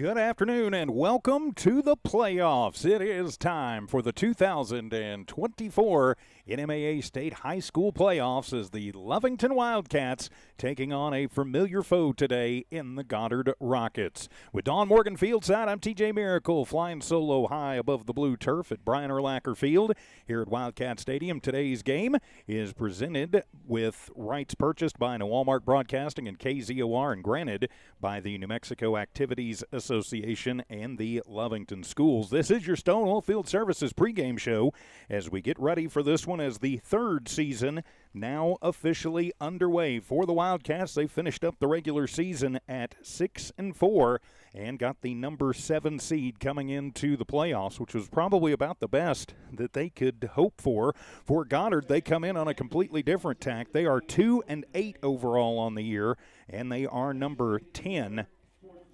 Good afternoon and welcome to the playoffs. It is time for the 2024 NMAA State High School Playoffs as the Lovington Wildcats taking on a familiar foe today in the Goddard Rockets. With Don Morgan Fieldside, I'm TJ Miracle flying solo high above the blue turf at Brian Urlacher Field here at Wildcat Stadium. Today's game is presented with rights purchased by Walmart Broadcasting and KZOR and granted by the New Mexico Activities Association and the Lovington Schools. This is your Stonewall Field Services pregame show as we get ready for this one as the third season now officially underway for the Wildcats. They finished up the regular season at 6-4 and got the number 7 seed coming into the playoffs, which was probably about the best that they could hope for. For Goddard, they come in on a completely different tack. They are 2-8 overall on the year, and they are number 10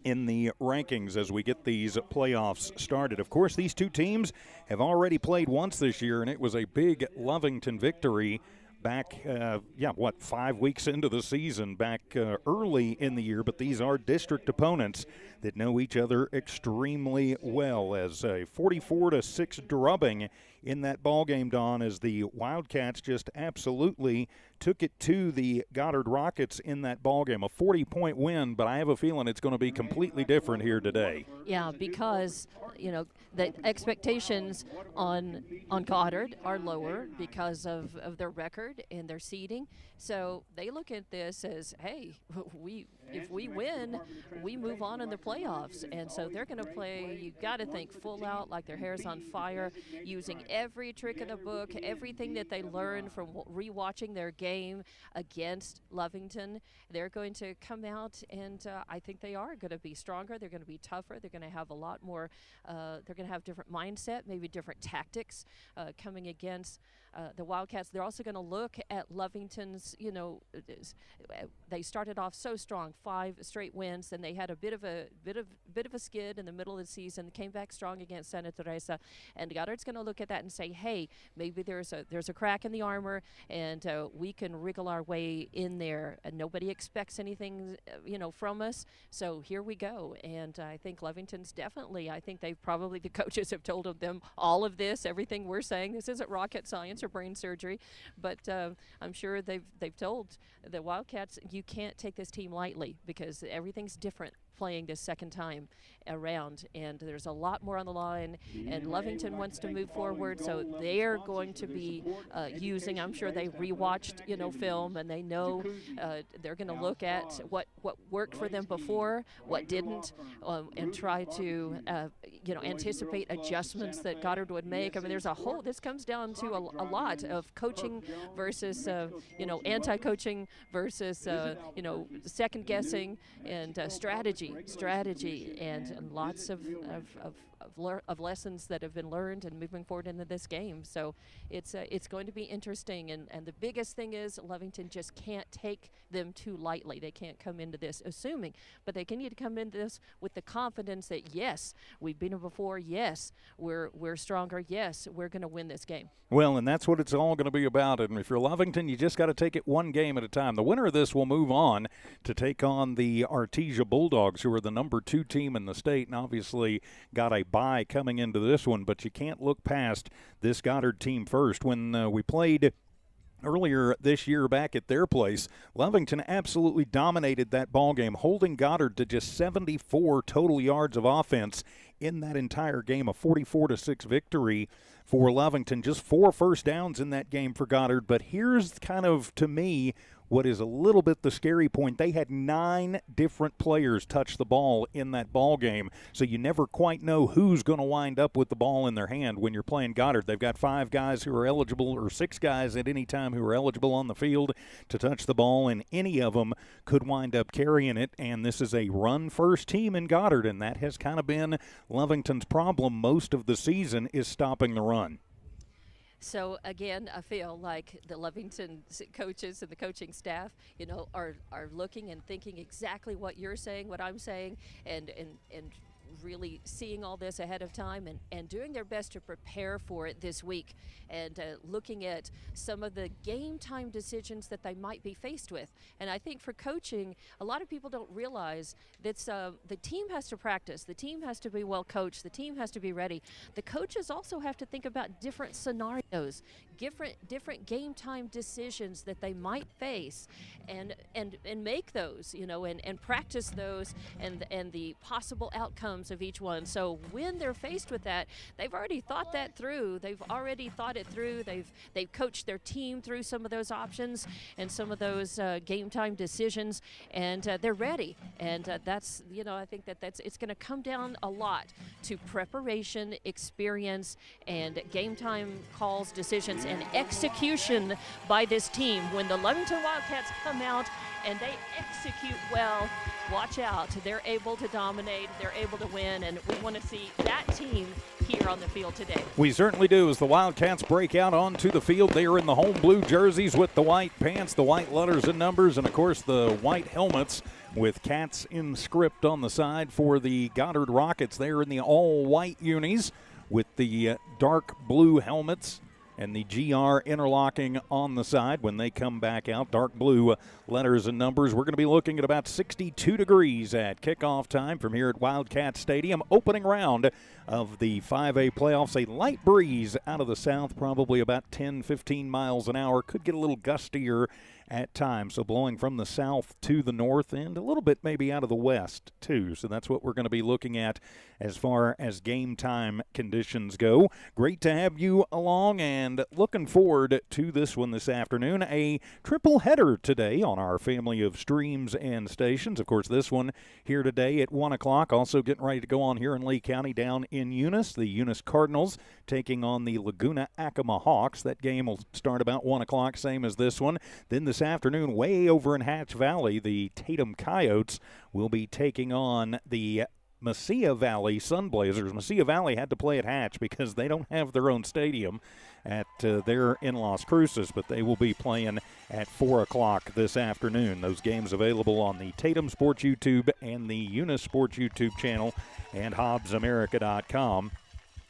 in the rankings as we get these playoffs started. Of course, these two teams have already played once this year, and it was a big Lovington victory back, 5 weeks into the season, back early in the year. But these are district opponents that know each other extremely well, as a 44-6 drubbing in that ball game, Don, as the Wildcats just absolutely took it to the Goddard Rockets in that ball game. A 40-point win, but I have a feeling it's going to be completely different here today. Yeah, because, the expectations on Goddard are lower because of their record and their seeding. So they look at this as, hey, if we win, we move on in the playoffs. And so they're going to play, you got to think, full out, like their hair's on fire, using every trick in the book, everything that they learned from rewatching their game against Lovington. They're going to come out, and I think they are going to be stronger. They're going to be tougher. They're going to have a lot more, they're going to have different mindset, maybe different tactics coming against the Wildcats. They're also going to look at Lovington's, they started off so strong, 5 straight wins, and they had a bit of a skid in the middle of the season, came back strong against Santa Teresa, and Goddard's going to look at that and say, hey, maybe there's a crack in the armor, and we can wriggle our way in there, and nobody expects anything, from us, so here we go. And I think Lovington's definitely, I think the coaches have told them all of this, everything we're saying. This isn't rocket science or brain surgery, but I'm sure they've told the Wildcats, you can't take this team lightly because everything's different playing this second time around, and there's a lot more on the line, and Lovington wants to move forward, so they're going to be using, I'm sure they rewatched film, and they know they're going to look at what worked for them before, what didn't, and try to anticipate adjustments that Goddard would make. I mean, this comes down to a lot of coaching versus anti-coaching versus second guessing and strategy, and lots of lessons that have been learned and moving forward into this game. So it's going to be interesting, and the biggest thing is Lovington just can't take them too lightly. They can't come into this assuming, but they can need to come into this with the confidence that, yes, we've been here before, yes, we're stronger, yes, we're going to win this game. Well, and that's what it's all going to be about, and if you're Lovington, you just got to take it one game at a time. The winner of this will move on to take on the Artesia Bulldogs, who are the number 2 team in the state, and obviously got a bye coming into this one, but you can't look past this Goddard team first. When we played earlier this year back at their place, Lovington absolutely dominated that ball game, holding Goddard to just 74 total yards of offense in that entire game, a 44-6 victory for Lovington. Just 4 first downs in that game for Goddard, but here's kind of, to me, what is a little bit the scary point. They had 9 different players touch the ball in that ball game, so you never quite know who's going to wind up with the ball in their hand when you're playing Goddard. They've got 5 guys who are eligible, or 6 guys at any time who are eligible on the field to touch the ball, and any of them could wind up carrying it, and this is a run-first team in Goddard, and that has kind of been Lovington's problem most of the season, is stopping the run. So, again, I feel like the Lovington coaches and the coaching staff, are looking and thinking exactly what you're saying, what I'm saying, and really seeing all this ahead of time and doing their best to prepare for it this week, and looking at some of the game time decisions that they might be faced with. And I think for coaching, a lot of people don't realize that the team has to practice, the team has to be well coached, the team has to be ready. The coaches also have to think about different scenarios, different game time decisions that they might face, and make those, and practice those and the possible outcomes of each one. So when they're faced with that, they've already thought that through. They've already thought it through. They've coached their team through some of those options and some of those game time decisions, and they're ready. And that's, I think it's going to come down a lot to preparation, experience, and game time calls, decisions, and execution by this team. When the Lovington Wildcats come out and they execute well, watch out. They're able to dominate, they're able to win, and we want to see that team here on the field today. We certainly do, as the Wildcats break out onto the field. They are in the home blue jerseys with the white pants, the white letters and numbers, and of course the white helmets with Cats in script on the side for the Goddard Rockets. They're in the all-white unis with the dark blue helmets and the GR interlocking on the side when they come back out. Dark blue letters and numbers. We're going to be looking at about 62 degrees at kickoff time from here at Wildcat Stadium. Opening round of the 5A playoffs. A light breeze out of the south, probably about 10-15 miles an hour. Could get a little gustier at times, so blowing from the south to the north and a little bit maybe out of the west too. So that's what we're going to be looking at as far as game time conditions go. Great to have you along and looking forward to this one this afternoon. A triple header today on our family of streams and stations. Of course, this one here today at 1 o'clock. Also getting ready to go on here in Lee County down in Eunice. The Eunice Cardinals taking on the Laguna Acoma Hawks. That game will start about 1 o'clock, same as this one. Then this afternoon, way over in Hatch Valley, the Tatum Coyotes will be taking on the Mesilla Valley Sunblazers. Mesilla Valley had to play at Hatch because they don't have their own stadium at their in Las Cruces, but they will be playing at 4 o'clock this afternoon. Those games available on the Tatum Sports YouTube and the Eunice Sports YouTube channel and HobbsAmerica.com,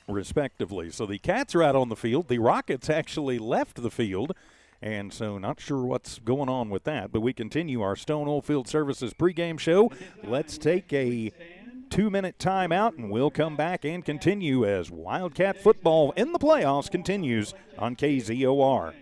respectively. So the Cats are out on the field. The Rockets actually left the field, and so not sure what's going on with that, but we continue our Stone Oilfield Services pregame show. Let's take a 2-minute timeout, and we'll come back and continue as Wildcat football in the playoffs continues on KZOR.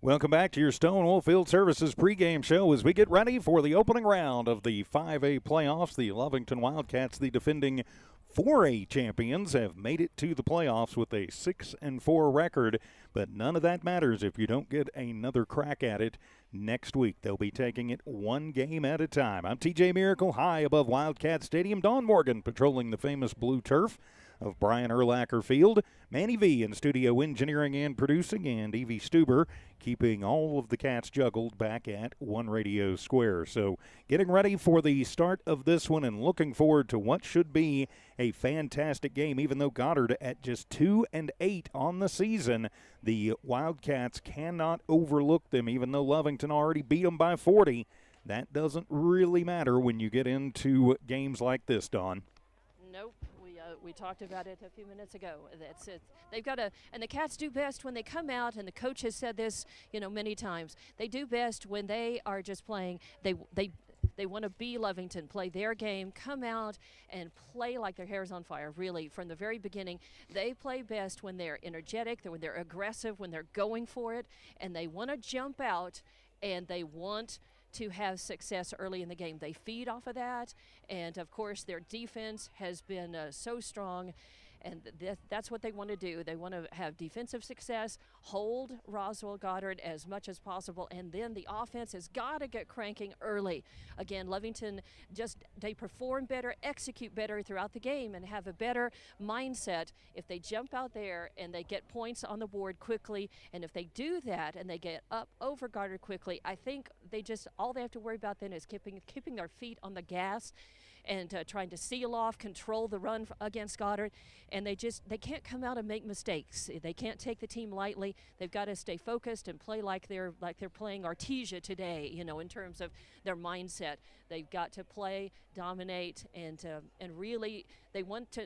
Welcome back to your Stone Oilfield Services pregame show as we get ready for the opening round of the 5A playoffs. The Lovington Wildcats, the defending 4A champions have made it to the playoffs with a 6-4 record, but none of that matters if you don't get another crack at it next week. They'll be taking it one game at a time. I'm TJ Miracle, high above Wildcat Stadium. Don Morgan patrolling the famous blue turf of Brian Urlacher Field. Manny V in studio engineering and producing, and Evie Stuber keeping all of the Cats juggled back at One Radio Square. So getting ready for the start of this one and looking forward to what should be a fantastic game. Even though Goddard at just 2-8 on the season, the Wildcats cannot overlook them. Even though Lovington already beat them by 40, that doesn't really matter when you get into games like this, Don. Nope. We talked about it a few minutes ago. That's it. They've got to, and the Cats do best when they come out, and the coach has said this, many times. They do best when they are just playing. They want to be Lovington, play their game, come out and play like their hair's on fire, really, from the very beginning. They play best when they're energetic, when they're aggressive, when they're going for it, and they want to jump out, and they want to have success early in the game. They feed off of that, and of course their defense has been so strong, and that's what they want to do. They want to have defensive success, hold Roswell Goddard as much as possible, and then the offense has got to get cranking early. Again, Lovington they perform better, execute better throughout the game, and have a better mindset if they jump out there and they get points on the board quickly. And if they do that and they get up over Goddard quickly, I think all they have to worry about then is keeping their feet on the gas and trying to seal off, control the run against Goddard. And they can't come out and make mistakes. They can't take the team lightly. They've got to stay focused and play like they're playing Artesia today, in terms of their mindset. They've got to play, dominate, and really they want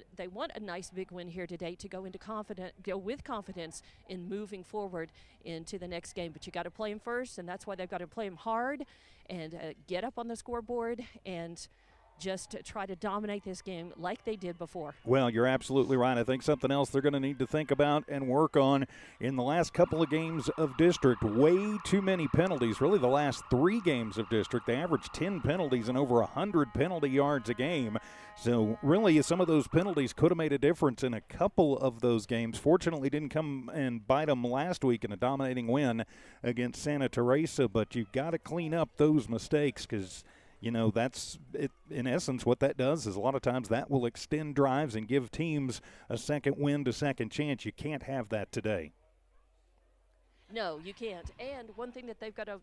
a nice big win here today to go with confidence in moving forward into the next game. But you got to play them first, and that's why they've got to play them hard and get up on the scoreboard and just to try to dominate this game like they did before. Well, you're absolutely right. I think something else they're going to need to think about and work on in the last couple of games of district. Way too many penalties. Really, the last 3 games of district, they averaged 10 penalties and over 100 penalty yards a game. So really, some of those penalties could have made a difference in a couple of those games. Fortunately, didn't come and bite them last week in a dominating win against Santa Teresa. But you've got to clean up those mistakes, because that's it. In essence, what that does is a lot of times that will extend drives and give teams a second wind, a second chance. You can't have that today. No, you can't. And one thing that they've got to,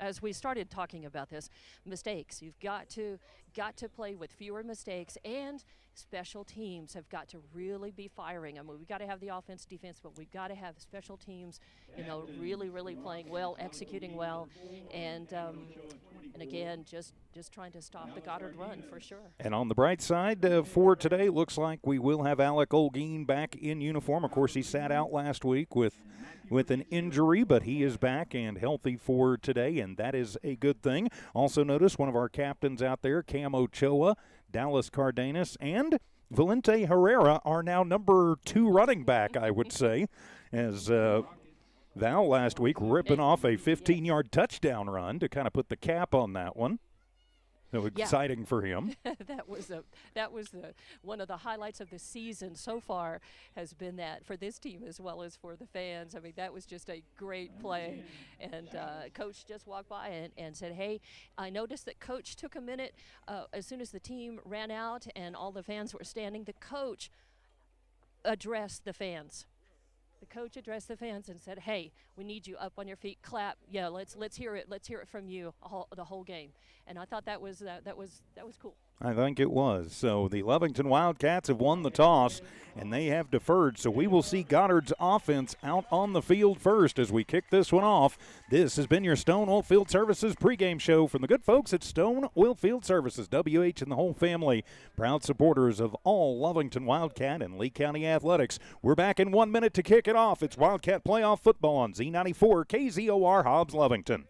as we started talking about this, mistakes. You've got to play with fewer mistakes, and special teams have got to really be firing. I mean, we've got to have the offense, defense, but we've got to have special teams, really, really playing well, executing well, and again, just trying to stop the Goddard run for sure. And on the bright side for today, looks like we will have Alec Olguin back in uniform. Of course, he sat out last week with an injury, but he is back and healthy for today, and that is a good thing. Also notice one of our captains out there, Cam Ochoa, Dallas Cardenas, and Valente Herrera are now number 2 running back, I would say, as Val last week ripping off a 15-yard touchdown run to kind of put the cap on that one. So exciting for him. that was one of the highlights of the season so far, has been that for this team as well as for the fans. I mean, that was just a great play. And Coach just walked by and said, hey, I noticed that Coach took a minute as soon as the team ran out and all the fans were standing. The coach addressed the fans. The coach addressed the fans and said, hey, we need you up on your feet, clap. Yeah, let's hear it. Let's hear it from you the whole game. And I thought that was cool. I think it was. So the Lovington Wildcats have won the toss, and they have deferred. So we will see Goddard's offense out on the field first as we kick this one off. This has been your Stone Oilfield Services pregame show from the good folks at Stone Oilfield Services. WH and the whole family, proud supporters of all Lovington Wildcat and Lee County athletics. We're back in 1 minute to kick it off. It's Wildcat playoff football on Z94 KZOR Hobbs Lovington.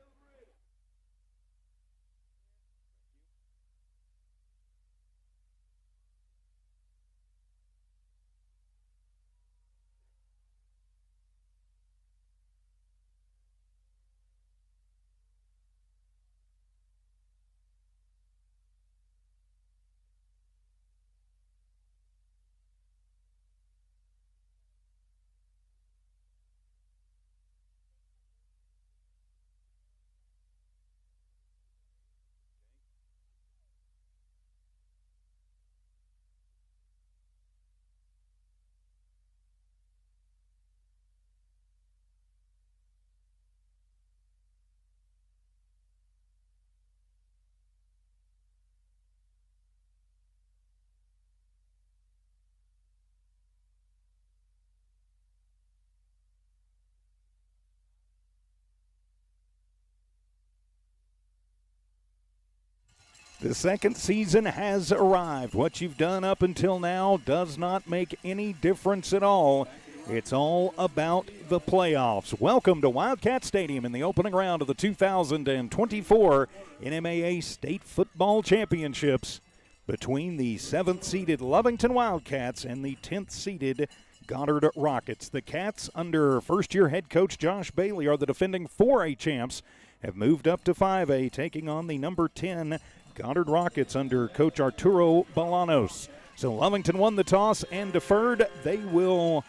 The second season has arrived. What you've done up until now does not make any difference at all. It's all about the playoffs. Welcome to Wildcat Stadium in the opening round of the 2024 NMAA State Football Championships between the 7th-seeded Lovington Wildcats and the 10th-seeded Goddard Rockets. The Cats, under first-year head coach Josh Bailey, are the defending 4A champs, have moved up to 5A, taking on the number 10 Goddard Rockets under Coach Arturo Bolanos. So Lovington won the toss and deferred. They will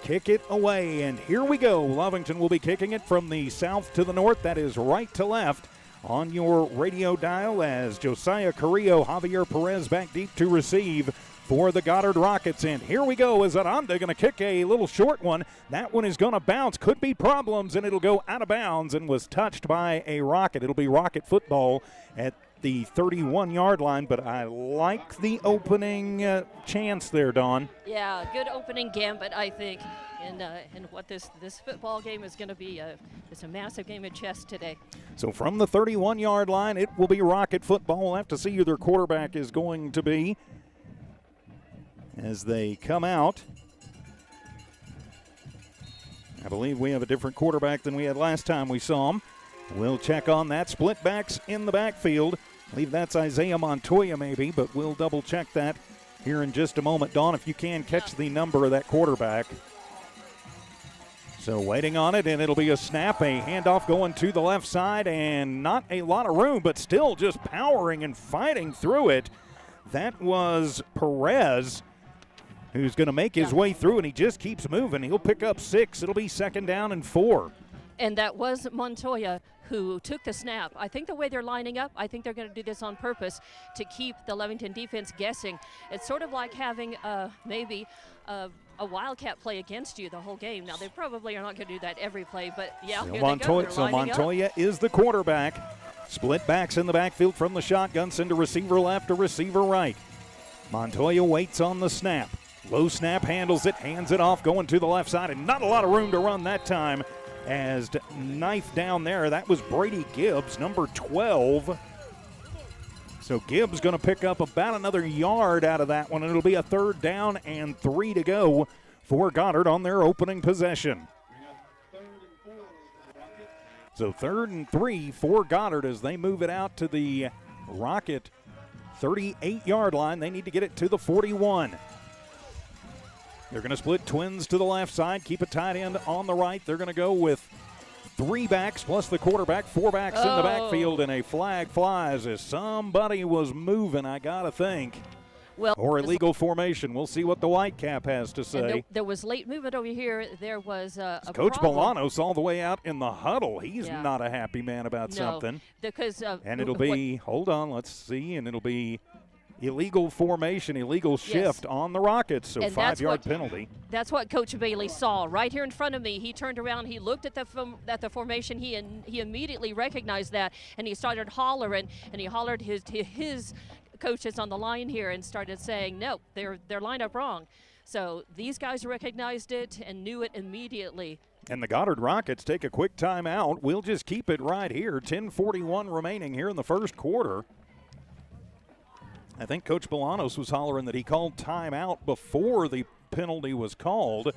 kick it away, and here we go. Lovington will be kicking it from the south to the north. That is right to left on your radio dial as Josiah Carrillo, Javier Perez back deep to receive for the Goddard Rockets. And here we go. Is Aranda going to kick a little short one? That one is going to bounce. Could be problems, and it'll go out of bounds and was touched by a Rocket. It'll be Rocket football at the 31-yard line, but I like the opening chance there, Dawn. Yeah, good opening gambit, I think. And what this football game is going to be, it's a massive game of chess today. So from the 31-yard line, it will be Rocket football. We'll have to see who their quarterback is going to be as they come out. I believe we have a different quarterback than we had last time we saw him. We'll check on that. Split backs in the backfield. I believe that's Isaiah Montoya maybe, but we'll double check that here in just a moment. Dawn, if you can catch the number of that quarterback. So waiting on it, and it'll be a snap, a handoff going to the left side, and not a lot of room, but still just powering and fighting through it. That was Perez, who's going to make his way through, and he just keeps moving. He'll pick up 6. It'll be 2nd down and 4. And that was Montoya who took the snap. I think the way they're lining up, I think they're going to do this on purpose to keep the Lovington defense guessing. It's sort of like having maybe a Wildcat play against you the whole game. Now, they probably are not going to do that every play, but yeah, so here they go. So Montoya is the quarterback. Split backs in the backfield from the shotgun, send a receiver left, a receiver right. Montoya waits on the snap. Low snap, handles it, hands it off, going to the left side, and not a lot of room to run that time. As knife down there, that was Brady Gibbs, number 12. So Gibbs going to pick up about another yard out of that one, and it'll be a 3rd down and 3 to go for Goddard on their opening possession. So 3rd and 3 for Goddard as they move it out to the Rocket 38-yard line. They need to get it to the 41. They're going to split twins to the left side, keep a tight end on the right. They're going to go with 3 backs plus the quarterback, 4 backs in the backfield, and a flag flies as somebody was moving, I got to think. Well, or illegal formation. We'll see what the white cap has to say. There was late movement over here. There was a Coach problem. Bolanos all the way out in the huddle. He's not a happy man about something. Because and it'll be, hold on, let's see, and it'll be illegal formation, illegal shift on the Rockets, so 5-yard penalty. That's what Coach Bailey saw right here in front of me. He turned around, he looked at the formation, he immediately recognized that, and he started hollering, and he hollered his coaches on the line here and started saying, no, they're lined up wrong. So these guys recognized it and knew it immediately. And the Goddard Rockets take a quick timeout. We'll just keep it right here. 10:41 remaining here in the first quarter. I think Coach Bolanos was hollering that he called timeout before the penalty was called,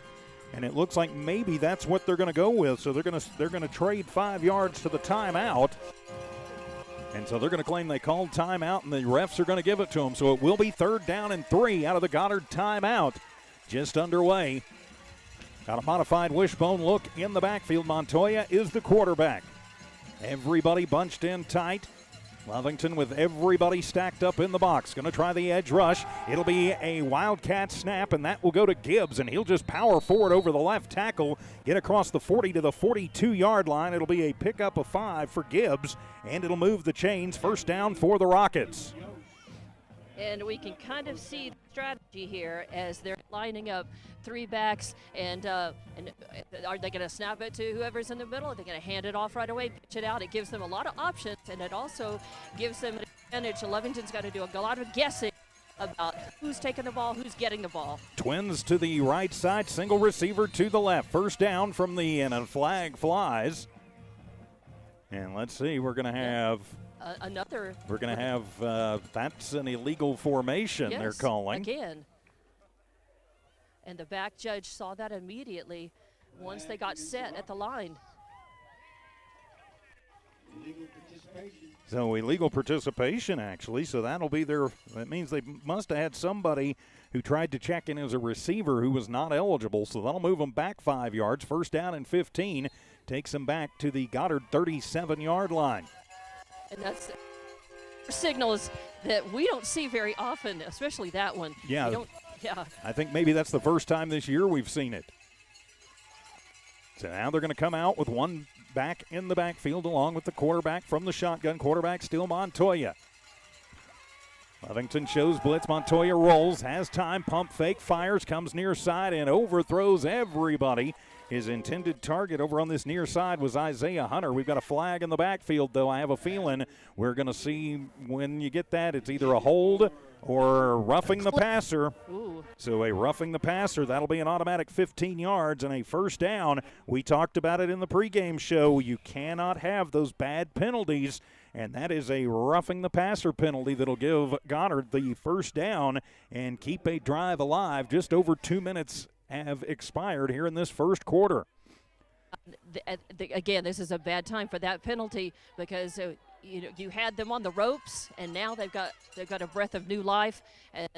and it looks like maybe that's what they're going to go with. So they're going to trade 5 yards to the timeout, and so they're going to claim they called timeout, and the refs are going to give it to them. So it will be 3rd down and 3 out of the Goddard timeout, just underway. Got a modified wishbone look in the backfield. Montoya is the quarterback. Everybody bunched in tight. Lovington with everybody stacked up in the box. Going to try the edge rush. It'll be a Wildcat snap, and that will go to Gibbs, and he'll just power forward over the left tackle, get across the 40 to the 42-yard line. It'll be a pickup of 5 for Gibbs, and it'll move the chains. 1st down for the Rockets. And we can kind of see the strategy here as they're lining up 3 backs, and are they going to snap it to whoever's in the middle? Are they going to hand it off right away, pitch it out? It gives them a lot of options, and it also gives them an advantage. Lovington's got to do a lot of guessing about who's taking the ball, who's getting the ball. Twins to the right side, single receiver to the left. 1st down from the end, and a flag flies. And let's see, we're going to have Another. We're going to have, that's an illegal formation Yes, they're calling. Again. And the back judge saw that immediately once they got set at the line. So illegal participation, actually. So that'll be that means they must have had somebody who tried to check in as a receiver who was not eligible. So that'll move them back 5 yards. First down and 15. Takes them back to the Goddard 37-yard line. And that's signals that we don't see very often, especially that one. Yeah. Yeah. I think maybe that's the first time this year we've seen it. So now they're going to come out with one back in the backfield along with the quarterback from the shotgun. Quarterback still Montoya. Lovington shows blitz. Montoya rolls, has time, pump fake, fires, comes near side and overthrows everybody. His intended target over on this near side was Isaiah Hunter. We've got a flag in the backfield, though. I have a feeling we're going to see when you get that, it's either a hold or roughing the passer. Ooh. So a roughing the passer, that'll be an automatic 15 yards and a first down. We talked about it in the pregame show. You cannot have those bad penalties, and that is a roughing the passer penalty that'll give Goddard the first down and keep a drive alive. Just over 2 minutes have expired here in this first quarter. Again, this is a bad time for that penalty because you had them on the ropes, and now they've got a breath of new life, and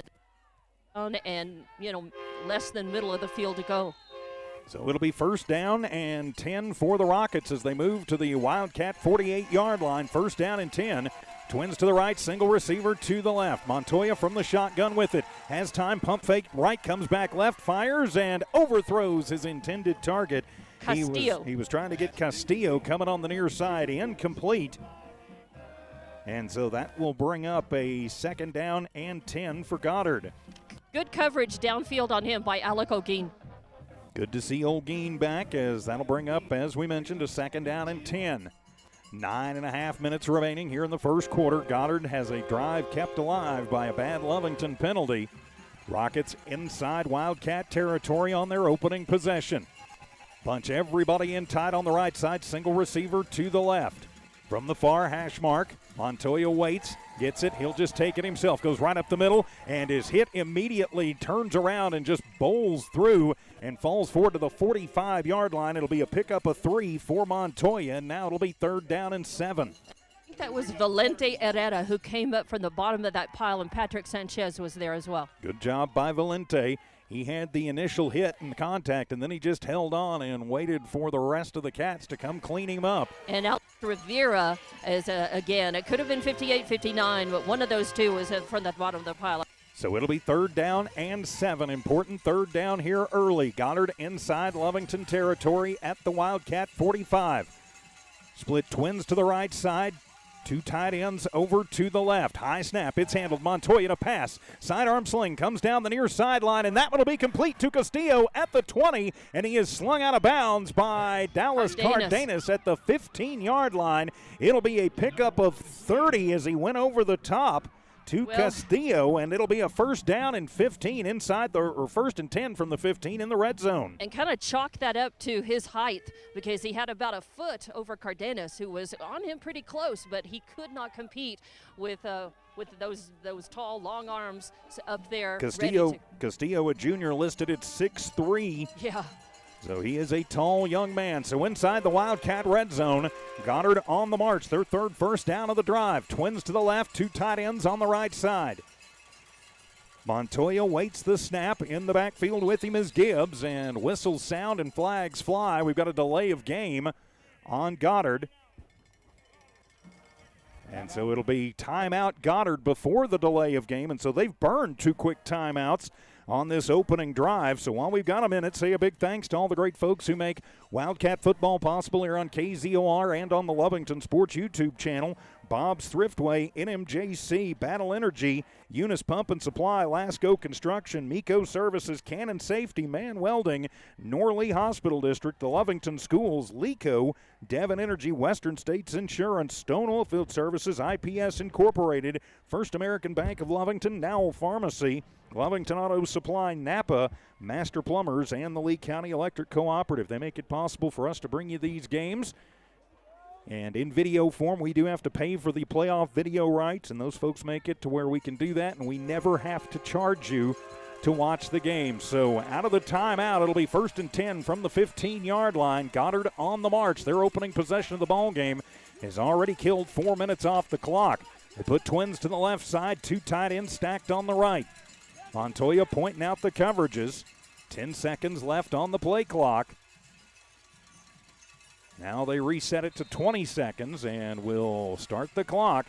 less than middle of the field to go. So it'll be first down and 10 for the Rockets as they move to the Wildcat 48-yard line. First down and 10. Twins to the right, single receiver to the left. Montoya from the shotgun with it. Has time, pump fake right, comes back left, fires, and overthrows his intended target. Castillo. He was trying to get Castillo coming on the near side, incomplete. And so that will bring up a second down and 10 for Goddard. Good coverage downfield on him by Alec O'Gean. Good to see Olguin back, as that'll bring up, as we mentioned, a second down and 10. 9.5 minutes remaining here in the first quarter. Goddard has a drive kept alive by a bad Lovington penalty. Rockets inside Wildcat territory on their opening possession. Bunch everybody in tight on the right side. Single receiver to the left. From the far hash mark, Montoya waits, gets it. He'll just take it himself. Goes right up the middle and is hit immediately. Turns around and just bowls through and falls forward to the 45-yard line. It'll be a pickup of 3 for Montoya, and now it'll be third down and 7. I think that was Valente Herrera who came up from the bottom of that pile, and Patrick Sanchez was there as well. Good job by Valente. He had the initial hit and contact, and then he just held on and waited for the rest of the Cats to come clean him up. And Alex Rivera is, again, it could have been 58-59, but one of those two was from the bottom of the pile. So it'll be third down and 7. Important third down here early. Goddard inside Lovington territory at the Wildcat 45. Split twins to the right side. 2 tight ends over to the left. High snap. It's handled. Montoya to pass. Sidearm sling comes down the near sideline, and that one will be complete to Castillo at the 20, and he is slung out of bounds by Dallas Cardenas at the 15-yard line. It'll be a pickup of 30 as he went over the top to Castillo, and it'll be a first down and 15 inside or first and 10 from the 15 in the red zone. And kind of chalk that up to his height, because he had about a foot over Cardenas, who was on him pretty close, but he could not compete with those tall, long arms up there. Castillo, a junior, listed at 6'3". Yeah. So he is a tall young man. So inside the Wildcat red zone, Goddard on the march. Their third first down of the drive. Twins to the left, 2 tight ends on the right side. Montoya waits the snap. In the backfield with him is Gibbs, and whistles sound and flags fly. We've got a delay of game on Goddard. And so it'll be timeout Goddard before the delay of game, and so they've burned 2 quick timeouts on this opening drive. So while we've got a minute, say a big thanks to all the great folks who make Wildcat football possible here on KZOR and on the Lovington Sports YouTube channel. Bob's Thriftway, NMJC, Battle Energy, Eunice Pump and Supply, Lasco Construction, Miko Services, Cannon Safety, Man Welding, Norley Hospital District, the Lovington Schools, LECO, Devon Energy, Western States Insurance, Stone Oilfield Services, IPS Incorporated, First American Bank of Lovington, Nowell Pharmacy, Lovington Auto Supply, Napa, Master Plumbers, and the Lee County Electric Cooperative. They make it possible for us to bring you these games And in video form, we do have to pay for the playoff video rights, and those folks make it to where we can do that, and we never have to charge you to watch the game. So out of the timeout, it'll be 1st and 10 from the 15-yard line. Goddard on the march. Their opening possession of the ball game has already killed 4 minutes off the clock. They put twins to the left side, 2 tight ends stacked on the right. Montoya pointing out the coverages. 10 seconds left on the play clock. Now they reset it to 20 seconds and will start the clock.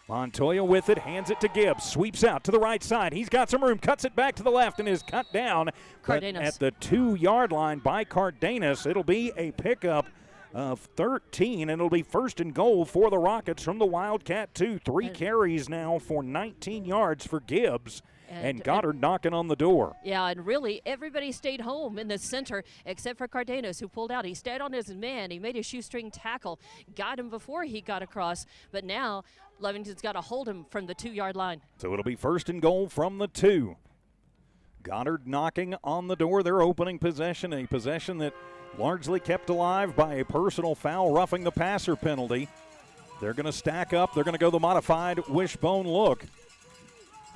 Montoya with it, hands it to Gibbs, sweeps out to the right side. He's got some room, cuts it back to the left, and is cut down at the 2-yard line by Cardenas. It'll be a pickup of 13, and it'll be 1st and goal for the Rockets from the Wildcat 2. 3 carries now for 19 yards for Gibbs. And Goddard knocking on the door. Yeah, and really everybody stayed home in the center except for Cardenas, who pulled out. He stayed on his man. He made a shoestring tackle, got him before he got across. But now Lovington's got to hold him from the 2-yard line. So it'll be 1st and goal from the 2. Goddard knocking on the door, their opening possession, a possession that largely kept alive by a personal foul, roughing the passer penalty. They're going to stack up. They're going to go the modified wishbone look.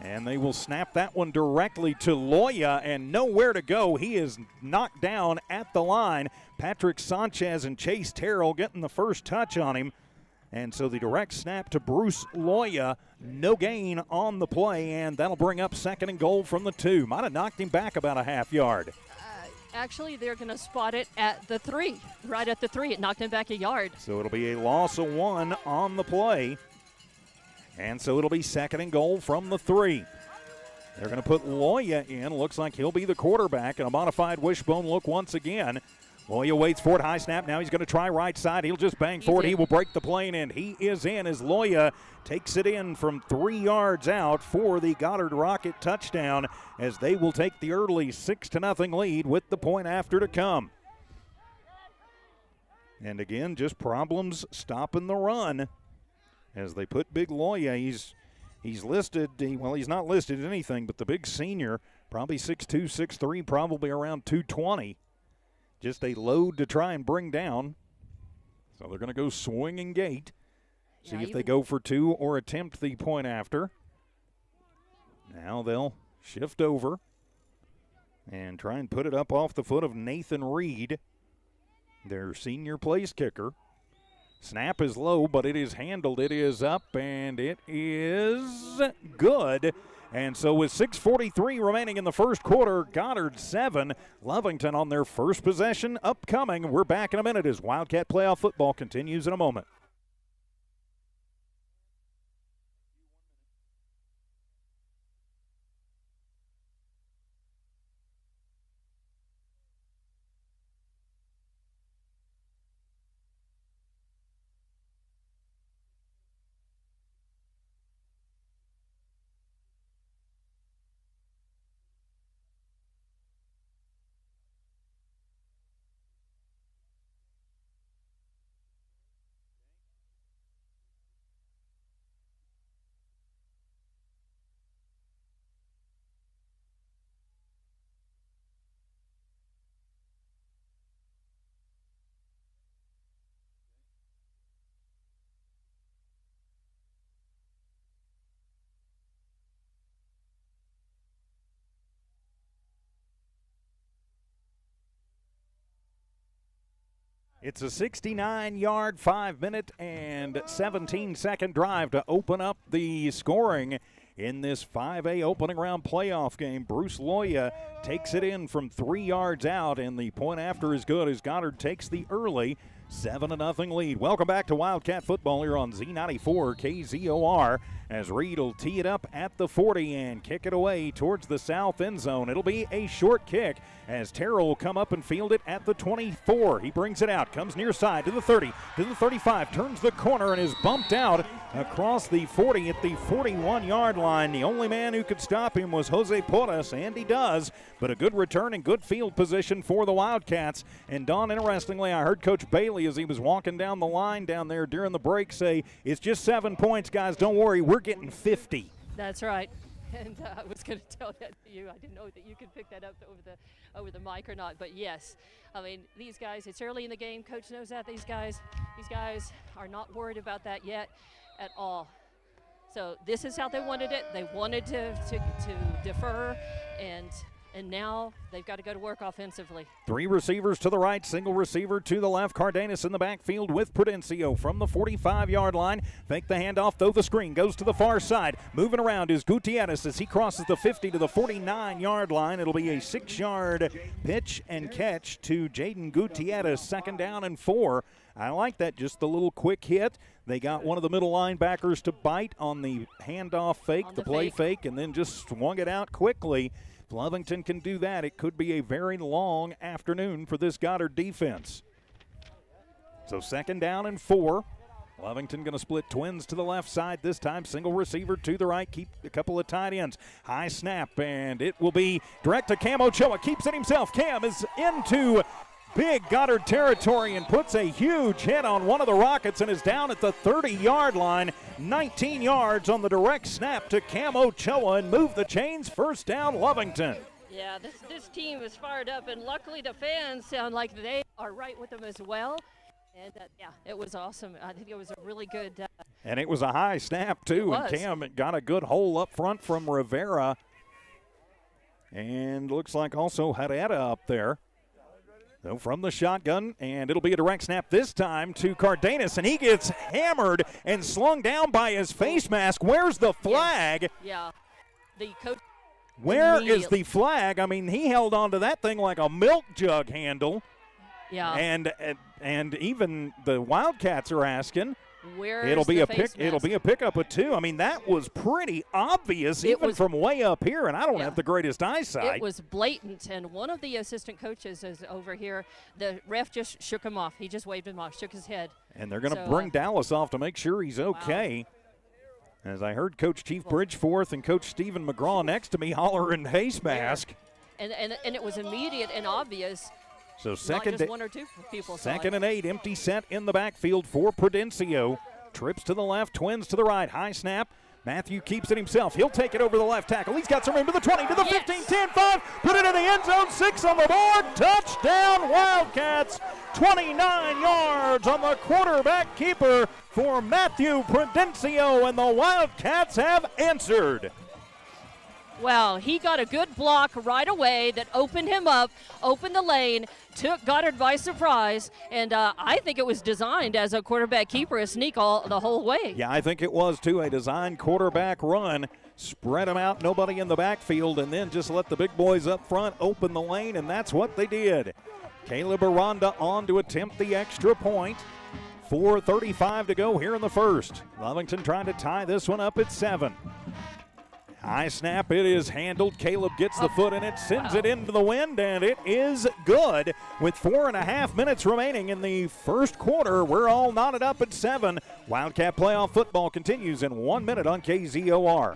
And they will snap that one directly to Loya, and nowhere to go. He is knocked down at the line. Patrick Sanchez and Chase Terrell getting the first touch on him. And so the direct snap to Bruce Loya, no gain on the play, and that'll bring up 2nd and goal from the 2. Might have knocked him back about a half yard. Actually, they're going to spot it at the 3, right at the 3. It knocked him back a yard. So it'll be a loss of 1 on the play. And so it'll be 2nd and goal from the 3. They're going to put Loya in. Looks like he'll be the quarterback, and a modified wishbone look once again. Loya waits for it, high snap. Now he's going to try right side. He'll just bang for it. He will break the plane, and he is in as Loya takes it in from 3 yards out for the Goddard Rocket touchdown, as they will take the early 6-0 lead with the point after to come. And again, just problems stopping the run. As they put big Loya, he's listed, he's not listed anything, but the big senior, probably 6'2", 6'3", probably around 220. Just a load to try and bring down. So they're going to go swinging gate. See if they go for 2 or attempt the point after. Now they'll shift over and try and put it up off the foot of Nathan Reed, their senior place kicker. Snap is low, but it is handled. It is up, and it is good. And so with 6:43 remaining in the first quarter, Goddard 7, Lovington on their first possession upcoming. We're back in a minute as Wildcat playoff football continues in a moment. It's a 69-yard, 5-minute, and 17-second drive to open up the scoring in this 5A opening round playoff game. Bruce Loya takes it in from 3 yards out, and the point after is good as Goddard takes the early 7-0 lead. Welcome back to Wildcat football here on Z94 KZOR as Reed will tee it up at the 40 and kick it away towards the south end zone. It'll be a short kick as Terrell will come up and field it at the 24. He brings it out, comes near side to the 30, to the 35, turns the corner and is bumped out across the 40 at the 41-yard line. The only man who could stop him was Jose Porras, and he does, but a good return and good field position for the Wildcats. And Don, interestingly, I heard Coach Bailey as he was walking down the line down there during the break say, it's just 7 points, guys, don't worry, we're getting 50. That's right. And I was going to tell that to you. I didn't know that you could pick that up over the mic or not. But yes, I mean, these guys, it's early in the game. Coach knows that. These guys are not worried about that yet at all. So this is how they wanted it. They wanted to defer, and now they've got to go to work offensively. 3 receivers to the right, single receiver to the left. Cardenas in the backfield with Prudencio from the 45-yard line. Fake the handoff, though the screen goes to the far side. Moving around is Gutierrez as he crosses the 50 to the 49-yard line. It'll be a 6-yard pitch and catch to Jaden Gutierrez, 2nd down and 4. I like that, just the little quick hit. They got one of the middle linebackers to bite on the handoff fake, the play fake, and then just swung it out quickly. If Lovington can do that, it could be a very long afternoon for this Goddard defense. So 2nd down and 4. Lovington going to split twins to the left side this time. Single receiver to the right. Keep a couple of tight ends. High snap, and it will be direct to Cam Ochoa. Keeps it himself. Cam is into big Goddard territory and puts a huge hit on one of the Rockets and is down at the 30-yard line. 19 yards on the direct snap to Cam Ochoa and move the chains. 1st down, Lovington. Yeah, this team is fired up, and luckily the fans sound like they are right with them as well. And, yeah, it was awesome. I think it was a really good. And it was a high snap, too, and Cam got a good hole up front from Rivera. And looks like also Herrera up there. So from the shotgun, and it'll be a direct snap this time to Cardenas, and he gets hammered and slung down by his face mask. Where's the flag? Yes. Yeah, the coach. Where is the flag? I mean, he held onto that thing like a milk jug handle. Yeah. And even the Wildcats are asking. It'll be a pickup of 2. I mean, that was pretty obvious even from way up here, and I don't have the greatest eyesight. It was blatant, and one of the assistant coaches is over here. The ref just shook him off. He just waved him off, shook his head. And they're going to bring Dallas off to make sure he's okay. Wow. As I heard Coach Chief Bridgeforth and Coach Stephen McGraw next to me hollering face mask. And it was immediate and obvious. So not just 1 or 2 people saw it. 2nd and 8, empty set in the backfield for Prudencio. Trips to the left, twins to the right. High snap. Matthew keeps it himself. He'll take it over the left tackle. He's got some room to the 20, to the 15, 10, 5. Put it in the end zone. 6 on the board. Touchdown, Wildcats. 29 yards on the quarterback keeper for Matthew Prudencio, and the Wildcats have answered. Wow, he got a good block right away that opened him up, opened the lane, took Goddard by surprise, and I think it was designed as a quarterback keeper, a sneak the whole way. Yeah, I think it was too, a designed quarterback run. Spread them out, nobody in the backfield, and then just let the big boys up front open the lane, and that's what they did. Caleb Aranda on to attempt the extra point. 4:35 to go here in the first. Lovington trying to tie this one up at 7. High snap, it is handled. Caleb gets the foot in it, sends it into the wind, and it is good. With 4.5 minutes remaining in the first quarter, we're all knotted up at 7. Wildcat playoff football continues in 1 minute on KZOR.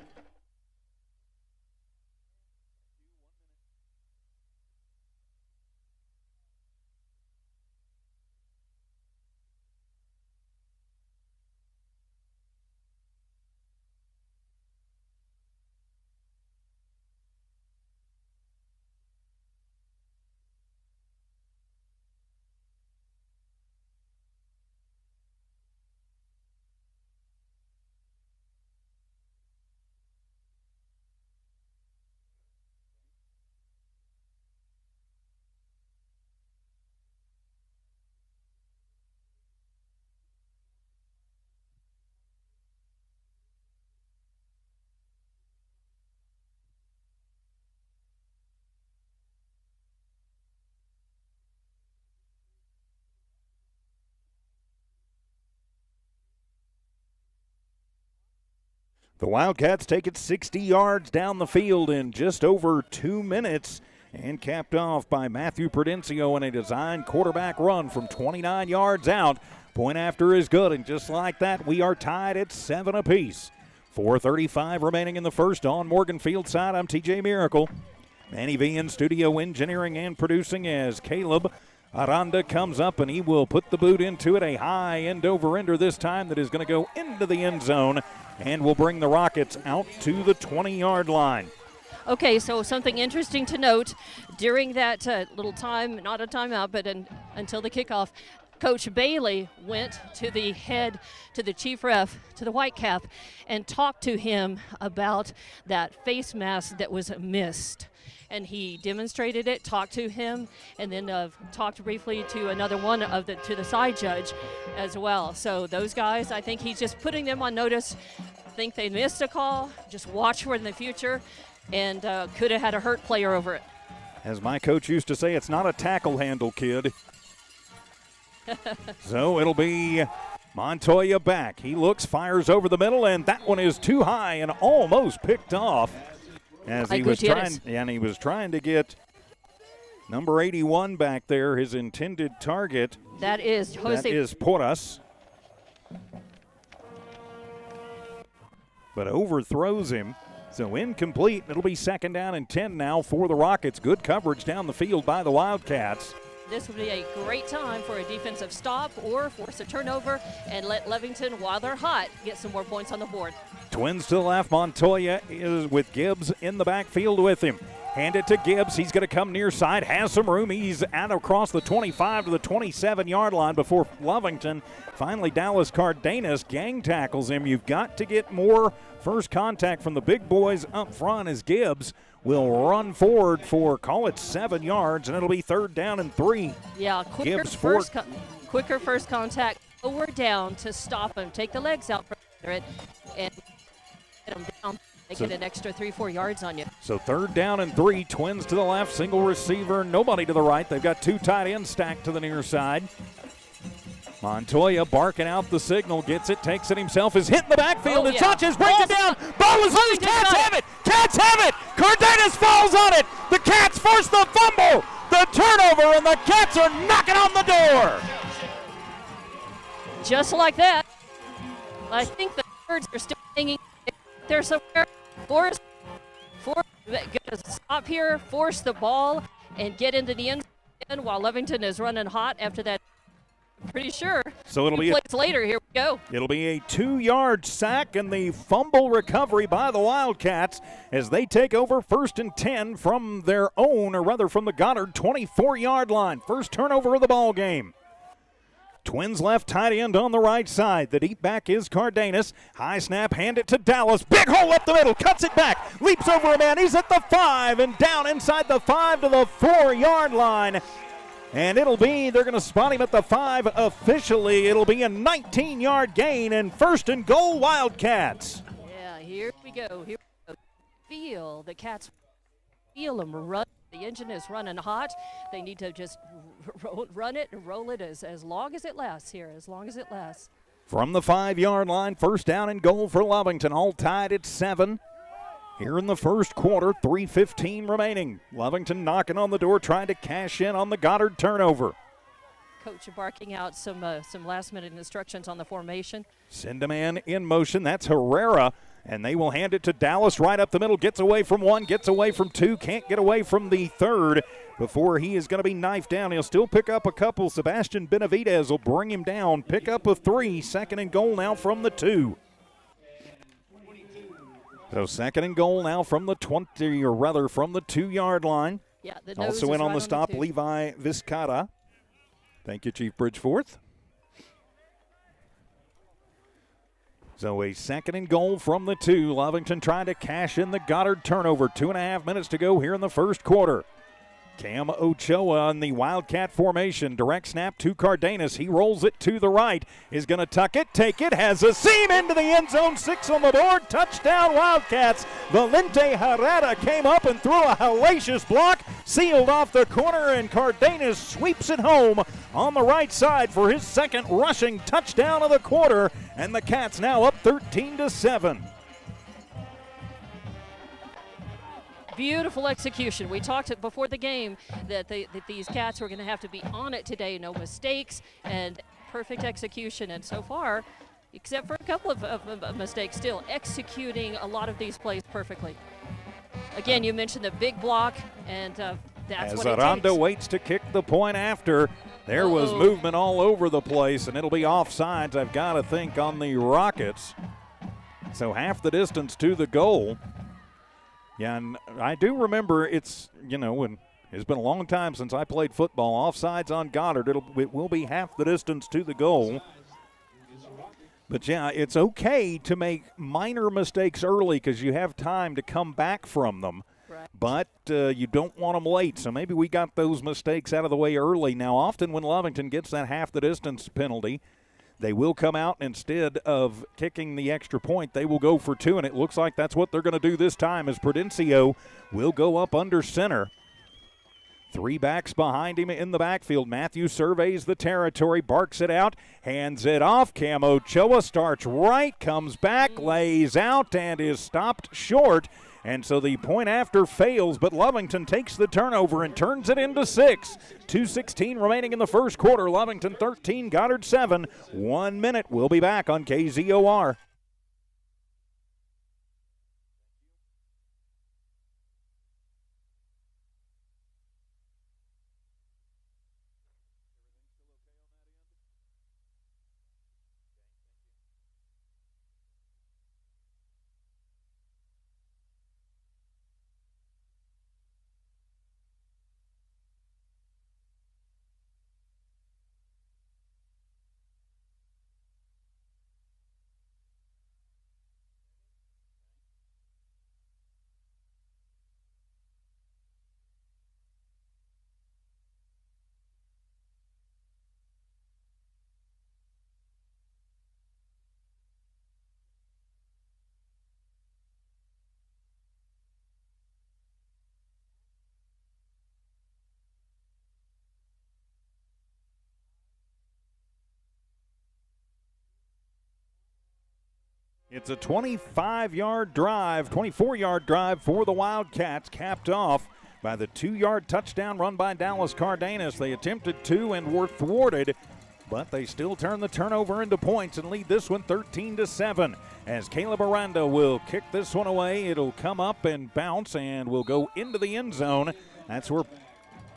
The Wildcats take it 60 yards down the field in just over 2 minutes, and capped off by Matthew Prudencio in a designed quarterback run from 29 yards out. Point after is good, and just like that, we are tied at 7 apiece. 4:35 remaining in the first on Morgan Field side. I'm TJ Miracle. Manny V in studio engineering and producing as Caleb Aranda comes up and he will put the boot into it. A high end-over-ender this time that is going to go into the end zone and will bring the Rockets out to the 20-yard line. Okay, so something interesting to note during that little time, not a timeout, but until the kickoff, Coach Bailey went to the chief ref, to the white cap, and talked to him about that face mask that was missed. And he demonstrated it, talked to him, and then talked briefly to another one to the side judge as well. So those guys, I think he's just putting them on notice. I think they missed a call. Just watch for it in the future, and could have had a hurt player over it. As my coach used to say, it's not a tackle handle, kid. So it'll be Montoya back. He looks, fires over the middle, and that one is too high and almost picked off. As he was trying to get number 81 back there, his intended target. That is Porras. But overthrows him. So incomplete. It'll be 2nd down and 10 now for the Rockets. Good coverage down the field by the Wildcats. This would be a great time for a defensive stop or force a turnover and let Lovington, while they're hot, get some more points on the board. Twins to the left. Montoya is with Gibbs in the backfield with him. Hand it to Gibbs. He's going to come near side. Has some room. He's out across the 25 to the 27-yard line before Lovington. Finally, Dallas Cardenas gang tackles him. You've got to get more first contact from the big boys up front as Gibbs will run forward for, call it 7 yards, and it'll be 3rd down and 3. Yeah, quicker first contact, lower down to stop him. Take the legs out from it and get him down. They get an extra 3-4 yards on you. So 3rd down and 3, Twins to the left, single receiver, nobody to the right. They've got 2 tight ends stacked to the near side. Montoya barking out the signal, gets it, takes it himself, is hit in the backfield, and touches, brings it down. Ball is loose, Cats have it! Cats have it! Cardenas falls on it! The Cats force the fumble, the turnover, and the Cats are knocking on the door! Just like that. I think the birds are still hanging there somewhere. Force, gonna stop here, force the ball, and get into the end zone while Lovington is running hot after that. Pretty sure. So it'll be plays later. Here we go. It'll be a 2-yard sack and the fumble recovery by the Wildcats as they take over 1st and 10 from their own, or rather from the Goddard 24-yard line. First turnover of the ball game. Twins left, tight end on the right side. The deep back is Cardenas. High snap, hand it to Dallas. Big hole up the middle, cuts it back, leaps over a man. He's at the 5 and down inside the 5 to the 4-yard line. And they're going to spot him at the 5 officially. It'll be a 19-yard gain and 1st and goal Wildcats. Yeah, here we go. The Cats feel them run. The engine is running hot. They need to just run it and roll it as long as it lasts here, as long as it lasts. From the 5-yard line, 1st down and goal for Lovington, all tied at 7. Here in the first quarter, 3:15 remaining. Lovington knocking on the door, trying to cash in on the Goddard turnover. Coach barking out some last-minute instructions on the formation. Send a man in motion. That's Herrera, and they will hand it to Dallas right up the middle. Gets away from 1, gets away from 2, can't get away from the 3rd before he is going to be knifed down. He'll still pick up a couple. Sebastian Benavidez will bring him down. Pick up a 3. 2nd and goal now from the 2. So 2nd and goal now from the 20, or rather from the 2-yard line. Yeah, also in on right the stop, the Levi Vizcata. Thank you, Chief Bridgeforth. So a 2nd and goal from the 2. Lovington trying to cash in the Goddard turnover. 2.5 minutes to go here in the first quarter. Cam Ochoa in the Wildcat formation. Direct snap to Cardenas. He rolls it to the right. Is going to tuck it, take it, has a seam into the end zone. 6 on the board. Touchdown Wildcats. Valente Herrera came up and threw a hellacious block. Sealed off the corner, and Cardenas sweeps it home on the right side for his 2nd rushing touchdown of the quarter. And the Cats now up 13-7. Beautiful execution. We talked before the game that these Cats were going to have to be on it today. No mistakes and perfect execution. And so far, except for a couple of mistakes, still executing a lot of these plays perfectly. Again, you mentioned the big block, and That's as what it Aranda takes. waits to kick the point after. There was movement all over the place, and it'll be offsides, I've got to think, on the Rockets. So half the distance to the goal. Yeah, and I do remember it's been a long time since I played football. Offsides on Goddard, it will be half the distance to the goal. But, yeah, it's okay to make minor mistakes early because you have time to come back from them. Right. But you don't want them late, so maybe we got those mistakes out of the way early. Now, often when Lovington gets that half the distance penalty, they will come out, and instead of kicking the extra point, they will go for two, and it looks like that's what they're going to do this time as Prudencio will go up under center. Three backs behind him in the backfield. Matthew surveys the territory, barks it out, hands it off. Cam Ochoa starts right, comes back, lays out, and is stopped short. And so the point after fails, but Lovington takes the turnover and turns it into 6. 2:16 remaining in the first quarter. Lovington 13, Goddard 7. 1 minute. We'll be back on KZOR. It's a 24-yard drive for the Wildcats, capped off by the 2-yard touchdown run by Dallas Cardenas. They attempted 2 and were thwarted, but they still turn the turnover into points and lead this one 13-7. As Caleb Aranda will kick this one away, it'll come up and bounce and will go into the end zone. That's where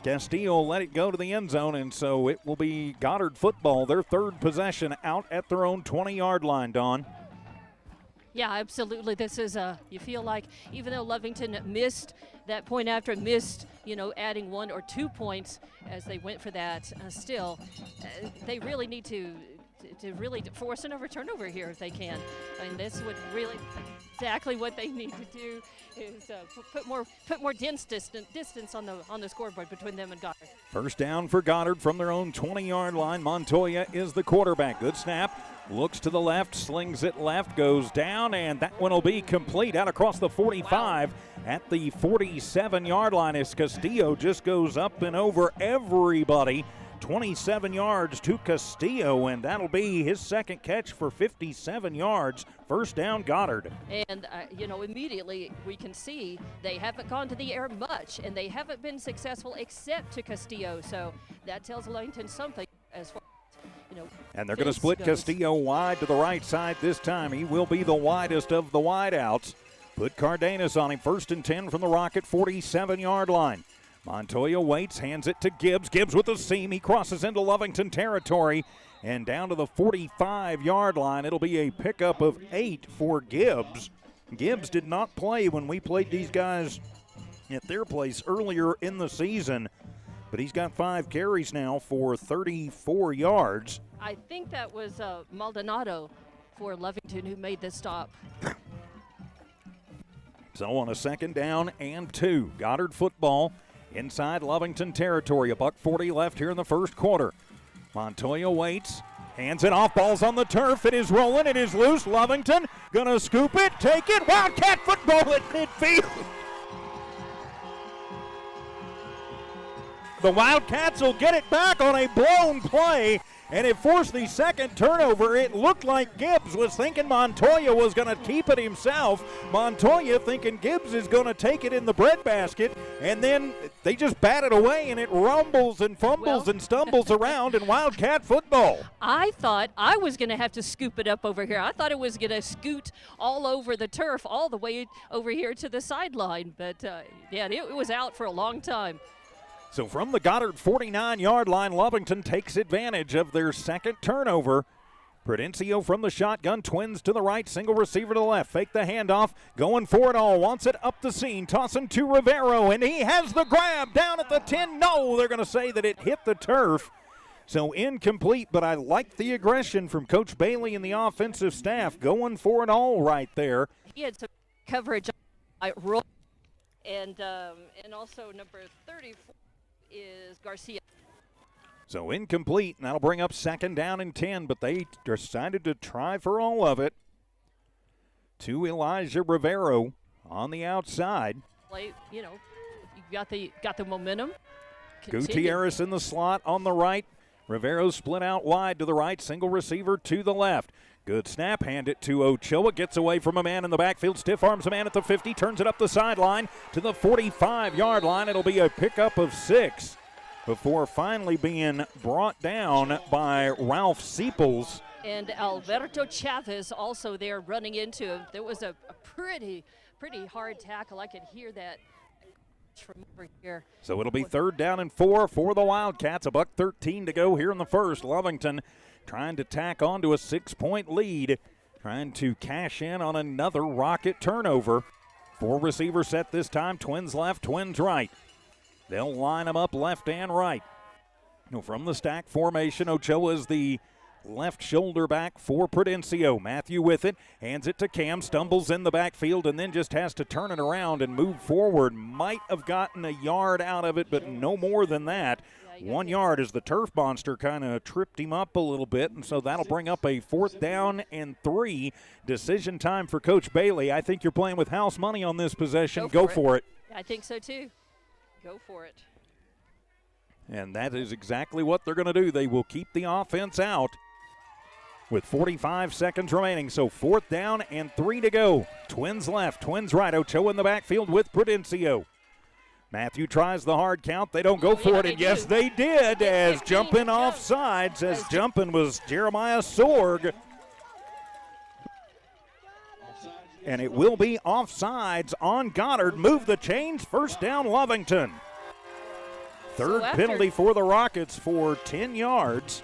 Castillo let it go to the end zone, and so it will be Goddard football, their third possession out at their own 20-yard line, Dawn. Yeah, absolutely. This is you feel like even though Lovington missed that point after, adding 1 or 2 points as they went for that, they really need to really force another turnover here if they can. I mean, this would really exactly what they need to do is put more distance on the scoreboard between them and Goddard. First down for Goddard from their own 20-yard line. Montoya is the quarterback. Good snap. Looks to the left, slings it left, goes down, and that one will be complete out across the 45 at the 47-yard line as Castillo just goes up and over everybody. 27 yards to Castillo, and that'll be his second catch for 57 yards. First down, Goddard. And, immediately we can see they haven't gone to the air much, and they haven't been successful except to Castillo. So that tells Lovington something as far as, and they're going to split Castillo wide to the right side this time. He will be the widest of the wideouts. Put Cardenas on him. First and 10 from the Rocket 47-yard line. Montoya waits, hands it to Gibbs. Gibbs with the seam. He crosses into Lovington territory and down to the 45-yard line. It'll be a pickup of 8 for Gibbs. Gibbs did not play when we played these guys at their place earlier in the season, but he's got 5 carries now for 34 yards. I think that was Maldonado for Lovington who made this stop. So on a second down and 2, Goddard football inside Lovington territory. $1:40 left here in the first quarter. Montoya waits, hands it off, ball's on the turf. It is rolling, it is loose. Lovington gonna scoop it, take it. Wildcat football at midfield. The Wildcats will get it back on a blown play, and it forced the second turnover. It looked like Gibbs was thinking Montoya was going to keep it himself. Montoya thinking Gibbs is going to take it in the breadbasket, and then they just bat it away, and it rumbles and fumbles and stumbles around in Wildcat football. I thought I was going to have to scoop it up over here. I thought it was going to scoot all over the turf, all the way over here to the sideline. But, it was out for a long time. So from the Goddard 49-yard line, Lovington takes advantage of their second turnover. Prudencio from the shotgun, twins to the right, single receiver to the left. Fake the handoff, going for it all, wants it up the seam, tossing to Rivero, and he has the grab down at the 10. No, they're going to say that it hit the turf. So incomplete, but I like the aggression from Coach Bailey and the offensive staff going for it all right there. He had some coverage and also number 34 is Garcia. So incomplete, and that'll bring up second down and 10, but they decided to try for all of it. To Elijah Rivero on the outside. You know, you got the momentum. Gutierrez in the slot on the right. Rivero split out wide to the right, single receiver to the left. Good snap, hand it to Ochoa, gets away from a man in the backfield, stiff arms a man at the 50, turns it up the sideline to the 45-yard line. It'll be a pickup of 6 before finally being brought down by Ralph Siepels. And Alberto Chavez also there running into him. There was a pretty hard tackle. I could hear that from over here. So it'll be third down and 4 for the Wildcats. $1:13 to go here in the first. Lovington trying to tack on to a 6-point lead, trying to cash in on another rocket turnover. 4 receiver set this time, twins left, twins right. They'll line them up left and right. From the stack formation, Ochoa is the left shoulder back for Prudencio. Matthew with it, hands it to Cam, stumbles in the backfield, and then just has to turn it around and move forward. Might have gotten a yard out of it, but no more than that. 1 yard as the turf monster kind of tripped him up a little bit, and so that'll bring up a 4th down and 3. Decision time for Coach Bailey. I think you're playing with house money on this possession. Go for it. I think so too. Go for it. And that is exactly what they're going to do. They will keep the offense out with 45 seconds remaining. So 4th down and 3 to go. Twins left, twins right. Ochoa in the backfield with Prudencio. Matthew tries the hard count. They don't go for it, and yes, they did, as jumping offsides, as jumping was Jeremiah Sorg. And it will be offsides on Goddard. Move the chains, first down Lovington. Third penalty for the Rockets for 10 yards.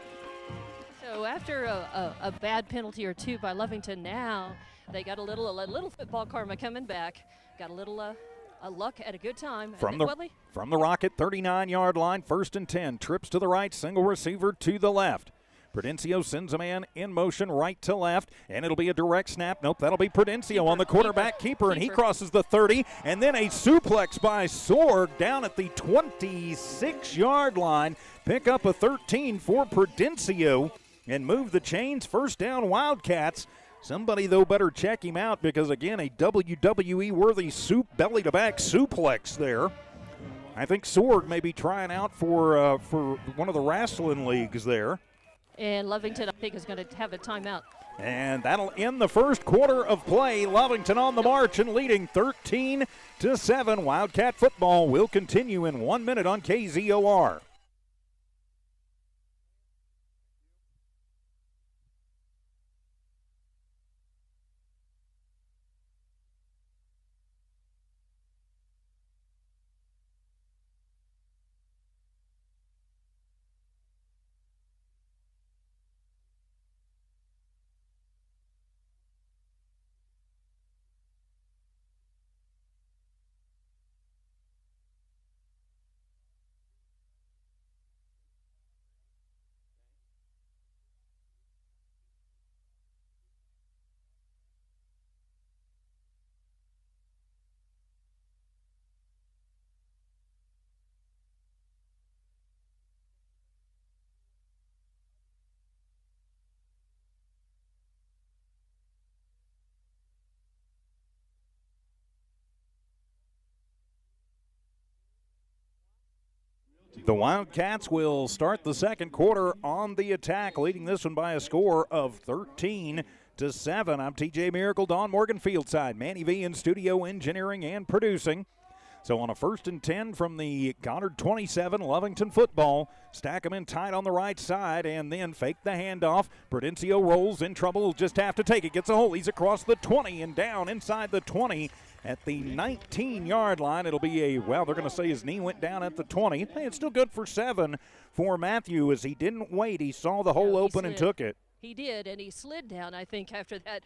So after a bad penalty or two by Lovington, now they got a little football karma coming back. Got a little a luck at a good time. From the Rocket 39-yard line, 1st and 10. Trips to the right, single receiver to the left. Prudencio sends a man in motion right to left, and it'll be a direct snap. Nope, that'll be Prudencio on the quarterback keeper, and he crosses the 30, and then a suplex by Sorg down at the 26-yard line. Pick up a 13 for Prudencio and move the chains. First down Wildcats. Somebody, though, better check him out because, again, a WWE-worthy belly-to-back suplex there. I think Sorg may be trying out for one of the wrestling leagues there. And Lovington, I think, is going to have a timeout. And that'll end the first quarter of play. Lovington on the march and leading 13-7. Wildcat football will continue in 1 minute on KZOR. The Wildcats will start the second quarter on the attack, leading this one by a score of 13-7. I'm TJ Miracle, Don Morgan fieldside. Manny V in studio engineering and producing. So on a 1st and 10 from the Goddard 27, Lovington football. Stack them in tight on the right side and then fake the handoff. Prudencio rolls in trouble. He'll just have to take it. Gets a hold. He's across the 20 and down inside the 20 at the 19-yard line. It'll be a, well, they're going to say his knee went down at the 20. Hey, it's still good for 7 for Matthew as he didn't wait. He saw the hole open and took it. He did, and he slid down, I think, after that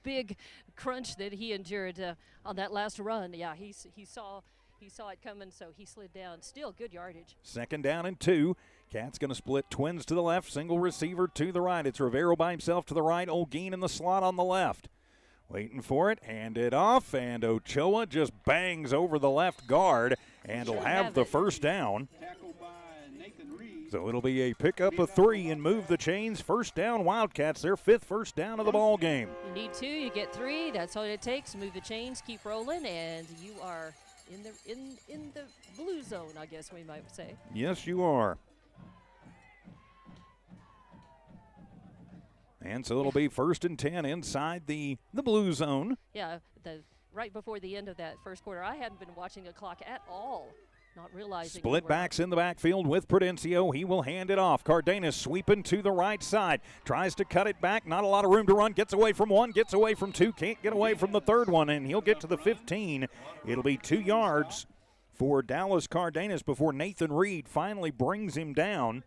big crunch that he endured on that last run. Yeah, he saw it coming, so he slid down. Still good yardage. 2nd down and 2. Cats going to split twins to the left, single receiver to the right. It's Rivero by himself to the right, Olguin in the slot on the left. Waiting for it, hand it off, and Ochoa just bangs over the left guard, and he'll have the first down. So it'll be a pickup of 3 and move the chains. First down, Wildcats, their 5th first down of the ball game. You need 2, you get 3. That's all it takes. Move the chains, keep rolling, and you are in the blue zone, I guess we might say. Yes, you are. And so it'll be 1st and 10 inside the blue zone. Yeah, right before the end of that first quarter, I hadn't been watching the clock at all. Not realizing. Split backs in the backfield with Prudencio. He will hand it off. Cardenas sweeping to the right side. Tries to cut it back. Not a lot of room to run. Gets away from 1. Gets away from 2. Can't get away from the 3rd one. And he'll get to the 15. It'll be 2 yards for Dallas Cardenas before Nathan Reed finally brings him down.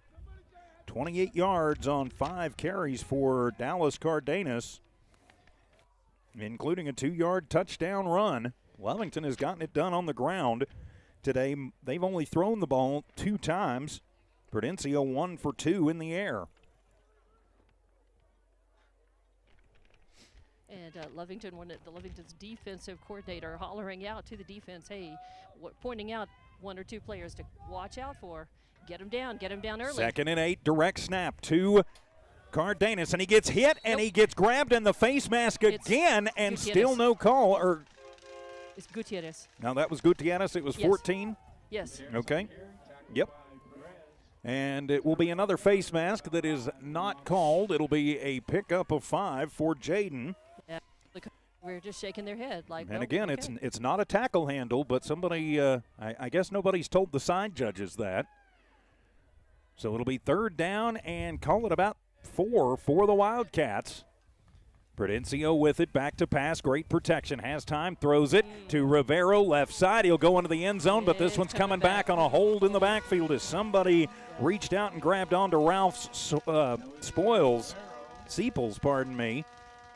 28 yards on 5 carries for Dallas Cardenas, including a 2-yard touchdown run. Lovington has gotten it done on the ground. Today, they've only thrown the ball 2 times. Prudencio 1 for 2 in the air. And Lovington's defensive coordinator hollering out to the defense, hey, pointing out 1 or 2 players to watch out for. Get him down early. 2nd and 8, direct snap to Cardenas, and he gets hit, and he gets grabbed in the face mask again, and still no call. It's Gutierrez. Now that was Gutierrez. It was 14? Yes. Okay. Yep. And it will be another face mask that is not called. It'll be a pickup of 5 for Jaden. Yeah. We're just shaking their head. And again, okay. It's not a tackle handle, but somebody, I guess nobody's told the side judges that. So it'll be 3rd down and call it about 4 for the Wildcats. Prudencio with it, back to pass, great protection, has time, throws it to Rivero, left side. He'll go into the end zone, but this one's coming back on a hold in the backfield as somebody reached out and grabbed onto Ralph's Sepals, pardon me.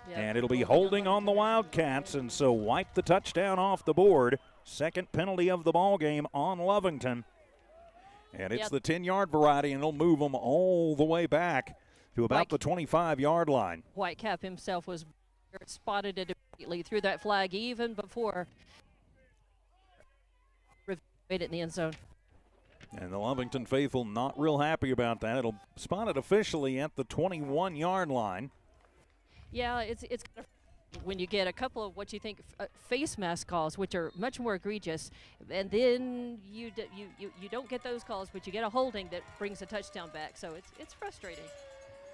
Yep. And it'll be holding on the Wildcats, and so wipe the touchdown off the board. 2nd penalty of the ball game on Lovington. And it's the 10-yard variety, and it'll move them all the way back to about the 25-yard line. Whitecap himself was spotted it immediately, threw that flag even before made it in the end zone. And the Lovington faithful not real happy about that. It'll spot it officially at the 21-yard line. Yeah, it's when you get a couple of what you think face mask calls, which are much more egregious, and then you don't get those calls, but you get a holding that brings a touchdown back. So it's frustrating.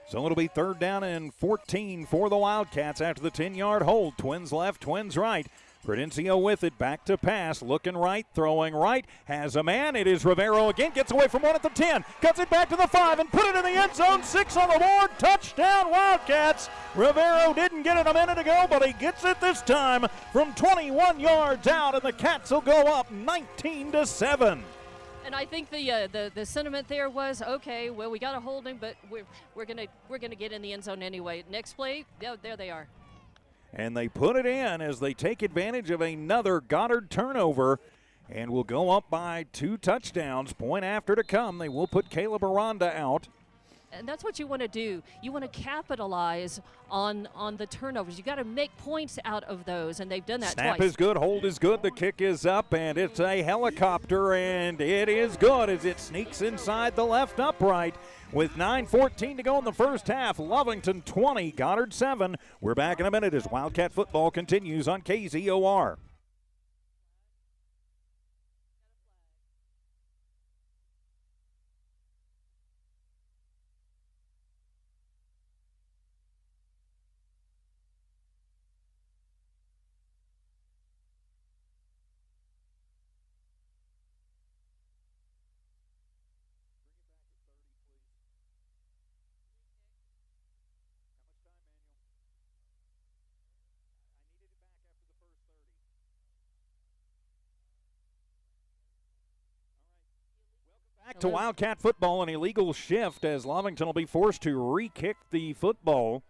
So it'll be 3rd down and 14 for the Wildcats after the 10-yard hold. Twins left, twins right. Prudencio with it, back to pass, looking right, throwing right, has a man. It is Rivero again, gets away from 1 at the 10, cuts it back to the 5 and put it in the end zone. 6 on the board, touchdown Wildcats. Rivero didn't get it a minute ago, but he gets it this time from 21 yards out, and the Cats will go up 19-7. And I think the sentiment there was, okay, well, we got a holding, but we're gonna get in the end zone anyway. Next play, there they are. And they put it in as they take advantage of another Goddard turnover and will go up by 2 touchdowns. Point after to come. They will put Caleb Aranda out. And that's what you want to do. You want to capitalize on the turnovers. You got to make points out of those, and they've done that twice. Snap is good, hold is good, the kick is up, and it's a helicopter, and it is good as it sneaks inside the left upright. With 9:14 to go in the first half, Lovington 20, Goddard 7. We're back in a minute as Wildcat football continues on KZOR. to Wildcat football, an illegal shift as Lovington will be forced to re-kick the football.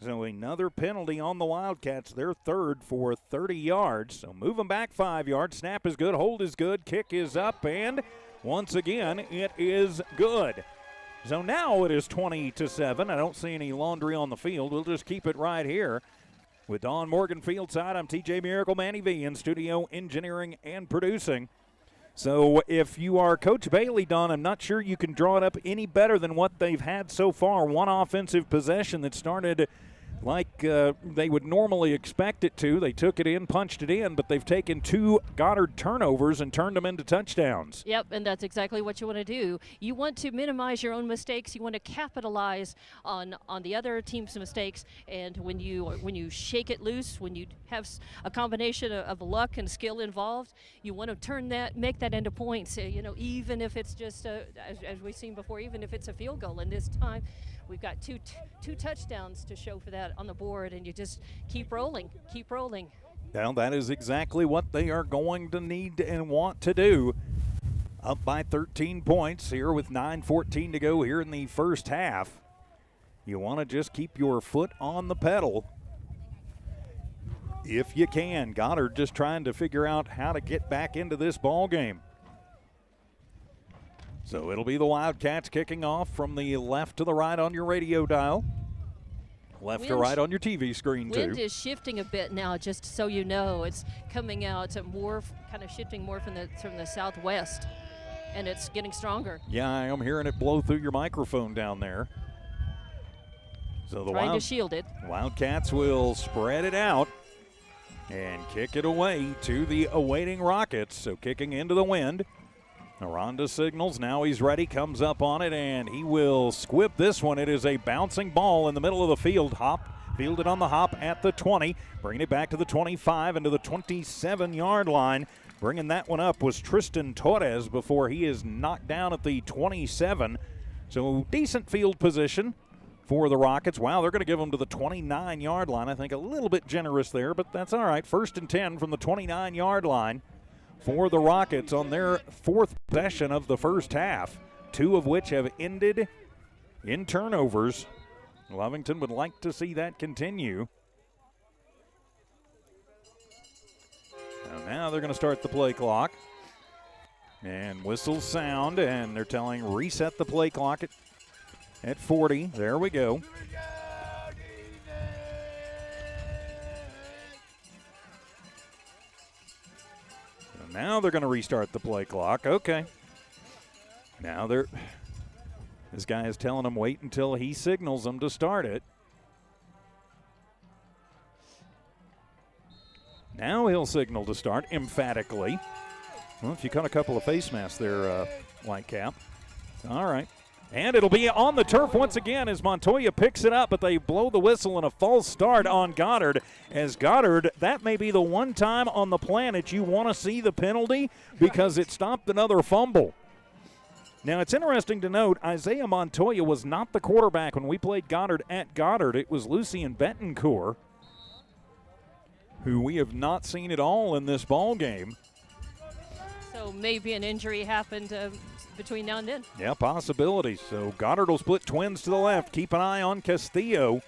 So another penalty on the Wildcats, their third for 30 yards. So move them back 5 yards. Snap is good, hold is good, kick is up, and once again, it is good. So now it is 20-7. I don't see any laundry on the field. We'll just keep it right here. With Don Morgan fieldside, I'm TJ Miracle, Manny V in studio engineering and producing. So if you are Coach Bailey, Don, I'm not sure you can draw it up any better than what they've had so far. One offensive possession that started like they would normally expect it to. They took it in, punched it in, but they've taken 2 Goddard turnovers and turned them into touchdowns. Yep, and that's exactly what you want to do. You want to minimize your own mistakes. You want to capitalize on the other team's mistakes. And when you shake it loose, when you have a combination of luck and skill involved, you want to make that into points. Even if it's just as we've seen before, even if it's a field goal. And this time, we've got two touchdowns to show for that on the board, and you just keep rolling. Well, that is exactly what they are going to need and want to do. Up by 13 points here with 9:14 to go here in the first half. You want to just keep your foot on the pedal if you can. Goddard just trying to figure out how to get back into this ball game. So it'll be the Wildcats kicking off from the left to the right on your radio dial. Left to right on your TV screen, too. Wind is shifting a bit now, just so you know. It's coming out more, kind of shifting more from the southwest, and it's getting stronger. Yeah, I'm hearing it blow through your microphone down there. So the Trying to shield it. Wildcats will spread it out and kick it away to the awaiting Rockets. So kicking into the wind. Aranda signals, now he's ready, comes up on it, and he will squib this one. It is a bouncing ball in the middle of the field. Fielded on the hop at the 20, bringing it back to the 25 and to the 27-yard line. Bringing that one up was Tristan Torres before he is knocked down at the 27. So decent field position for the Rockets. Wow, they're going to give them to the 29-yard line. I think a little bit generous there, but that's all right. 1st and 10 from the 29-yard line for the Rockets on their 4th possession of the first half, 2 of which have ended in turnovers. Lovington would like to see that continue. Now they're going to start the play clock. And whistles sound, and they're telling reset the play clock at 40. There we go. Now they're going to restart the play clock. Okay. Now this guy is telling them wait until he signals them to start it. Now he'll signal to start emphatically. Well, if you cut a couple of face masks there, Whitecap. All right. And it'll be on the turf once again as Montoya picks it up, but they blow the whistle and a false start on Goddard. As Goddard, that may be the one time on the planet you want to see the penalty because it stopped another fumble. Now, it's interesting to note, Isaiah Montoya was not the quarterback when we played Goddard at Goddard. It was Lucien Betancourt, who we have not seen at all in this ball game. So maybe an injury happened between now and then. Yeah, possibility. So Goddard will split twins to the left. Keep an eye on Castillo.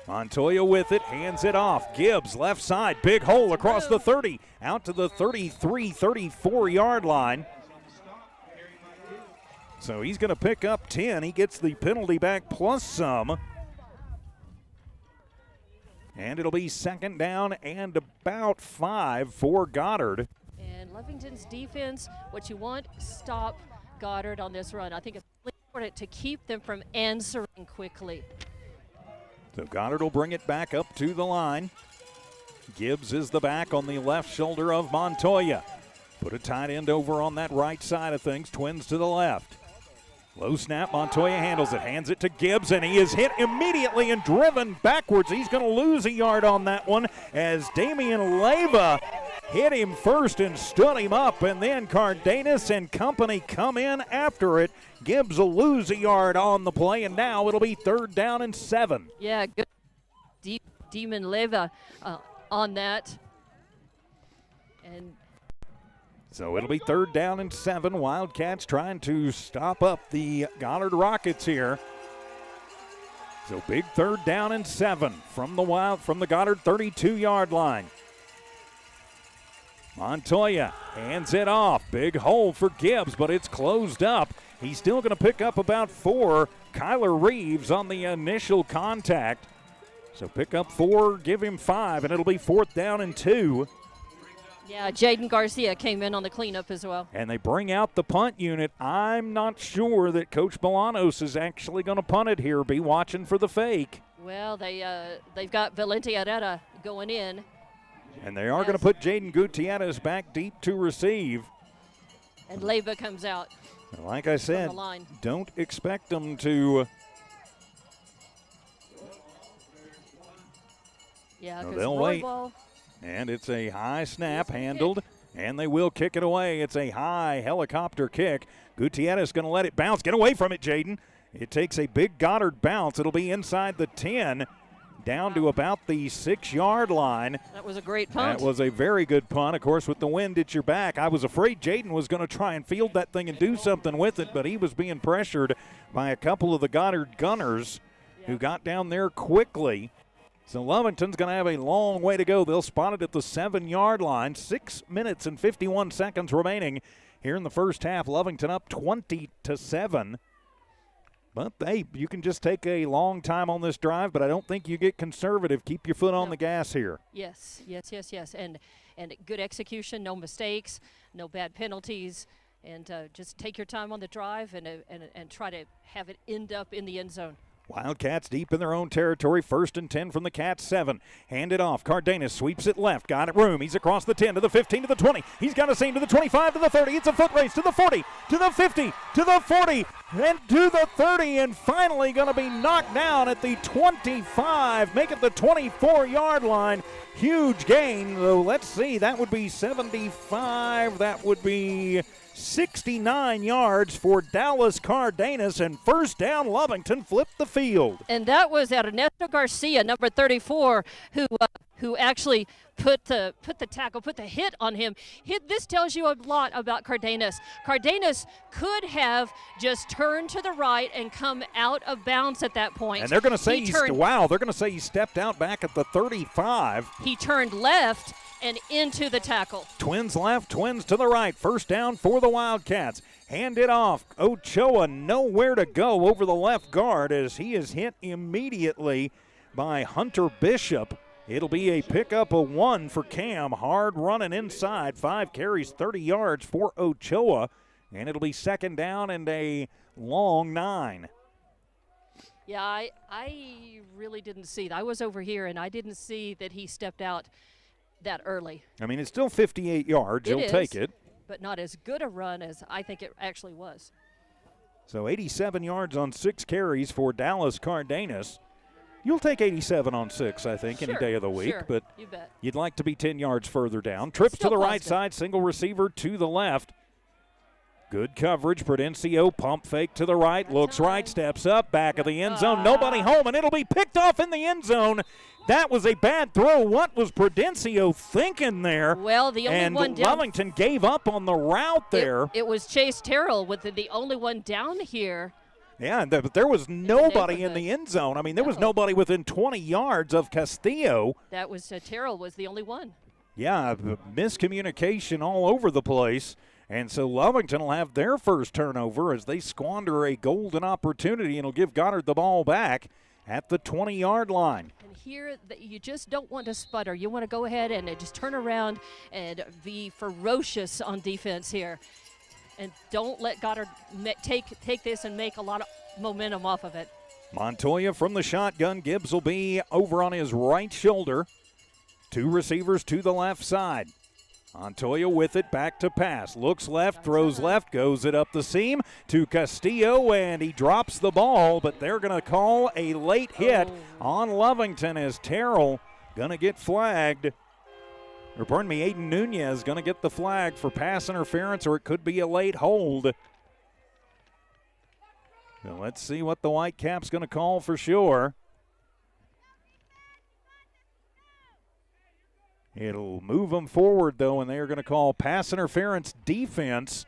Montoya with it, hands it off. Gibbs, left side, big hole across the 30, out to the 33, 34-yard line. So he's going to pick up 10. He gets the penalty back plus some. And it'll be 2nd down and about 5 for Goddard. And Lovington's defense, what you want, stop Goddard on this run. I think it's really important to keep them from answering quickly. So Goddard will bring it back up to the line. Gibbs is the back on the left shoulder of Montoya. Put a tight end over on that right side of things. Twins to the left. Low snap, Montoya handles it, hands it to Gibbs, and he is hit immediately and driven backwards. He's going to lose a yard on that one as Damian Leyva hit him first and stood him up, and then Cardenas and company come in after it. Gibbs will lose a yard on the play, and now it'll be 3rd down and 7. Yeah, good. Damian Leyva on that. And So it'll be 3rd down and 7. Wildcats trying to stop up the Goddard Rockets here. So big 3rd down and 7 from the Goddard 32-yard line. Montoya hands it off. Big hole for Gibbs, but it's closed up. He's still going to pick up about 4. Kyler Reeves on the initial contact. So pick up 4, give him 5, and it'll be 4th down and 2. Yeah, Jaden Garcia came in on the cleanup as well. And they bring out the punt unit. I'm not sure that Coach Bolanos is actually going to punt it here. Be watching for the fake. Well, they've got Valente Herrera going in. And they are going to put Jaden Gutierrez back deep to receive. And Leyva comes out. Like I said, don't expect them to. Yeah, no, they'll wait. Ball. And it's a high snap handled, and they will kick it away. It's a high helicopter kick. Gutierrez going to let it bounce. Get away from it, Jaden. It takes a big Goddard bounce. It'll be inside the 10, down to about the 6-yard line. That was a great punt. That was a very good punt. Of course, with the wind at your back, I was afraid Jaden was going to try and field that thing and do something with it, but he was being pressured by a couple of the Goddard gunners who got down there quickly. So Lovington's going to have a long way to go. They'll spot it at the 7-yard line. 6 minutes and 51 seconds remaining here in the first half. Lovington up 20-7. But, hey, you can just take a long time on this drive, but I don't think you get conservative. Keep your foot on the gas here. Yes. And good execution, no mistakes, no bad penalties, and just take your time on the drive and try to have it end up in the end zone. Wildcats deep in their own territory. 1st and 10 from the Cats 7. Hand it off. Cardenas sweeps it left. Got it room. He's across the 10 to the 15 to the 20. He's got a seam to the 25 to the 30. It's a foot race to the 40 to the 50 to the 40 and to the 30, and finally going to be knocked down at the 25. Make it the 24-yard line. Huge gain. So let's see. That would be 75. That would be 69 yards for Dallas Cardenas, and 1st down. Lovington flipped the field. And that was at Ernesto Garcia, number 34, who actually put the tackle, put the hit on him. This tells you a lot about Cardenas. Cardenas could have just turned to the right and come out of bounds at that point. And they're going to say they're going to say he stepped out back at the 35. He turned left and into the tackle. Twins left, twins to the right. 1st down for the Wildcats. Hand it off. Ochoa nowhere to go over the left guard as he is hit immediately by Hunter Bishop. It'll be a pickup of 1 for Cam. Hard running inside. 5 carries, 30 yards for Ochoa. And it'll be 2nd down and a long 9. Yeah, I really didn't see that. I was over here, and I didn't see that he stepped out that early. I mean, it's still 58 yards. You'll take it. But not as good a run as I think it actually was. So 87 yards on 6 carries for Dallas Cardenas. You'll take 87 on 6, I think, any day of the week. Sure, but you bet. You'd like to be 10 yards further down. Trips to the right side, single receiver to the left. Good coverage. Prudencio pump fake to the right, looks right, steps up, back of the end zone. Nobody home, and it'll be picked off in the end zone. That was a bad throw. What was Prudencio thinking there? Well, the only one down. And Lovington gave up on the route there. It was Chase Terrell with the only one down here. Yeah, but there was nobody in the end zone. I mean, there was nobody within 20 yards of Castillo. That was Terrell was the only one. Yeah, miscommunication all over the place. And so Lovington will have their first turnover as they squander a golden opportunity, and will give Goddard the ball back at the 20-yard line. And here, you just don't want to sputter. You want to go ahead and just turn around and be ferocious on defense here. And don't let Goddard take this and make a lot of momentum off of it. Montoya from the shotgun. Gibbs will be over on his right shoulder. 2 receivers to the left side. Montoya with it, back to pass. Looks left, throws left, goes it up the seam to Castillo, and he drops the ball, but they're going to call a late hit on Lovington as Terrell going to get flagged. Or pardon me, Aiden Nunez going to get the flag for pass interference, or it could be a late hold. So let's see what the Whitecap's going to call for sure. It'll move them forward, though, and they are going to call pass interference defense.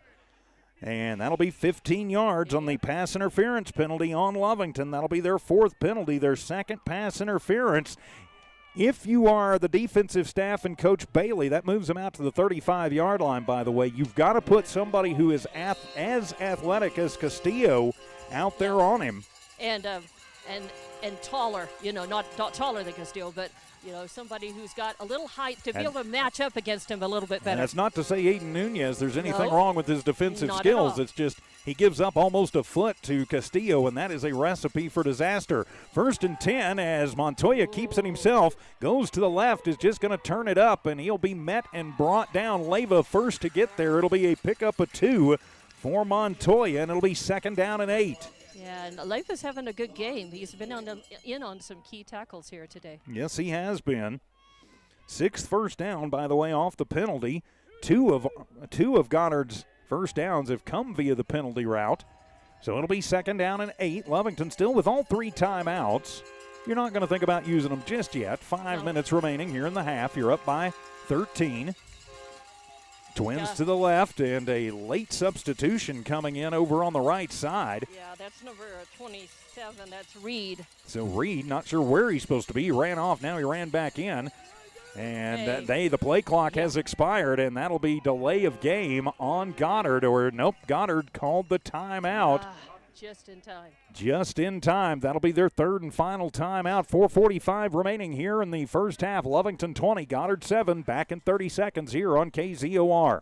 And that'll be 15 yards on the pass interference penalty on Lovington. That'll be their 4th penalty, their 2nd pass interference. If you are the defensive staff and Coach Bailey, that moves them out to the 35-yard line, by the way. You've got to put somebody who is as athletic as Castillo out there on him. And taller, not taller than Castillo, but somebody who's got a little height to be able to match up against him a little bit better. And that's not to say Aiden Nunez there's anything wrong with his defensive not skills. at all. It's just he gives up almost a foot to Castillo, and that is a recipe for disaster. 1st and 10 as Montoya keeps it himself, goes to the left, is just going to turn it up, and he'll be met and brought down. Leyva first to get there. It'll be a pickup of 2 for Montoya, and it'll be 2nd down and 8. Yeah, and Leifa's having a good game. He's been in on some key tackles here today. Yes, he has been. 6th first down, by the way, off the penalty. Two of Goddard's first downs have come via the penalty route. So it'll be 2nd down and 8. Lovington still with all 3 timeouts. You're not going to think about using them just yet. 5 minutes remaining here in the half. You're up by 13. Twins to the left, and a late substitution coming in over on the right side. Yeah, that's number 27. That's Reed. So Reed, not sure where he's supposed to be. He ran off. Now he ran back in. And the play clock has expired, and that'll be delay of game on Goddard. Goddard called the timeout. Just in time. Just in time. That'll be their 3rd and final timeout. 4:45 remaining here in the first half. Lovington 20, Goddard 7. Back in 30 seconds here on KZOR.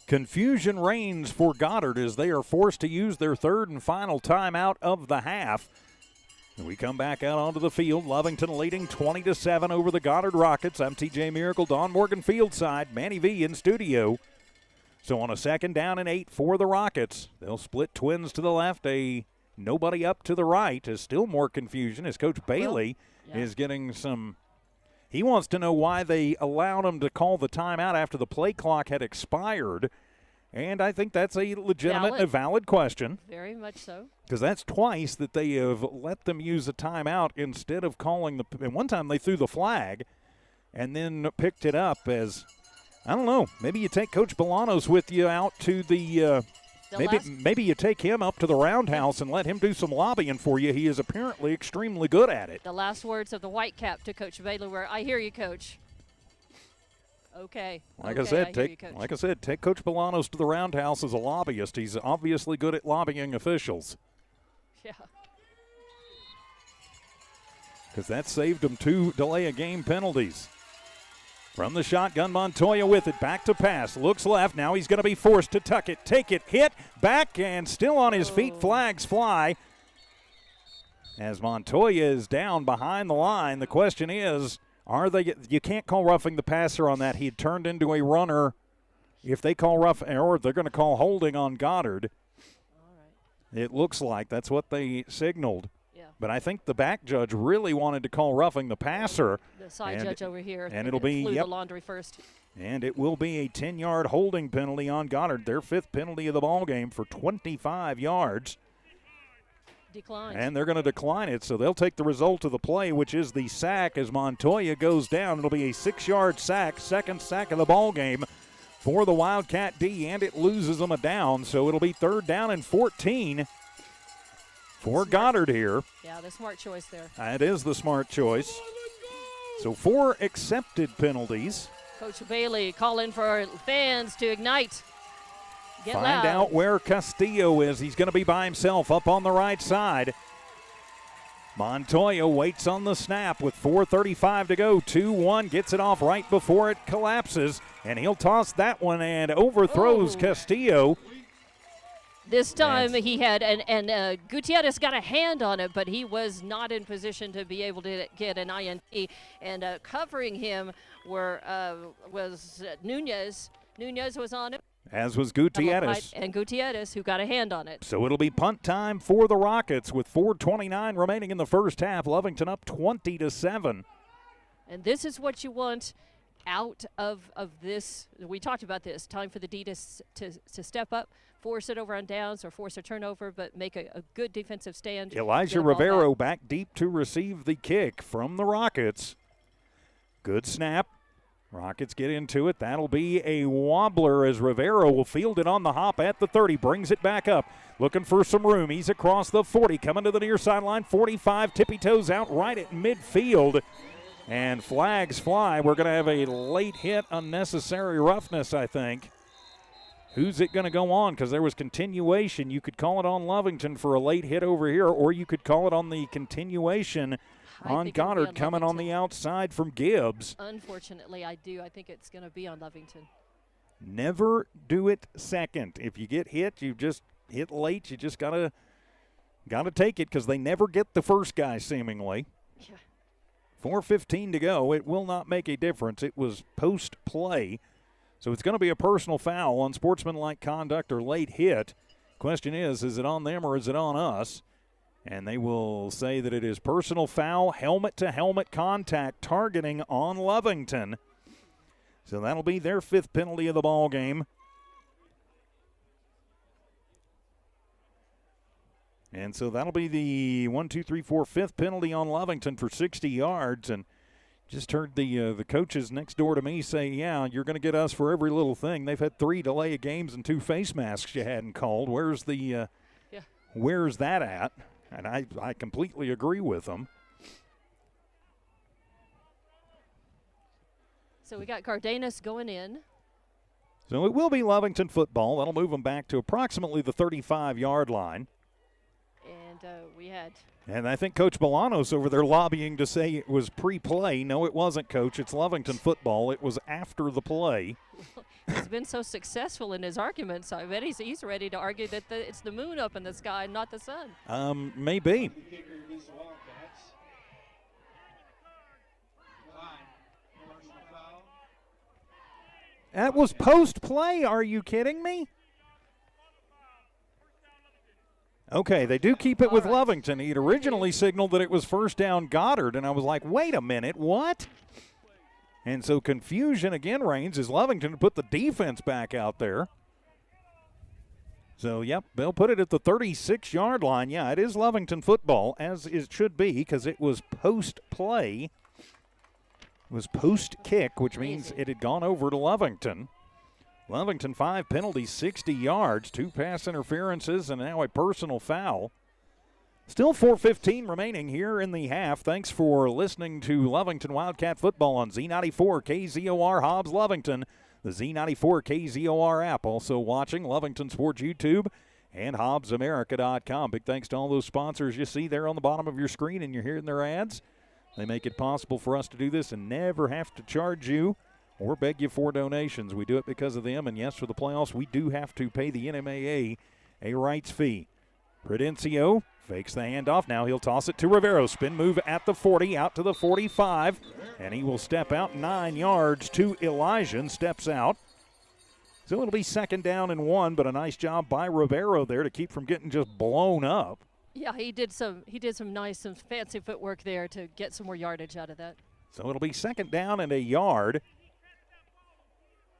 Confusion reigns for Goddard as they are forced to use their 3rd and final timeout of the half. And we come back out onto the field. Lovington leading 20-7 over the Goddard Rockets. I'm TJ Miracle, Don Morgan Fieldside, Manny V in studio. So on a 2nd down and 8 for the Rockets, they'll split twins to the left, a nobody up to the right. Is still more confusion as Coach Bailey is getting some. He wants to know why they allowed him to call the timeout after the play clock had expired. And I think that's a legitimate and a valid question. Very much so. Because that's twice that they have let them use a timeout instead of calling the – and one time they threw the flag and then picked it up as – I don't know. Maybe you take Coach Bolanos with you out to the maybe you take him up to the roundhouse and let him do some lobbying for you. He is apparently extremely good at it. The last words of the white cap to Coach Bailey were, "I hear you, Coach." Okay. Like I said, take Coach Bolanos to the roundhouse as a lobbyist. He's obviously good at lobbying officials. Yeah. Because that saved him 2 delay-a-game penalties. From the shotgun, Montoya with it. Back to pass. Looks left. Now he's going to be forced to tuck it, take it, hit, back, and still on his feet. Flags fly. As Montoya is down behind the line, the question is, you can't call roughing the passer on that. He had turned into a runner. If they call or they're going to call holding on Goddard. All right. It looks like that's what they signaled. Yeah. But I think the back judge really wanted to call roughing the passer. The side judge over here. And it'll be the laundry first. And it will be a 10-yard holding penalty on Goddard, their 5th penalty of the ball game for 25 yards. Declined. And they're going to decline it, so they'll take the result of the play, which is the sack as Montoya goes down. It'll be a 6-yard sack, 2nd sack of the ball game for the Wildcat D, and it loses them a down, so it'll be 3rd down and 14 for Goddard here. Yeah, the smart choice there. It is the smart choice. So 4 accepted penalties. Coach Bailey calling for fans to ignite. Get Find loud. out where Castillo is. He's going to be by himself up on the right side. Montoya waits on the snap with 4:35 to go. 2-1, gets it off right before it collapses, and he'll toss that one and overthrows Castillo. This time he had, and Gutierrez got a hand on it, but he was not in position to be able to get an INT. And covering him was Nunez. Nunez was on it. As was Gutierrez. And Gutierrez, who got a hand on it. So it'll be punt time for the Rockets with 4:29 remaining in the first half. Lovington up 20-7. And this is what you want out of this. We talked about this. Time for the D to step up, force it over on downs or force a turnover, but make a good defensive stand. Elijah Rivero back deep to receive the kick from the Rockets. Good snap. Rockets get into it. That'll be a wobbler as Rivero will field it on the hop at the 30. Brings it back up. Looking for some room. He's across the 40. Coming to the near sideline. 45. Tippy toes out right at midfield. And flags fly. We're going to have a late hit, unnecessary roughness, I think. Who's it going to go on? Because there was continuation. You could call it on Lovington for a late hit over here, or you could call it on the continuation on Goddard coming on the outside from Gibbs. Unfortunately, I do. I think it's going to be on Lovington. Never do it second. If you get hit, you just hit late. You just gotta take it because they never get the first guy seemingly. Yeah. 4:15 to go. It will not make a difference. It was post-play. So it's going to be a personal foul on sportsmanlike conduct or late hit. Question is it on them or is it on us? And they will say that it is personal foul, helmet-to-helmet contact, targeting on Lovington. So that'll be their fifth penalty of the ball game. And so that'll be the 5th penalty on Lovington for 60 yards. And just heard the coaches next door to me say, yeah, you're going to get us for every little thing. They've had 3 delay of games and 2 face masks you hadn't called. Where's that at? And I completely agree with them. So we got Cardenas going in. So it will be Lovington football. That'll move them back to approximately the 35-yard line. And And I think Coach Bolanos over there lobbying to say it was pre-play. No, it wasn't, Coach. It's Lovington football. It was after the play. He's been so successful in his arguments. I bet he's ready to argue that it's the moon up in the sky, not the sun. Maybe. That was post-play. Are you kidding me? Okay, they do keep it with Lovington. He'd originally signaled that it was first down Goddard, and I was like, wait a minute, what? And so confusion again reigns as Lovington put the defense back out there. So, yep, they'll put it at the 36-yard line. Yeah, it is Lovington football, as it should be, because it was post-play. It was post-kick, which means it had gone over to Lovington. Lovington 5 penalties, 60 yards, 2 pass interferences, and now a personal foul. Still 4:15 remaining here in the half. Thanks for listening to Lovington Wildcat football on Z94 KZOR Hobbs Lovington, the Z94 KZOR app. Also watching Lovington Sports YouTube and HobbsAmerica.com. Big thanks to all those sponsors you see there on the bottom of your screen and you're hearing their ads. They make it possible for us to do this and never have to charge you or beg you for donations. We do it because of them, and yes, for the playoffs, we do have to pay the NMAA a rights fee. Prudencio fakes the handoff. Now he'll toss it to Rivero. Spin move at the 40, out to the 45, and he will step out 9 yards to Elijah, steps out. So it'll be 2nd down and 1, but a nice job by Rivero there to keep from getting just blown up. Yeah, he did some fancy footwork there to get some more yardage out of that. So it'll be 2nd down and a yard.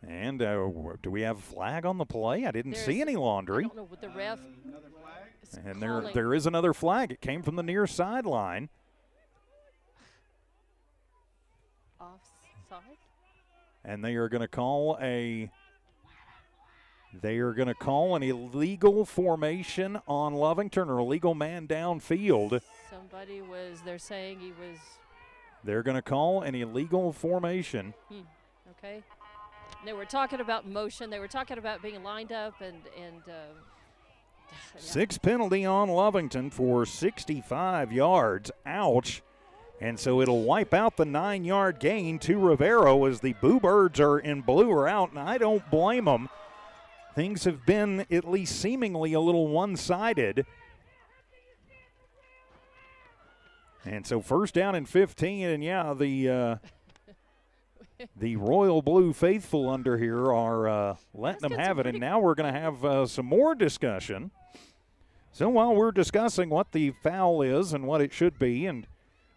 And do we have a flag on the play? I didn't see any laundry. I don't know what the ref is and calling. there is another flag. It came from the near sideline. Offside? And they are going to call an illegal formation on Lovington, or illegal man downfield. They're saying he was. They're going to call an illegal formation. Okay. They were talking about motion. They were talking about being lined up and 6 penalty on Lovington for 65 yards. Ouch. And so it'll wipe out the 9-yard gain to Rivero as the Boo Birds are in blue or out, and I don't blame them. things have been at least seemingly a little one-sided. And so first down and 15, and yeah, the Royal Blue faithful under here are letting them have it, and now we're going to have some more discussion. So while we're discussing what the foul is and what it should be and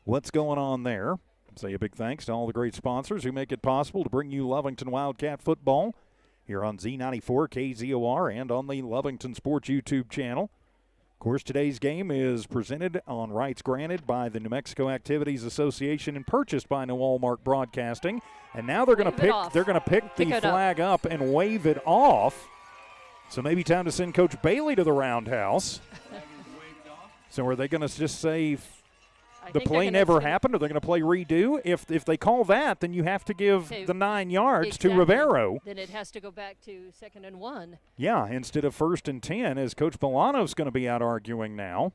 what's going on there, say a big thanks to all the great sponsors who make it possible to bring you Lovington Wildcat football here on Z94 KZOR and on the Lovington Sports YouTube channel. Of course, today's game is presented on rights granted by the New Mexico Activities Association and purchased by Walmart Broadcasting. And now they're going to pick the flag up and wave it off. So maybe time to send Coach Bailey to the roundhouse. So are they going to just say the play never happened? Are they going to play redo? If they call that, then you have to give the 9 yards to Rivero. Then it has to go back to 2nd and 1. Yeah, instead of 1st and 10, as Coach Milano's going to be out arguing now.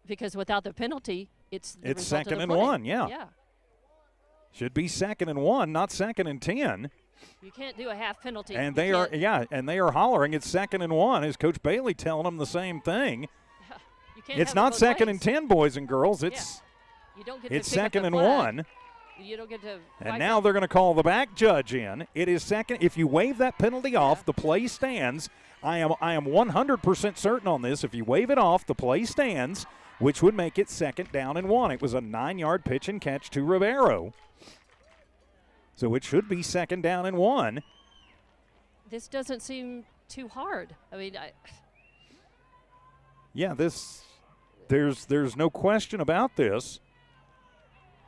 Because without the penalty, it's 2nd and 1, yeah. Should be 2nd and 1, not 2nd and 10. You can't do a half penalty. And they are hollering it's 2nd and 1. Is Coach Bailey telling them the same thing? It's not 2nd and 10, boys and girls. It's you don't get it's to 2nd and 1. You don't get to. And now they're going to call the back judge in. It is 2nd. If you waive that penalty off, the play stands. I am 100% certain on this. If you waive it off, the play stands, which would make it 2nd down and 1. It was a 9-yard pitch and catch to Rivero. So it should be 2nd down and 1. This doesn't seem too hard. I mean, yeah, there's no question about this.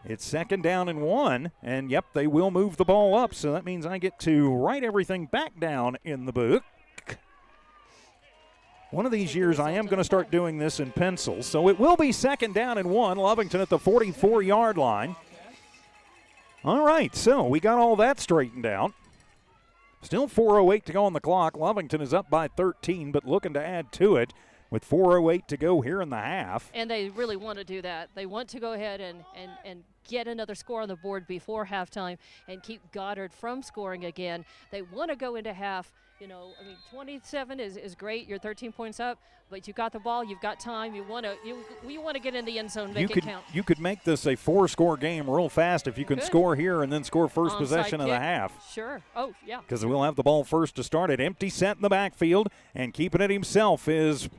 It's 2nd down and 1, and yep, they will move the ball up, so that means I get to write everything back down in the book. One of these years I am going to start doing this in pencil, so it will be 2nd down and 1, Lovington at the 44-yard line. All right, so we got all that straightened out. Still 4:08 to go on the clock. Lovington is up by 13, but looking to add to it with 4:08 to go here in the half. And they really want to do that. They want to go ahead and get another score on the board before halftime and keep Goddard from scoring again. They want to go into half. 27 is great. You're 13 points up, but you got the ball. You've got time. You want to get in the end zone, make it count. You could make this a 4-score game real fast if you can score here and then score first possession of the half. Sure. Oh, yeah. Because we'll have the ball first to start it. Empty set in the backfield, and keeping it himself is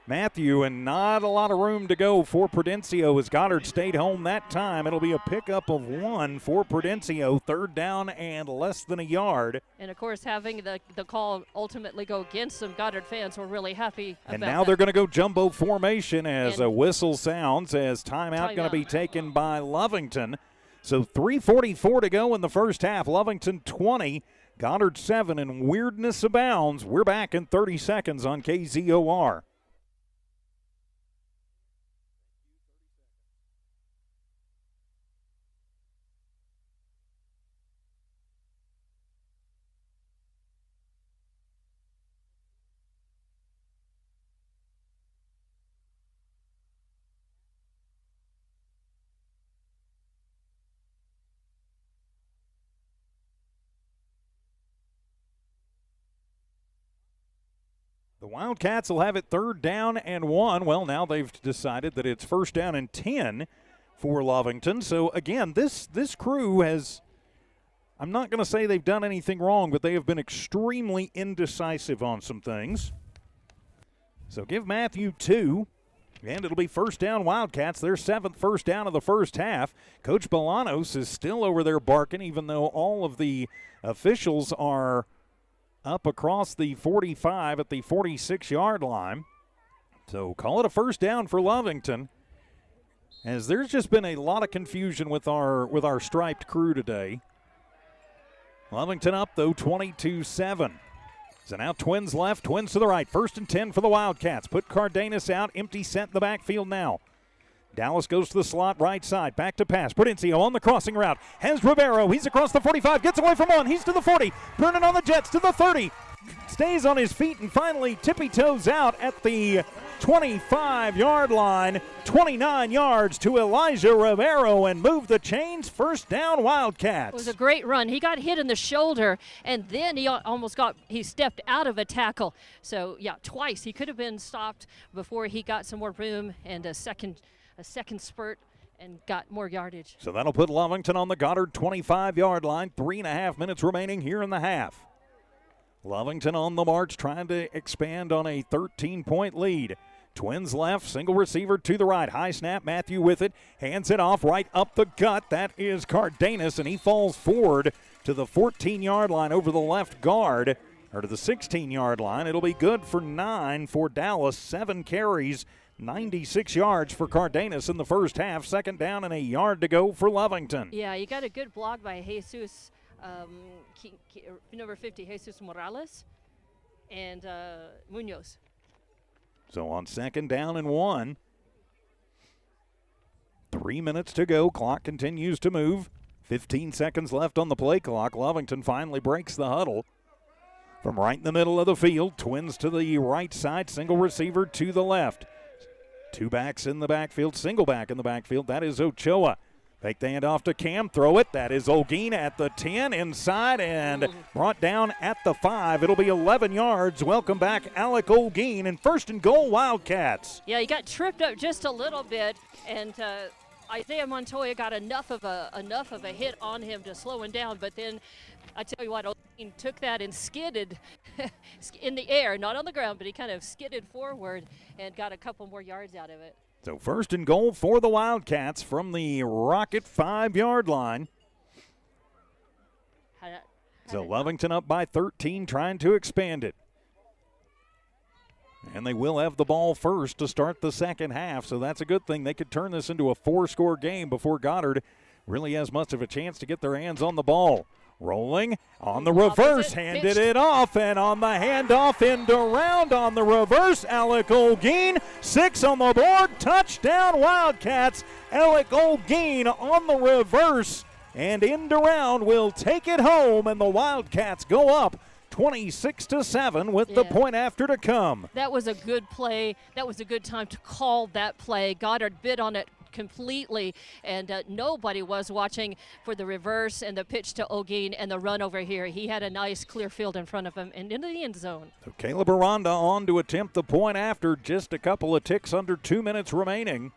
Matthew, and not a lot of room to go for Prudencio as Goddard stayed home that time. It'll be a pickup of 1 for Prudencio, 3rd down and less than a yard. And, of course, having the call ultimately go against some Goddard fans, we're really happy about And now that. they're going to go jumbo formation as a whistle sounds as timeout going to be taken by Lovington. So 3:44 to go in the first half. Lovington 20, Goddard 7, and weirdness abounds. We're back in 30 seconds on KZOR. The Wildcats will have it 3rd down and 1. Well, now they've decided that it's 1st down and 10 for Lovington. So, again, this crew has, I'm not going to say they've done anything wrong, but they have been extremely indecisive on some things. So give Matthew 2, and it'll be 1st down Wildcats, their 7th first down of the first half. Coach Bolanos is still over there barking, even though all of the officials are up across the 45 at the 46-yard line. So call it a 1st down for Lovington, as there's just been a lot of confusion with our striped crew today. Lovington up, though, 22-7. So now Twins left, Twins to the right. 1st and 10 for the Wildcats. Put Cardenas out, empty set in the backfield now. Dallas goes to the slot right side, back to pass. Prudencio on the crossing route. Has Rivero, he's across the 45, gets away from 1, he's to the 40. Burning on the Jets to the 30. Stays on his feet and finally tippy-toes out at the 25-yard line, 29 yards to Elijah Rivero, and move the chains. First down, Wildcats. It was a great run. He got hit in the shoulder, and then he stepped out of a tackle. So, yeah, twice. He could have been stopped before he got some more room and a second spurt and got more yardage. So that'll put Lovington on the Goddard 25-yard line. 3.5 minutes remaining here in the half. Lovington on the march, trying to expand on a 13-point lead. Twins left, single receiver to the right. High snap, Matthew with it, hands it off right up the gut. That is Cardenas, and he falls forward to the 14-yard line over the left guard, or to the 16-yard line. It'll be good for 9 for Dallas. 7 carries, 96 yards for Cardenas in the first half. Second down and a yard to go for Lovington. Yeah, you got a good block by Jesus, number 50, Jesus Morales, and Munoz. So on second down and 1, 3 minutes to go. Clock continues to move. 15 seconds left on the play clock. Lovington finally breaks the huddle. From right in the middle of the field, Twins to the right side, single receiver to the left. 2 backs in the backfield, single back in the backfield. That is Ochoa. Fake the handoff to Cam, throw it. That is Olguin at the 10, inside, and brought down at the 5. It'll be 11 yards. Welcome back, Alec Olguin, and first and goal, Wildcats. Yeah, he got tripped up just a little bit, and Isaiah Montoya got enough of a hit on him to slow him down, but then I tell you what, Olguin took that and skidded in the air, not on the ground, but he kind of skidded forward and got a couple more yards out of it. So first and goal for the Wildcats from the Rocket 5-yard line. So Lovington up by 13, trying to expand it. And they will have the ball first to start the second half, so that's a good thing. They could turn this into a 4-score game before Goddard really has much of a chance to get their hands on the ball. Rolling on the reverse, handed it off, and on the handoff, end around on the reverse, Alec Olguin, 6 on the board, touchdown Wildcats. Alec Olguin on the reverse, and end around will take it home, and the Wildcats go up 26-7 with the point after to come. That was a good play. That was a good time to call that play. Goddard bid on it completely, and nobody was watching for the reverse and the pitch to Olguin and the run over here. He had a nice clear field in front of him and into the end zone. So Caleb Aranda on to attempt the point after, just a couple of ticks under 2 minutes remaining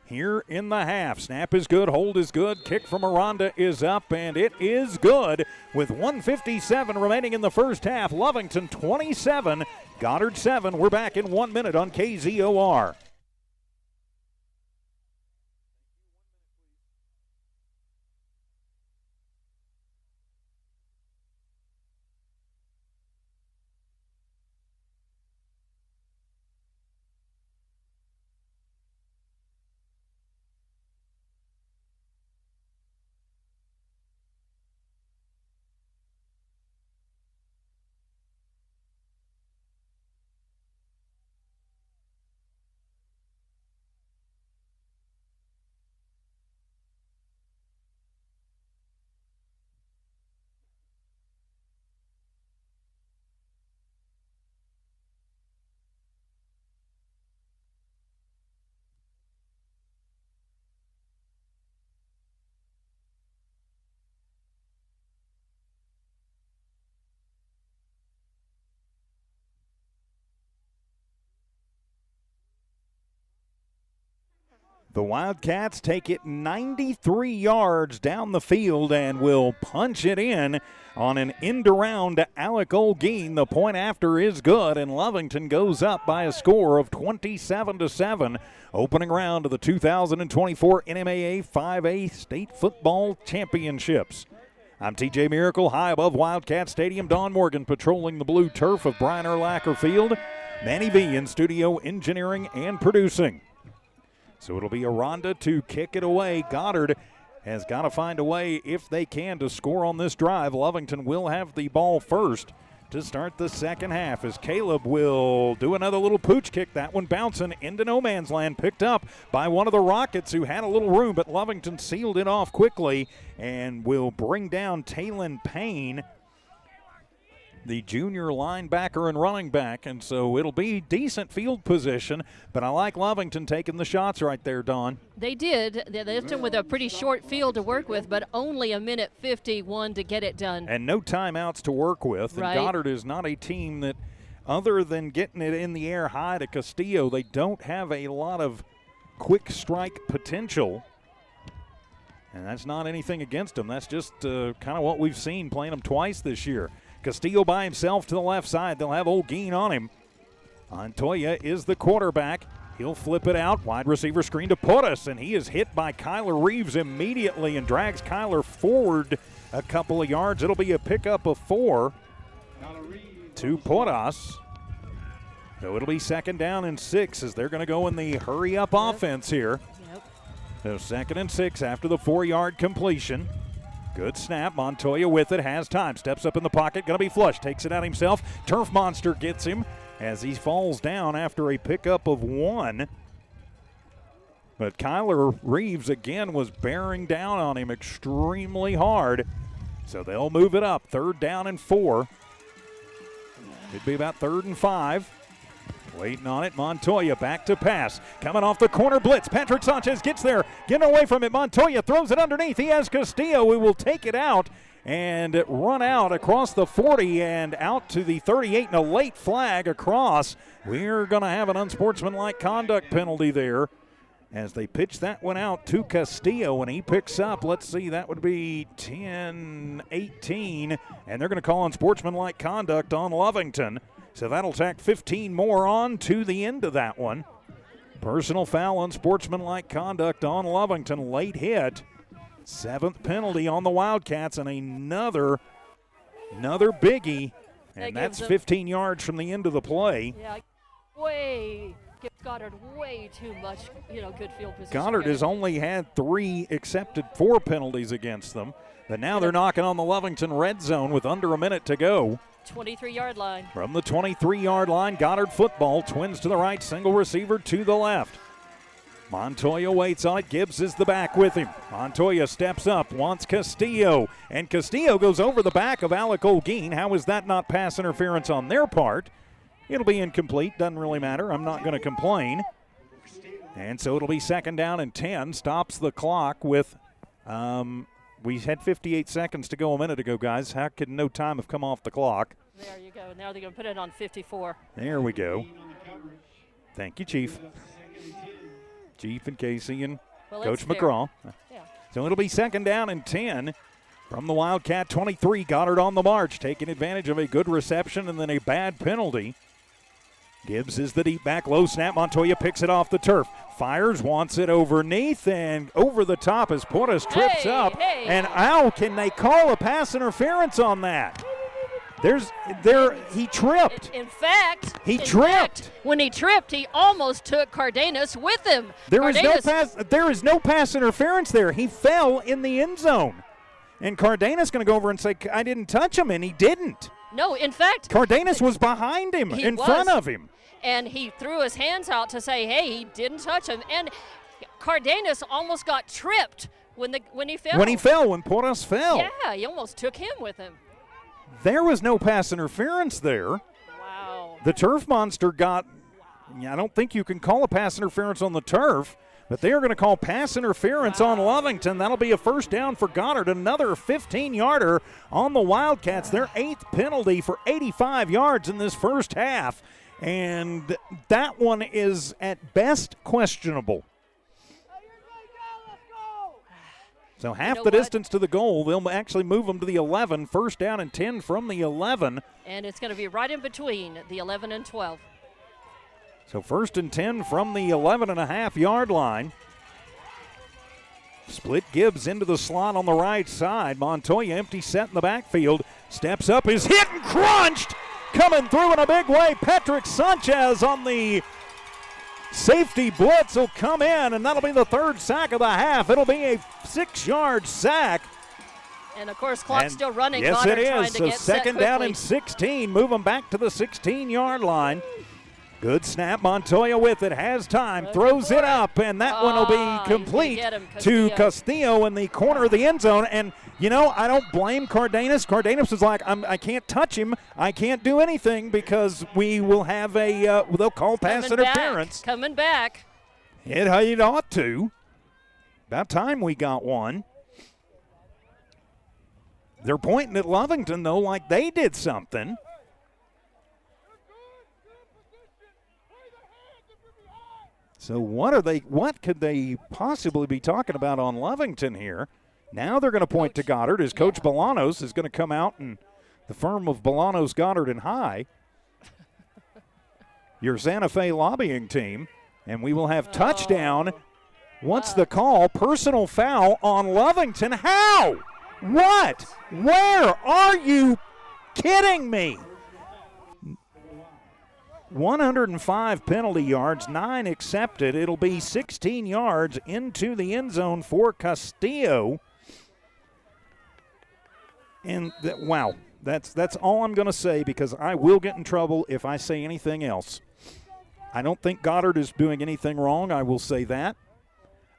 here in the half. Snap is good, hold is good, kick from Aranda is up, and it is good with 1:57 remaining in the first half. Lovington 27, Goddard 7. We're back in 1 minute on KZOR. The Wildcats take it 93 yards down the field and will punch it in on an end around to Alec Olguin. The point after is good, and Lovington goes up by a score of 27-7. Opening round of the 2024 NMAA 5A State Football Championships. I'm TJ Miracle, high above Wildcat Stadium. Don Morgan patrolling the blue turf of Brian Urlacher Field. Manny V in studio engineering and producing. So it'll be Aranda to kick it away. Goddard has got to find a way, if they can, to score on this drive. Lovington will have the ball first to start the second half, as Caleb will do another little pooch kick. That one bouncing into no man's land, picked up by one of the Rockets who had a little room, but Lovington sealed it off quickly and will bring down Talon Payne. the junior linebacker and running back, and so it'll be decent field position, but I like Lovington taking the shots right there, Dawn. They did. They left him with a pretty short field to work with, but only a minute 51 to get it done. And no timeouts to work with, right. And Goddard is not a team that, other than getting it in the air high to Castillo, they don't have a lot of quick strike potential. And that's not anything against them. That's just kind of what we've seen playing them twice this year. Castillo by himself to the left side. They'll have Olguin on him. Montoya is the quarterback. He'll flip it out. Wide receiver screen to Porras, and he is hit by Kyler Reeves immediately and drags Kyler forward a couple of yards. It'll be a pickup of 4 to Porras. So it'll be 2nd down and 6 as they're going to go in the hurry-up offense here. So 2nd and 6 after the 4-yard completion. Good snap. Montoya with it. Has time. Steps up in the pocket. Going to be flush. Takes it out himself. Turf Monster gets him as he falls down after a pickup of 1. But Kyler Reeves again was bearing down on him extremely hard. So they'll move it up. 3rd down and 4. It'd be about 3rd and 5. Waiting on it, Montoya back to pass. Coming off the corner blitz. Patrick Sanchez gets there, getting away from it. Montoya throws it underneath. He has Castillo who will take it out and run out across the 40 and out to the 38, and a late flag across. We're going to have an unsportsmanlike conduct penalty there as they pitch that one out to Castillo, and he picks up, let's see, that would be 10-18, and they're going to call unsportsmanlike conduct on Lovington. So that'll tack 15 more on to the end of that one. Personal foul, unsportsmanlike conduct on Lovington. Late hit. 7th penalty on the Wildcats, and another biggie. And that's 15 yards from the end of the play. Yeah, gives Goddard way too much, good field position. Goddard has only had 4 penalties against them. But now they're knocking on the Lovington red zone with under a minute to go. 23-yard line. From the 23-yard line, Goddard football. Twins to the right, single receiver to the left. Montoya waits on it. Gibbs is the back with him. Montoya steps up, wants Castillo. And Castillo goes over the back of Alec Olguin. How is that not pass interference on their part? It'll be incomplete. Doesn't really matter. I'm not going to complain. And so it'll be 2nd down and 10. Stops the clock with... we had 58 seconds to go a minute ago, guys. How could no time have come off the clock? There you go. Now they're going to put it on 54. There we go. Thank you, Chief. Chief and Casey and Coach McGraw. Yeah. So it'll be 2nd down and 10 from the Wildcat 23. Goddard on the march, taking advantage of a good reception and then a bad penalty. Gibbs is the deep back, low snap. Montoya picks it off the turf. Fires, wants it underneath, and over the top as Porras trips up. And how can they call a pass interference on that? He tripped. In fact, he tripped. When he tripped, he almost took Cardenas with him. There is no pass interference there. He fell in the end zone. And Cardenas going to go over and say, I didn't touch him, and he didn't. No, in fact, Cardenas was behind him, front of him. And he threw his hands out to say, hey, he didn't touch him. And Cardenas almost got tripped when he fell. When Porras fell. Yeah, he almost took him with him. There was no pass interference there. Wow. The turf monster I don't think you can call a pass interference on the turf, but they are going to call pass interference on Lovington. That'll be a 1st down for Goddard. Another 15-yarder on the Wildcats. Their 8th penalty for 85 yards in this first half. And that one is at best questionable. So half the distance to the goal. They'll actually move them to the 11. 1st down and 10 from the 11. And it's going to be right in between the 11 and 12. So 1st and 10 from the 11.5-yard line. Split Gibbs into the slot on the right side. Montoya empty set in the backfield. Steps up, is hit and crunched. Coming through in a big way. Patrick Sanchez on the safety blitz will come in, and that'll be the 3rd sack of the half. It'll be a 6-yard sack. And, of course, clock's still running. Yes, Goddard it is. So 2nd down and 16. Move them back to the 16-yard line. Good snap. Montoya with it. Has time. Throws it up, and that one will be complete to Castillo in the corner of the end zone. And, you know, I don't blame Cardenas. Cardenas is like, I can't touch him. I can't do anything because we will have a they'll call pass interference. Coming back. It ought to. About time we got one. They're pointing at Lovington, though, like they did something. So what could they possibly be talking about on Lovington here? Now they're going to point to Goddard as Coach Bolanos is going to come out, and the firm of Bolanos, Goddard, and High, your Santa Fe lobbying team, and we will have touchdown. What's the call? Personal foul on Lovington. How? What? Where? Are you kidding me? 105 penalty yards, 9 accepted. It'll be 16 yards into the end zone for Castillo. And wow, that's all I'm going to say because I will get in trouble if I say anything else. I don't think Goddard is doing anything wrong. I will say that.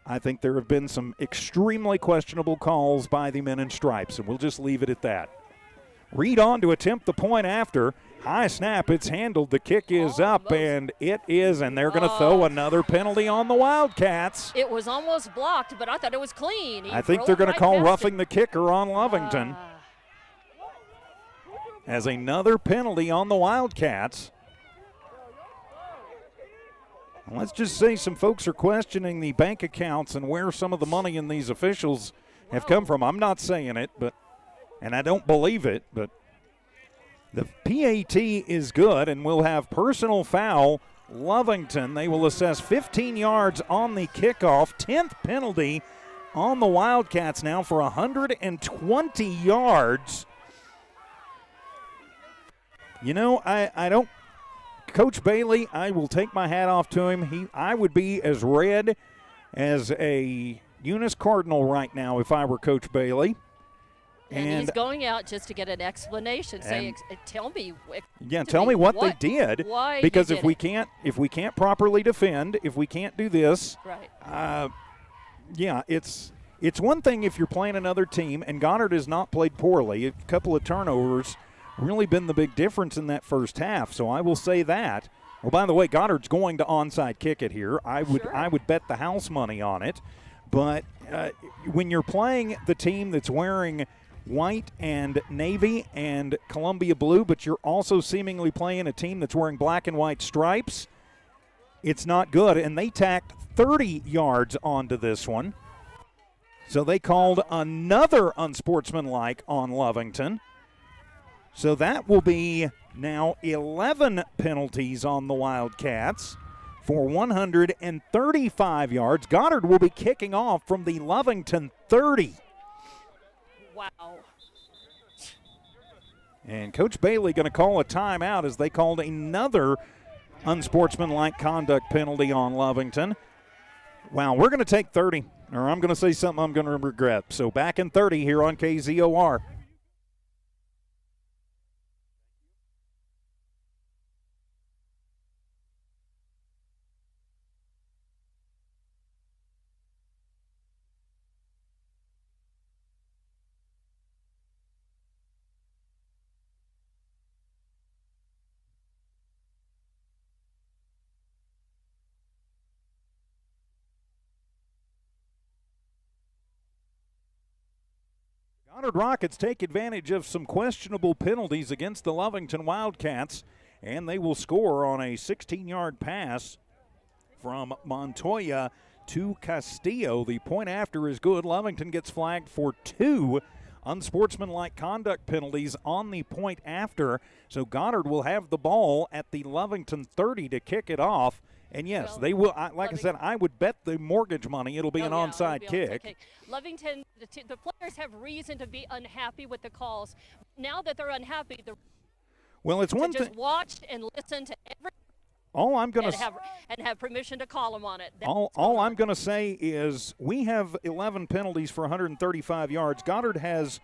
I think there have been some extremely questionable calls by the men in stripes, and we'll just leave it at that. Reed on to attempt the point after. High snap, it's handled. The kick is up, and it is, and they're going to throw another penalty on the Wildcats. It was almost blocked, but I thought it was clean. I think they're going to call roughing the kicker on Lovington. As another penalty on the Wildcats. Let's just say some folks are questioning the bank accounts and where some of the money in these officials have come from. I'm not saying it, and I don't believe it, but the PAT is good, and we'll have personal foul Lovington. They will assess 15 yards on the kickoff. 10th penalty on the Wildcats now for 120 yards. You know, I don't – Coach Bailey, I will take my hat off to him. I would be as red as a Eunice Cardinal right now if I were Coach Bailey. And he's going out just to get an explanation. Say, tell me. Tell me what they did. Why? Because if we can't properly defend, if we can't do this, right? It's one thing if you're playing another team, and Goddard has not played poorly. A couple of turnovers really been the big difference in that first half. So I will say that. Well, by the way, Goddard's going to onside kick it here. I would bet the house money on it. But when you're playing the team that's wearing white and navy and Columbia blue, but you're also seemingly playing a team that's wearing black and white stripes, it's not good. And they tacked 30 yards onto this one. So they called another unsportsmanlike on Lovington. So that will be now 11 penalties on the Wildcats for 135 yards. Goddard will be kicking off from the Lovington 30. Wow. And Coach Bailey going to call a timeout as they called another unsportsmanlike conduct penalty on Lovington. Wow, we're going to take 30, or I'm going to say something I'm going to regret. So back in 30 here on KZOR. Goddard Rockets take advantage of some questionable penalties against the Lovington Wildcats, and they will score on a 16-yard pass from Montoya to Castillo. The point after is good. Lovington gets flagged for 2 unsportsmanlike conduct penalties on the point after, so Goddard will have the ball at the Lovington 30 to kick it off. And yes, they will. Like I said, I would bet the mortgage money it'll be an onside kick. Lovington, the players have reason to be unhappy with the calls. Now that they're unhappy, it's one thing. Just watch and listen to every. All I'm going to have permission to call them on it. All I'm going to say is we have 11 penalties for 135 yards. Goddard has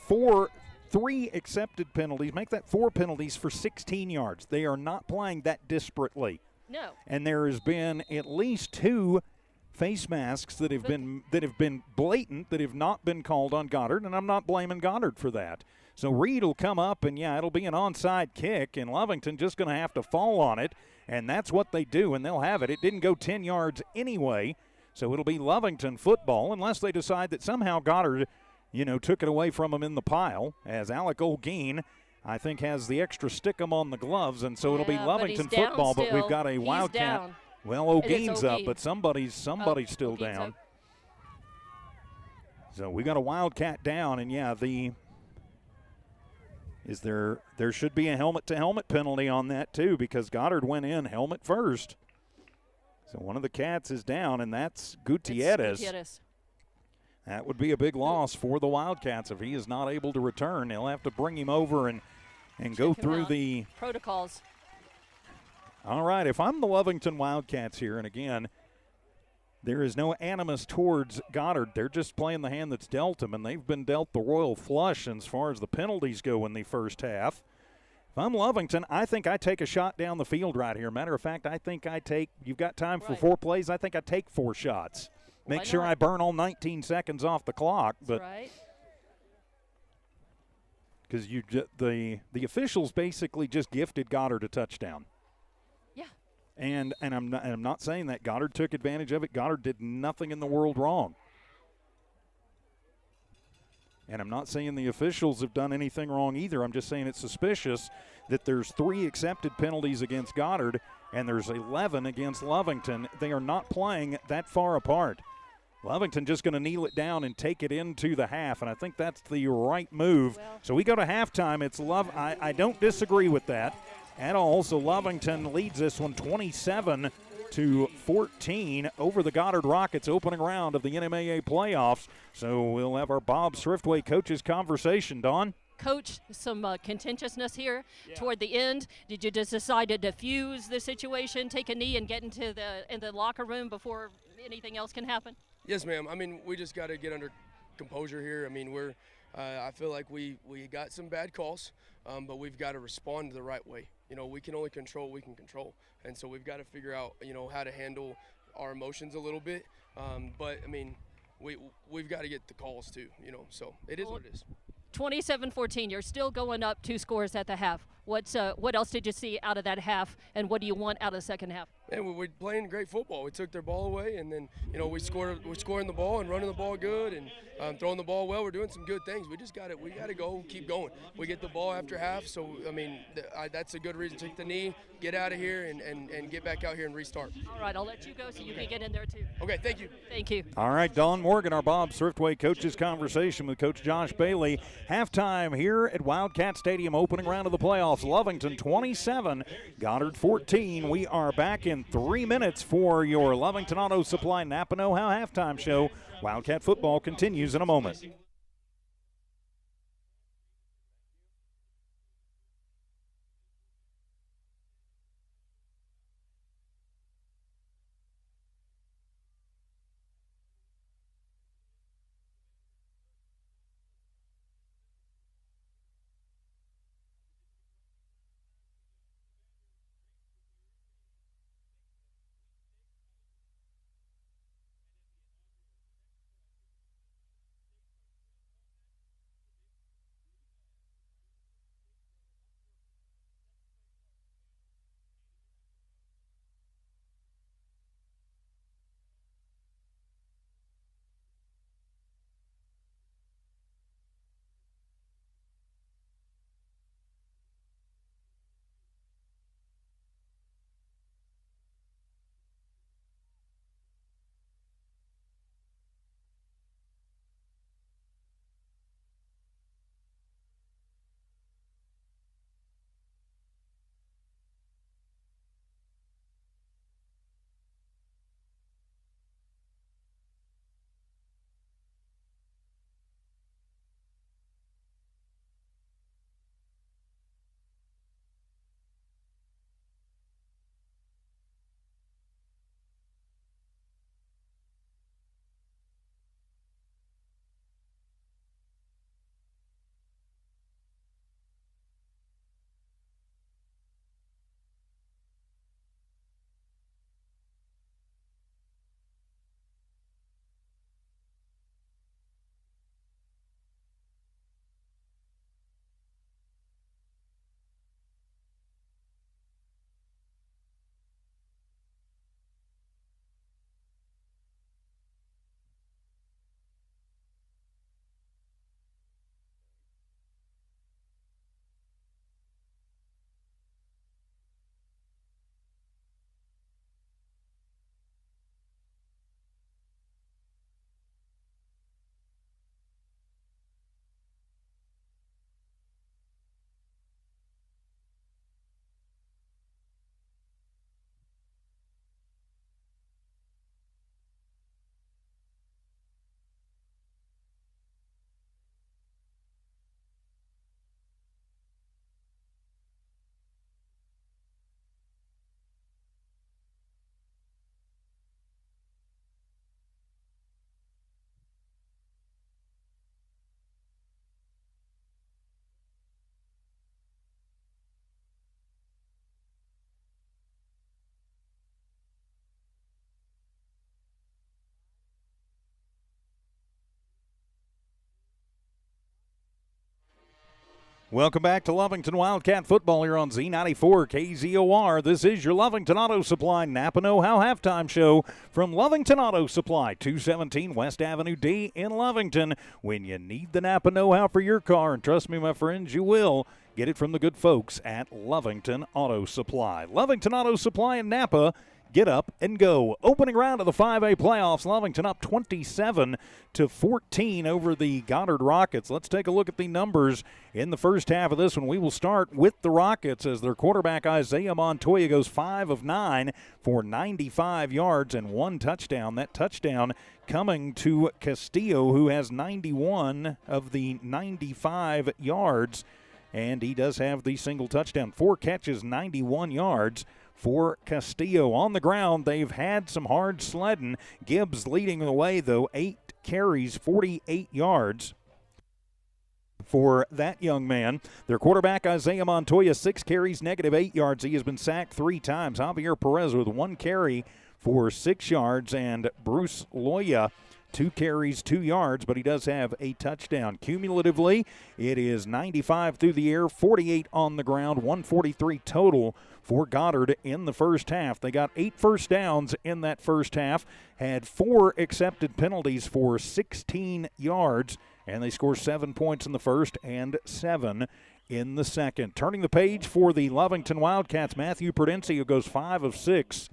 4 3 accepted penalties. Make that 4 penalties for 16 yards. They are not playing that disparately. No. And there has been at least 2 face masks that have been blatant, that have not been called on Goddard, and I'm not blaming Goddard for that. So Reed will come up, and, yeah, it'll be an onside kick, and Lovington just going to have to fall on it, and that's what they do, and they'll have it. It didn't go 10 yards anyway, so it'll be Lovington football unless they decide that somehow Goddard, took it away from him in the pile, as Alec Olguin, I think, has the extra stickum on the gloves, and so it'll be Lovington football, but we've got a Wildcat. Down. Well, Olguin's up, Olguin. but somebody's still Olguin's down. up. So we got a Wildcat down, and yeah, there should be a helmet-to-helmet penalty on that too, because Goddard went in helmet first. So one of the Cats is down, and that's Gutierrez. Gutierrez. That would be a big loss for the Wildcats if he is not able to return. They'll have to bring him over and go through the protocols. All right, if I'm the Lovington Wildcats here, and again, there is no animus towards Goddard. They're just playing the hand that's dealt them, and they've been dealt the royal flush as far as the penalties go in the first half. If I'm Lovington, I think I take a shot down the field right here. Matter of fact, I think you've got time for 4 plays, I think I take 4 shots. Make sure I burn all 19 seconds off the clock. That's right. Because the officials basically just gifted Goddard a touchdown. Yeah. And I'm not saying that Goddard took advantage of it. Goddard did nothing in the world wrong. And I'm not saying the officials have done anything wrong either. I'm just saying it's suspicious that there's 3 accepted penalties against Goddard and there's 11 against Lovington. They are not playing that far apart. Lovington just going to kneel it down and take it into the half, and I think that's the right move. So we go to halftime. It's I don't disagree with that at all. So Lovington leads this one 27-14 over the Goddard Rockets, opening round of the NMAA playoffs. So we'll have our Bob Swiftway coaches conversation. Dawn? Coach, some contentiousness here toward the end. Did you just decide to diffuse the situation, take a knee, and get into the locker room before anything else can happen? Yes, ma'am. I mean, we just got to get under composure here. I mean, I feel like we got some bad calls, but we've got to respond the right way. We can only control what we can control, and so we've got to figure out, how to handle our emotions a little bit. But I mean, we've got to get the calls too. So it is what it is. 27-14. You're still going up 2 scores at the half. What else did you see out of that half, and what do you want out of the second half? And we're playing great football. We took their ball away, and then we're scoring the ball and running the ball good and throwing the ball well. We're doing some good things. We got to keep going. We get the ball after half, so I mean that's a good reason to take the knee, get out of here, and get back out here and restart. All right, I'll let you go so you can get in there too. Okay, thank you. Thank you. All right, Dawn Morgan, our Bob Swiftway coaches conversation with Coach Josh Bailey. Halftime here at Wildcat Stadium, opening round of the playoffs. Lovington 27, Goddard 14. We are back in 3 minutes for your Lovington Auto Supply Napa Know-How halftime show. Wildcat football continues in a moment. Welcome back to Lovington Wildcat football here on Z94 KZOR. This is your Lovington Auto Supply Napa Know-How halftime show from Lovington Auto Supply, 217 West Avenue D in Lovington. When you need the Napa Know-How for your car, and trust me, my friends, you will, get it from the good folks at Lovington Auto Supply. Lovington Auto Supply in Napa. Get up and go. Opening round of the 5A playoffs, Lovington up 27-14 over the Goddard Rockets. Let's take a look at the numbers in the first half of this one. We will start with the Rockets as their quarterback Isaiah Montoya goes 5 of 9 for 95 yards and 1 touchdown. That touchdown coming to Castillo, who has 91 of the 95 yards, and he does have the single touchdown. 4 catches, 91 yards. For Castillo. On the ground, they've had some hard sledding. Gibbs leading the way, though, 8 carries, 48 yards for that young man. Their quarterback, Isaiah Montoya, 6 carries, -8 yards. He has been sacked 3 times. Javier Perez with 1 carry for 6 yards, and Bruce Loya, 2 carries, 2 yards, but he does have a touchdown. Cumulatively, it is 95 through the air, 48 on the ground, 143 total for Goddard in the first half. They got 8 first downs in that first half, had 4 accepted penalties for 16 yards, and they scored 7 points in the first and 7 in the second. Turning the page for the Lovington Wildcats, Matthew Prudencio goes 5 of 6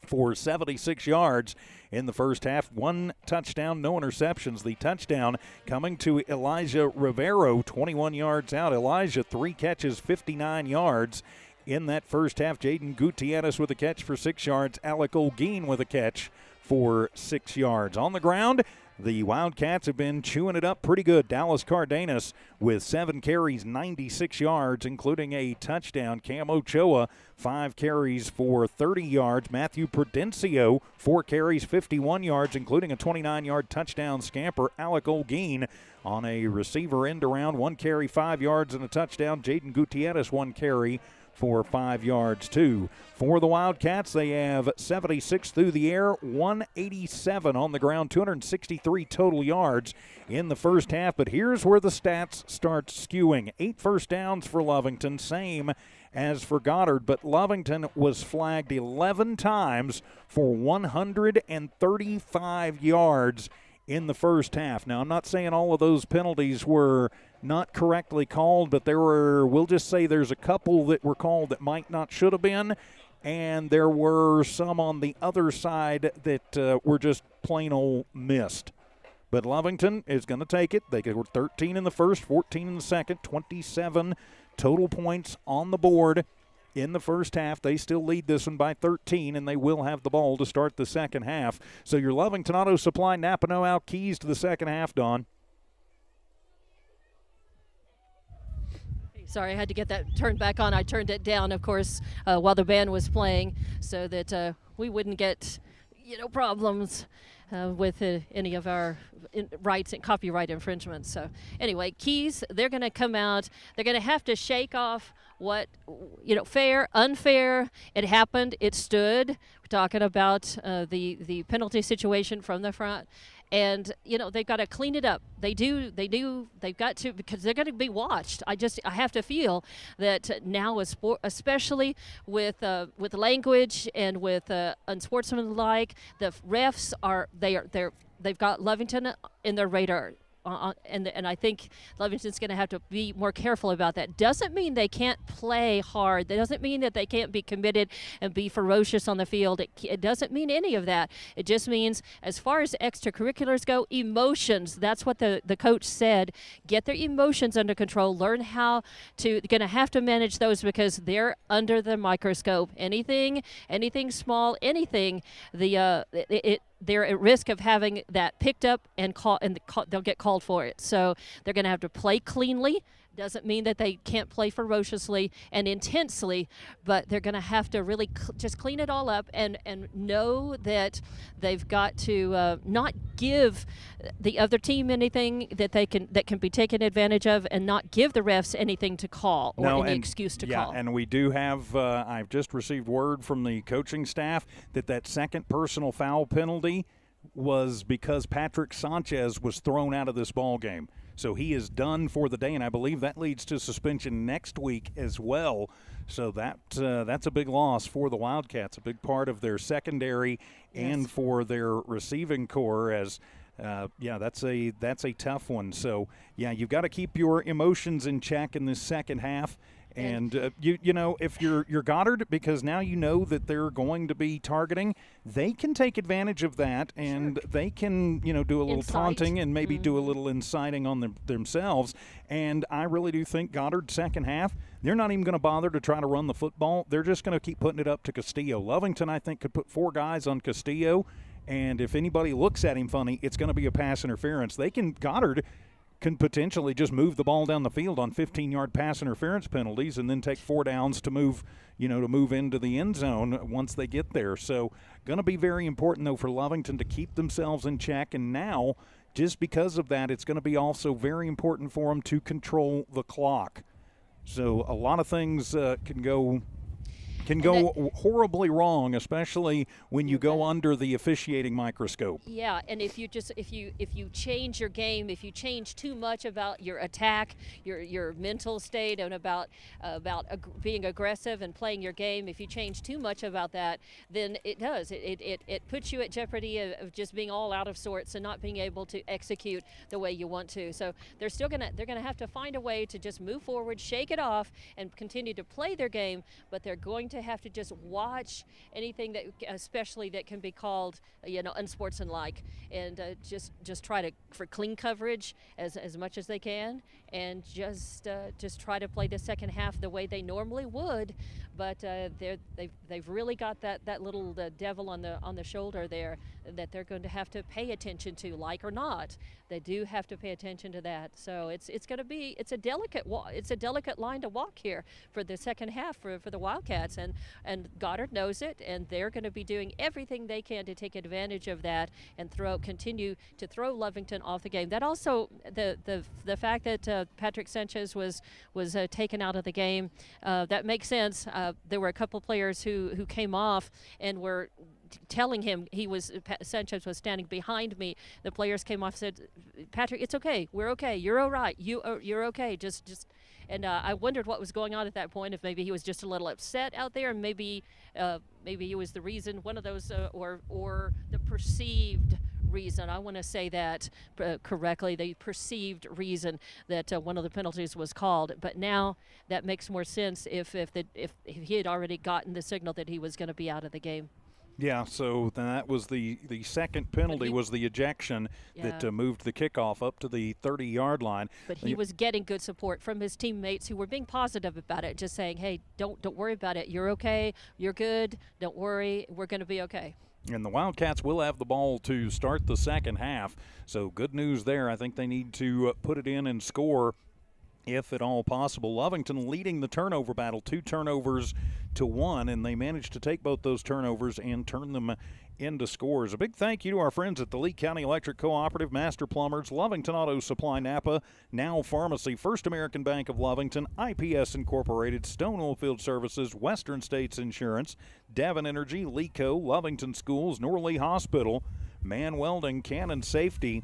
for 76 yards in the first half. 1 touchdown, no interceptions. The touchdown coming to Elijah Rivero, 21 yards out. Elijah, 3 catches, 59 yards in that first half. Jaden Gutierrez with a catch for 6 yards. Alec Olguin with a catch for 6 yards. On the ground, the Wildcats have been chewing it up pretty good. Dallas Cardenas with 7 carries, 96 yards, including a touchdown. Cam Ochoa, 5 carries for 30 yards. Matthew Prudencio, 4 carries, 51 yards, including a 29-yard touchdown scamper. Alec Olguin on a receiver end around, 1 carry, 5 yards, and a touchdown. Jaden Gutierrez, 1 carry for 5 yards, too. For the Wildcats, they have 76 through the air, 187 on the ground, 263 total yards in the first half. But here's where the stats start skewing. 8 first downs for Lovington, same as for Goddard, but Lovington was flagged 11 times for 135 yards in the first half. Now, I'm not saying all of those penalties were not correctly called, but there were, we'll just say there's a couple that were called that might not should have been, and there were some on the other side that were just plain old missed. But Lovington is going to take it. They were 13 in the first, 14 in the second, 27 total points on the board in the first half. They still lead this one by 13, and they will have the ball to start the second half. So your Lovington Auto Supply Napa Know-How keys to the second half, Don. Sorry, I had to get that turned back on. I turned it down, of course, while the band was playing, so that we wouldn't get, problems with any of our rights and copyright infringements. So anyway, keys, they're going to come out. They're going to have to shake off what, fair, unfair. It happened. It stood. We're talking about the penalty situation from the front. And, they've got to clean it up. They've got to, because they're going to be watched. I have to feel that now, especially with language and with unsportsmanlike, the refs they've got Lovington in their radar. And I think Lovington's going to have to be more careful about that. Doesn't mean they can't play hard. That doesn't mean that they can't be committed and be ferocious on the field. It doesn't mean any of that. It just means, as far as extracurriculars go, emotions. That's what the coach said. Get their emotions under control. Learn how to. They're going to have to manage those because they're under the microscope. Anything small, anything. They're at risk of having that picked up and they'll get called for it. So they're going to have to play cleanly. Doesn't mean that they can't play ferociously and intensely, but they're going to have to really just clean it all up and know that they've got to not give the other team anything that can be taken advantage of, and not give the refs anything to call or any excuse to call. Yeah, and we do have I've just received word from the coaching staff that second personal foul penalty was because Patrick Sanchez was thrown out of this ball game. So he is done for the day, and I believe that leads to suspension next week as well. So that's a big loss for the Wildcats, a big part of their secondary and for their receiving core. As that's a tough one. So you've got to keep your emotions in check in this second half. And you know, if you're Goddard, because now you know that they're going to be targeting, they can take advantage of that, and they can, do a little taunting and maybe do a little inciting on themselves. And I really do think Goddard, second half, they're not even going to bother to try to run the football. They're just going to keep putting it up to Castillo. Lovington, I think, could put 4 guys on Castillo, and if anybody looks at him funny, it's going to be a pass interference. Goddard can potentially just move the ball down the field on 15-yard pass interference penalties and then take 4 downs to move into the end zone once they get there. So going to be very important, though, for Lovington to keep themselves in check. And now, just because of that, it's going to be also very important for them to control the clock. So a lot of things can go horribly wrong, especially when you go under the officiating microscope. Yeah, and if you change your game, if you change too much about your attack, your mental state, and about being aggressive and playing your game, if you change too much about that, then it puts you at jeopardy of just being all out of sorts and not being able to execute the way you want to. So they're gonna have to find a way to just move forward, shake it off, and continue to play their game, but they're going to have to just watch anything that, especially that can be called, unsportsmanlike, and just try for clean coverage as much as they can, and just try to play the second half the way they normally would. But they've really got that little devil on the shoulder there that they're going to have to pay attention to, like or not. They do have to pay attention to that. So it's a delicate line to walk here for the second half for the Wildcats, and Goddard knows it, and they're going to be doing everything they can to take advantage of that and continue to throw Lovington off the game. That also the fact that Patrick Sanchez was taken out of the game, that makes sense. There were a couple players who came off and were telling him Sanchez was standing behind me. The players came off and said, "Patrick, it's okay. We're okay. You're all right. You're okay. Just." And I wondered what was going on at that point. If maybe he was just a little upset out there, and maybe he was the reason. One of those, or the perceived reason. I want to say that correctly. The perceived reason that one of the penalties was called. But now that makes more sense if he had already gotten the signal that he was going to be out of the game. Yeah, so that was the second penalty was the ejection that moved the kickoff up to the 30-yard line. But he was getting good support from his teammates who were being positive about it, just saying, "Hey, don't worry about it. You're okay. You're good. Don't worry. We're going to be okay." And the Wildcats will have the ball to start the second half. So good news there. I think they need to put it in and score if at all possible. Lovington leading the turnover battle, 2 turnovers to 1, and they managed to take both those turnovers and turn them into scores. A big thank you to our friends at the Lee County Electric Cooperative, Master Plumbers, Lovington Auto Supply Napa, Now Pharmacy, First American Bank of Lovington, IPS Incorporated, Stone Oilfield Services, Western States Insurance, Devon Energy, LECO, Lovington Schools, Norley Hospital, Man Welding, Cannon Safety,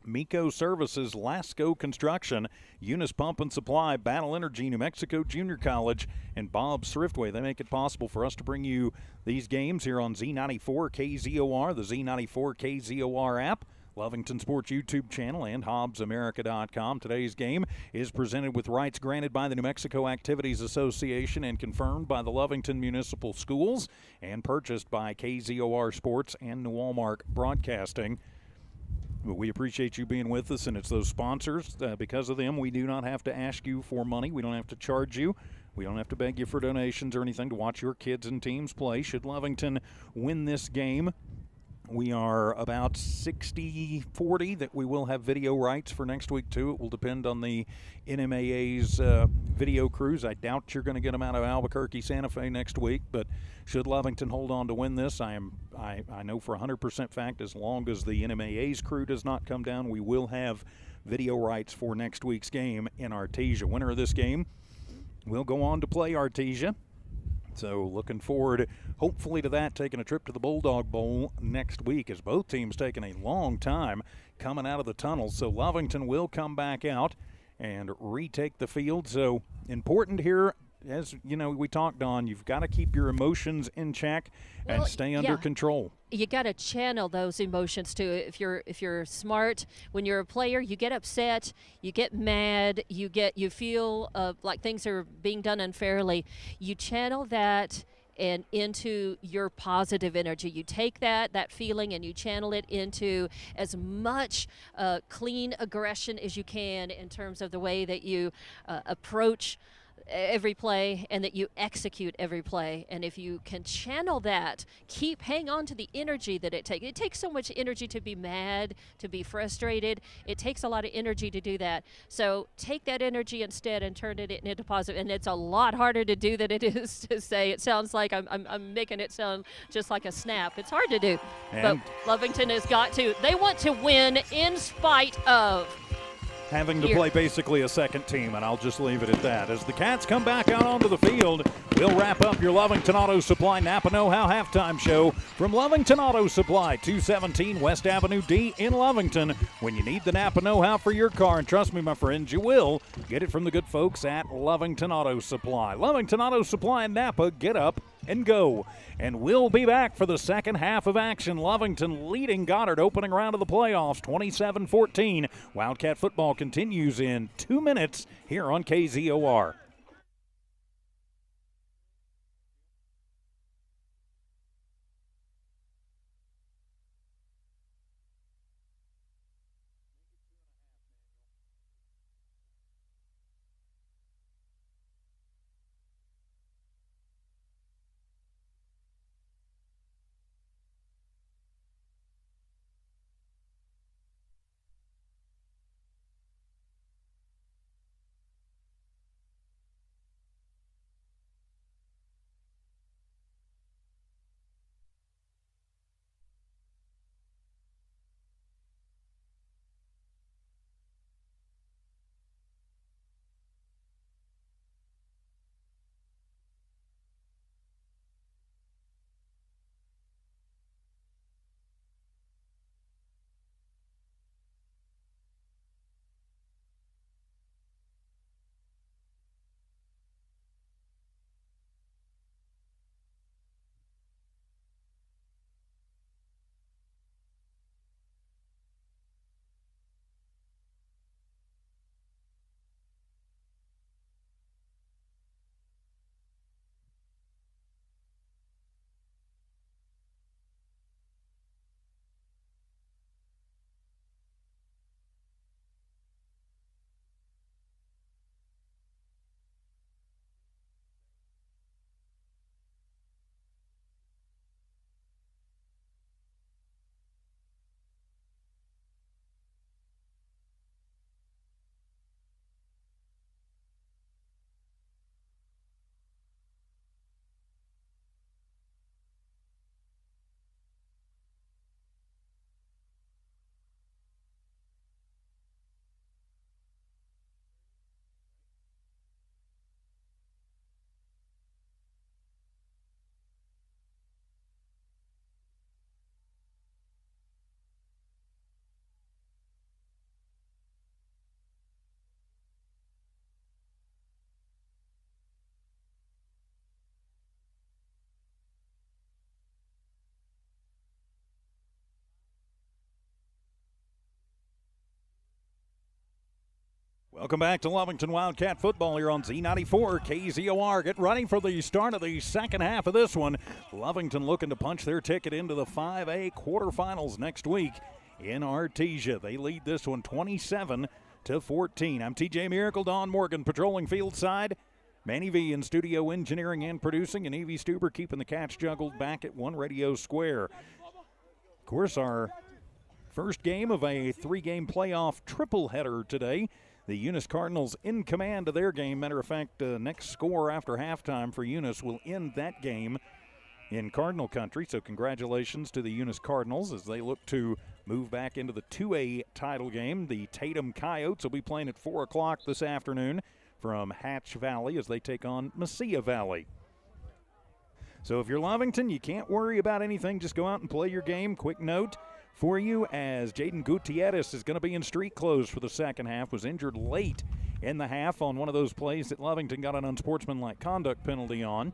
Miko Services, Lasco Construction, Eunice Pump and Supply, Battle Energy, New Mexico Junior College, and Bob's Thriftway. They make it possible for us to bring you these games here on Z94 KZOR, the Z94 KZOR app, Lovington Sports YouTube channel, and HobbsAmerica.com. Today's game is presented with rights granted by the New Mexico Activities Association and confirmed by the Lovington Municipal Schools and purchased by KZOR Sports and New Walmark Broadcasting. We appreciate you being with us, and it's those sponsors. Because of them, we do not have to ask you for money. We don't have to charge you. We don't have to beg you for donations or anything to watch your kids and teams play. Should Lovington win this game, we are about 60-40 that we will have video rights for next week, too. It will depend on the NMAA's video crews. I doubt you're going to get them out of Albuquerque, Santa Fe next week, but should Lovington hold on to win this, I know for 100% fact, as long as the NMAA's crew does not come down, we will have video rights for next week's game in Artesia. Winner of this game will go on to play Artesia. So looking forward, hopefully, to that, taking a trip to the Bulldog Bowl next week, as both teams taking a long time coming out of the tunnels. So Lovington will come back out and retake the field. So important here, as you know, we talked on, you've got to keep your emotions in check and stay under control. You got to channel those emotions too. If you're smart, when you're a player, you get upset, you get mad, you feel like things are being done unfairly. You channel that and into your positive energy. You take that feeling and you channel it into as much clean aggression as you can in terms of the way that you approach every play and that you execute every play. And if you can channel that, hang on to the energy that it takes. It takes so much energy to be mad, to be frustrated. It takes a lot of energy to do that. So take that energy instead and turn it into positive. And it's a lot harder to do than it is to say. It sounds like I'm making it sound just like a snap. It's hard to do. And but Lovington has got to. They want to win in spite of having to play basically a second team, and I'll just leave it at that. As the Cats come back out onto the field, we'll wrap up your Lovington Auto Supply Napa Know-How halftime show from Lovington Auto Supply, 217 West Avenue D in Lovington. When you need the Napa Know-How for your car, and trust me, my friends, you will, get it from the good folks at Lovington Auto Supply. Lovington Auto Supply in Napa, get up and go. And we'll be back for the second half of action. Lovington leading Goddard, opening round of the playoffs, 27-14. Wildcat football continues in 2 minutes here on KZOR. Welcome back to Lovington Wildcat football here on Z94 KZOR. Get ready for the start of the second half of this one. Lovington looking to punch their ticket into the 5A quarterfinals next week in Artesia. They lead this one 27-14. I'm TJ Miracle, Don Morgan patrolling field side. Manny V in studio engineering and producing, and Evie Stuber keeping the Cats juggled back at One Radio Square. Of course, our first game of a three-game playoff triple header today. The Eunice Cardinals in command of their game. Matter of fact, next score after halftime for Eunice will end that game in Cardinal country. So congratulations to the Eunice Cardinals as they look to move back into the 2A title game. The Tatum Coyotes will be playing at 4 o'clock this afternoon from Hatch Valley as they take on Mesilla Valley. So if you're Lovington, you can't worry about anything. Just go out and play your game. Quick note for you, as Jaden Gutierrez is going to be in street clothes for the second half, was injured late in the half on one of those plays that Lovington got an unsportsmanlike conduct penalty on.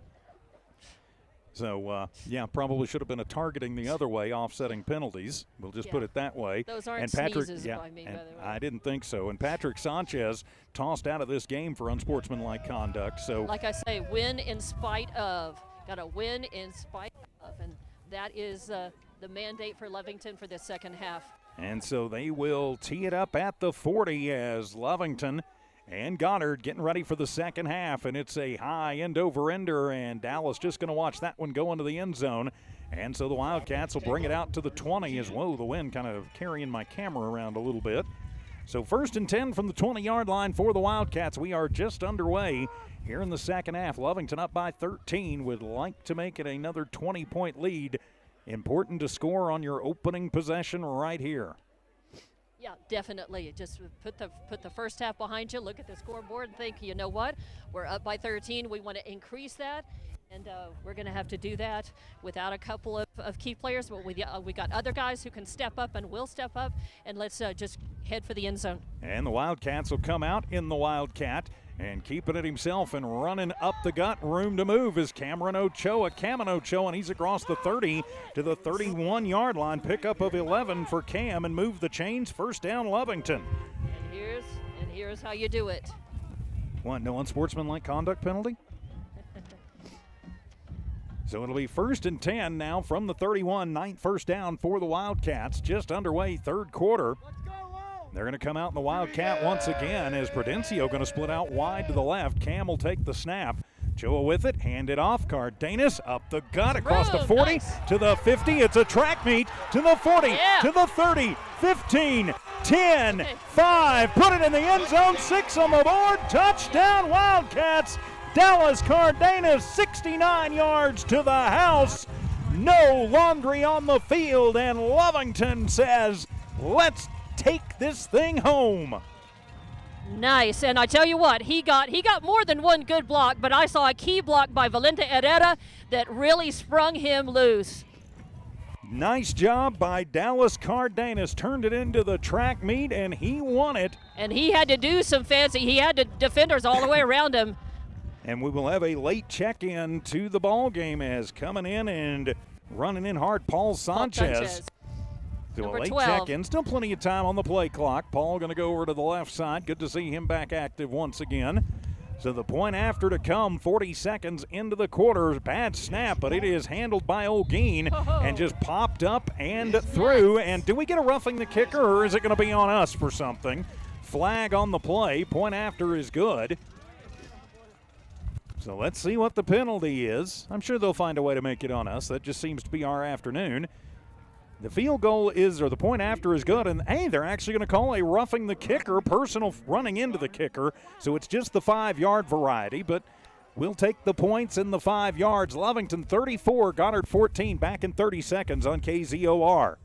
So, probably should have been a targeting the other way, offsetting penalties. We'll just put it that way. Those aren't and Patrick, sneezes by me, by the way. I didn't think so. And Patrick Sanchez tossed out of this game for unsportsmanlike conduct. So, like I say, win in spite of. Got to win in spite of. And that is the mandate for Lovington for this second half. And so they will tee it up at the 40 as Lovington and Goddard getting ready for the second half, and it's a high end-over-ender, and Dallas just going to watch that one go into the end zone. And so the Wildcats will bring it out to the 20 as well. The wind kind of carrying my camera around a little bit. So 1st and 10 from the 20-yard line for the Wildcats. We are just underway here in the second half. Lovington up by 13, would like to make it another 20-point lead. Important to score on your opening possession right here. Yeah, definitely. Just put the first half behind you, look at the scoreboard, and think, you know what? We're up by 13. We want to increase that, and we're going to have to do that without a couple of key players. But we got other guys who can step up and will step up, and let's just head for the end zone. And the Wildcats will come out in the Wildcat. And keeping it himself and running up the gut, room to move is Cameron Ochoa, and he's across the 30 to the 31-yard line. Pickup of 11 for Cam and move the chains. First down, Lovington. And here's how you do it. What, no unsportsmanlike conduct penalty? So it'll be 1st and 10 now from the 31, 9th first down for the Wildcats. Just underway, third quarter. They're going to come out in the Wildcat once again as Prudencio going to split out wide to the left. Cam will take the snap. Joa with it, hand it off. Cardenas up the gut across the 40 to the 50. It's a track meet to the 40, to the 30, 15, 10, 5. Put it in the end zone. 6 on the board. Touchdown Wildcats. Dallas Cardenas 69 yards to the house. No laundry on the field, and Lovington says, let's take this thing home. Nice, and I tell you what, he got more than one good block, but I saw a key block by Valente Herrera that really sprung him loose. Nice job by Dallas Cardenas. Turned it into the track meet, and he won it. And he had to do some fancy. He had defenders all the way around him. And we will have a late check-in to the ball game as coming in and running in hard, Paul Sanchez. So a late check-in. Still plenty of time on the play clock. Paul going to go over to the left side. Good to see him back active once again. So the point after to come, 40 seconds into the quarter. Bad snap, but it is handled by Olguin and just popped up and through. And do we get a roughing the kicker, or is it going to be on us for something? Flag on the play. Point after is good. So let's see what the penalty is. I'm sure they'll find a way to make it on us. That just seems to be our afternoon. The field goal is, or the point after is good, and hey, they're actually going to call a roughing the kicker, personal running into the kicker, so it's just the 5-yard variety, but we'll take the points in the 5 yards. Lovington 34, Goddard 14, back in 30 seconds on KZOR.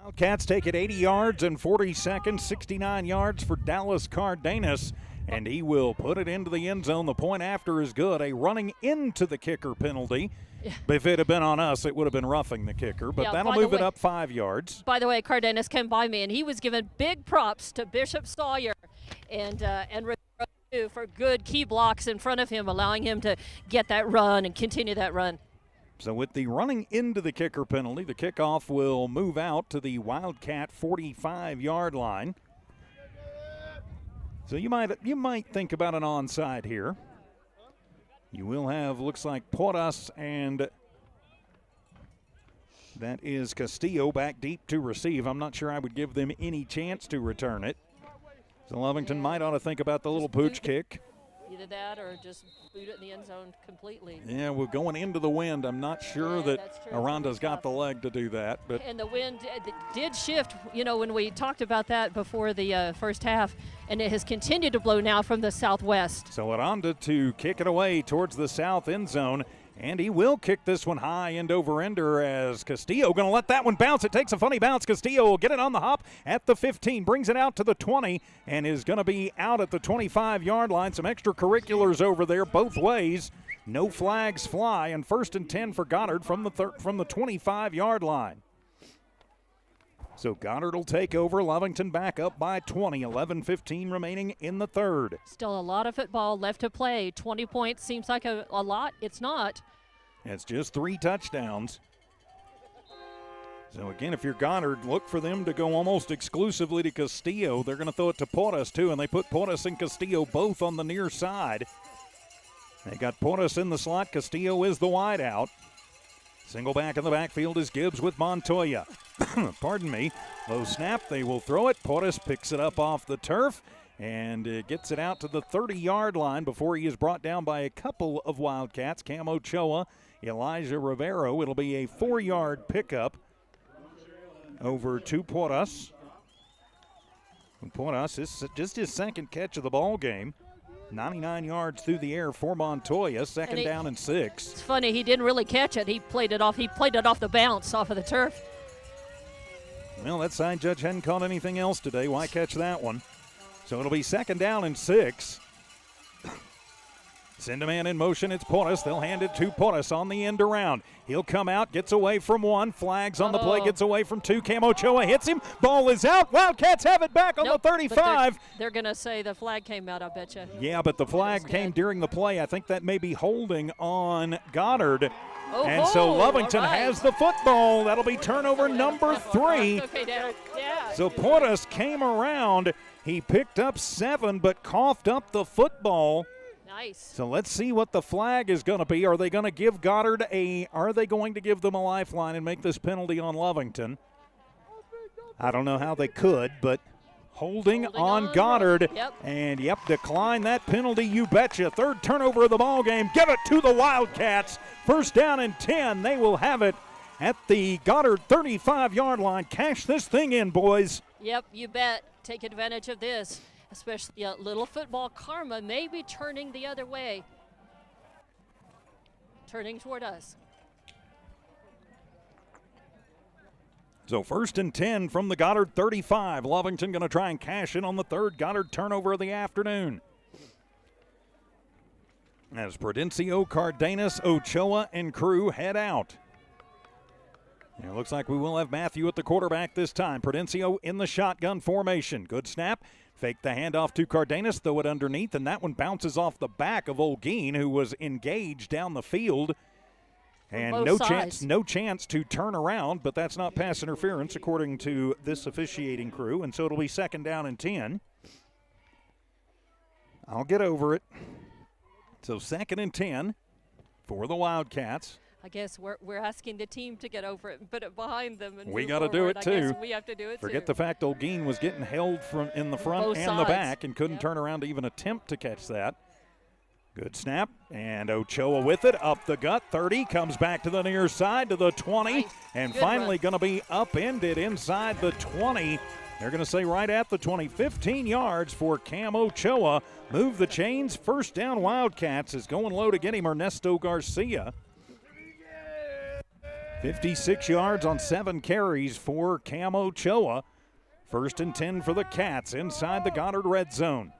Wildcats take it 80 yards in 40 seconds, 69 yards for Dallas Cardenas, and he will put it into the end zone. The point after is good. A running into the kicker penalty. If it had been on us, it would have been roughing the kicker, but that'll move it up 5 yards. By the way, Cardenas came by me, and he was giving big props to Bishop Sawyer and Rivera for good key blocks in front of him, allowing him to get that run and continue that run. So with the running into the kicker penalty, the kickoff will move out to the Wildcat 45-yard line. So you might think about an onside here. You will have, looks like, Porras, and that is Castillo back deep to receive. I'm not sure I would give them any chance to return it. So Lovington might ought to think about the little pooch kick. Either that or just boot it in the end zone completely. Yeah, we're going into the wind. I'm not sure that that's true. Aranda's got the leg to do that. But And the wind did shift, when we talked about that before the first half, and it has continued to blow now from the southwest. so Aranda to kick it away towards the south end zone. And he will kick this one high end over ender as Castillo going to let that one bounce. It takes a funny bounce. Castillo will get it on the hop at the 15, brings it out to the 20, and is going to be out at the 25-yard line. Some extracurriculars over there both ways. No flags fly, and 1st and 10 for Goddard from the 25-yard line. So Goddard will take over. Lovington back up by 20. 11:15 remaining in the third. Still a lot of football left to play. 20 points seems like a lot. It's not. It's just 3 touchdowns. So again, if you're Goddard, look for them to go almost exclusively to Castillo. They're going to throw it to Porras too, and they put Porras and Castillo both on the near side. They got Porras in the slot. Castillo is the wide out. Single back in the backfield is Gibbs with Montoya. Pardon me. Low snap. They will throw it. Porras picks it up off the turf and gets it out to the 30-yard line before he is brought down by a couple of Wildcats. Cam Ochoa, Elijah Rivero. It'll be a 4-yard pickup over to Porras. Porras is just his second catch of the ball game. 99 yards through the air for Montoya. Second down and 6. It's funny, he didn't really catch it. He played it off. He played it off the bounce off of the turf. Well, that sign judge hadn't caught anything else today. Why catch that one? So it'll be second down and 6. Send a man in motion. It's Porras. They'll hand it to Porras on the end around. He'll come out, gets away from 1. Flags on the play, gets away from 2. Cam Ochoa hits him. Ball is out. Wildcats have it back on the 35. They're going to say the flag came out, I bet you. Yeah, but the flag came during the play. I think that may be holding on Goddard. And so Lovington has the football. That'll be turnover number 3. Okay, Dad. Yeah. So Porras came around. He picked up 7 but coughed up the football. Nice. So let's see what the flag is going to be. Are they going to give Goddard are they going to give them a lifeline and make this penalty on Lovington? I don't know how they could, but holding on Goddard. Yep. And, decline that penalty, you betcha. 3rd turnover of the ball game. Give it to the Wildcats. 1st down and 10. They will have it at the Goddard 35-yard line. Cash this thing in, boys. Yep, you bet. Take advantage of this. Especially little football karma may be turning the other way. Turning toward us. So 1st and 10 from the Goddard 35. Lovington going to try and cash in on the 3rd Goddard turnover of the afternoon. As Prudencio, Cardenas, Ochoa, and crew head out. And it looks like we will have Matthew at the quarterback this time. Prudencio in the shotgun formation. Good snap. Fake the handoff to Cardenas, throw it underneath, and that one bounces off the back of Olguin, who was engaged down the field. And no chance to turn around, but that's not pass interference according to this officiating crew. And so it'll be 2nd down and 10. I'll get over it. So 2nd and 10 for the Wildcats. I guess we're asking the team to get over it and put it behind them. And we got to do it too. I guess we have to do it too. Forget the fact Olguin was getting held from in the front Both and sides. the back and couldn't turn around to even attempt to catch that. Good snap, and Ochoa with it, up the gut, 30, comes back to the near side to the 20, nice. And Good finally run. going to be upended inside the 20. They're going to say right at the 20, 15 yards for Cam Ochoa. Move the chains, 1st down Wildcats is going low to get him, Ernesto Garcia. 56 yards on 7 carries for Cam Ochoa. 1st and 10 for the Cats inside the Goddard red zone.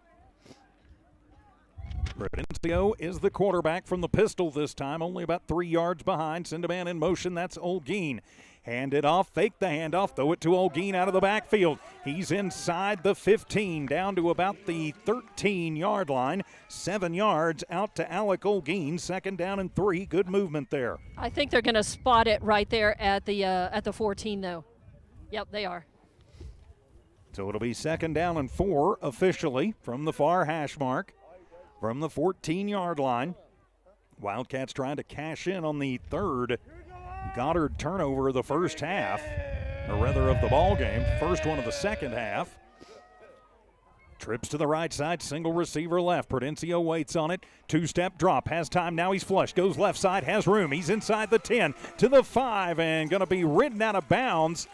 Prudencio is the quarterback from the pistol this time, only about 3 yards behind. Send a man in motion, that's Olguin. Hand it off, fake the handoff, throw it to Olguin out of the backfield. He's inside the 15, down to about the 13-yard line. 7 yards out to Alec Olguin, 2nd down and 3. Good movement there. I think they're going to spot it right there at the 14, though. Yep, they are. So it'll be 2nd down and 4 officially from the far hash mark from the 14-yard line. Wildcats trying to cash in on the 3rd Goddard turnover of the first half, or rather of the ball game. First one of the second half. Trips to the right side, single receiver left. Prudencio waits on it. Two-step drop, has time, now he's flush. Goes left side, has room. He's inside the 10 to the 5 and going to be ridden out of bounds.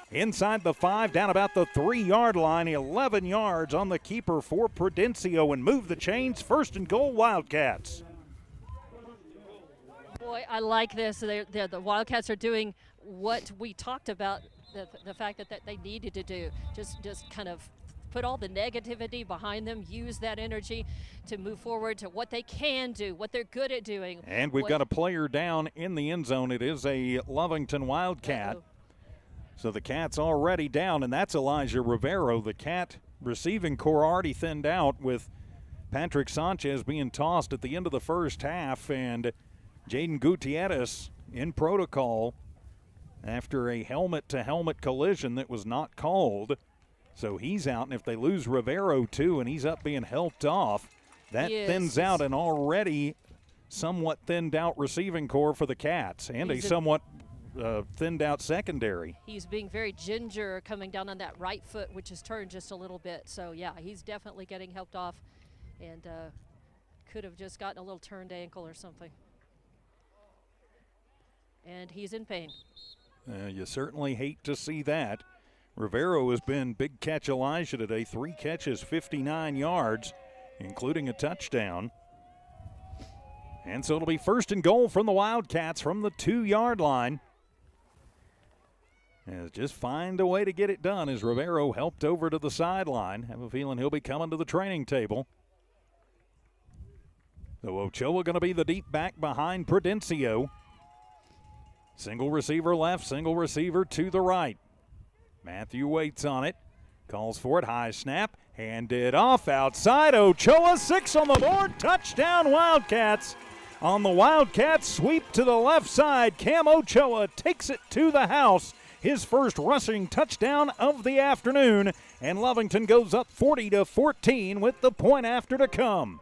Inside the 5, down about the 3-yard line. 11 yards on the keeper for Prudencio and move the chains. First and goal, Wildcats. Boy, I like this. The Wildcats are doing what we talked about, the fact that they needed to do. Just kind of put all the negativity behind them, use that energy to move forward to what they can do, what they're good at doing. And we've got a player down in the end zone. It is a Lovington Wildcat. So the Cats already down, and that's Elijah Rivero. The Cat receiving core already thinned out with Patrick Sanchez being tossed at the end of the first half, and Jaden Gutierrez in protocol after a helmet-to-helmet collision that was not called. So he's out, and if they lose Rivero too and he's up being helped off, that thins out an already somewhat thinned out receiving core for the Cats and a somewhat thinned out secondary. He's being very ginger coming down on that right foot, which is turned just a little bit. So, yeah, he's definitely getting helped off and could have just gotten a little turned ankle or something. And he's in pain. You certainly hate to see that. Rivero has been big catch Elijah today. 3 catches, 59 yards, including a touchdown. And so it'll be first and goal from the Wildcats from the 2-yard line. And just find a way to get it done as Rivero helped over to the sideline. Have a feeling he'll be coming to the training table. So Ochoa going to be the deep back behind Prudencio. Single receiver left, single receiver to the right. Matthew waits on it, calls for it, high snap, handed off outside. Ochoa, 6 on the board, touchdown Wildcats. On the Wildcats sweep to the left side, Cam Ochoa takes it to the house. His first rushing touchdown of the afternoon, and Lovington goes up 40-14 with the point after to come.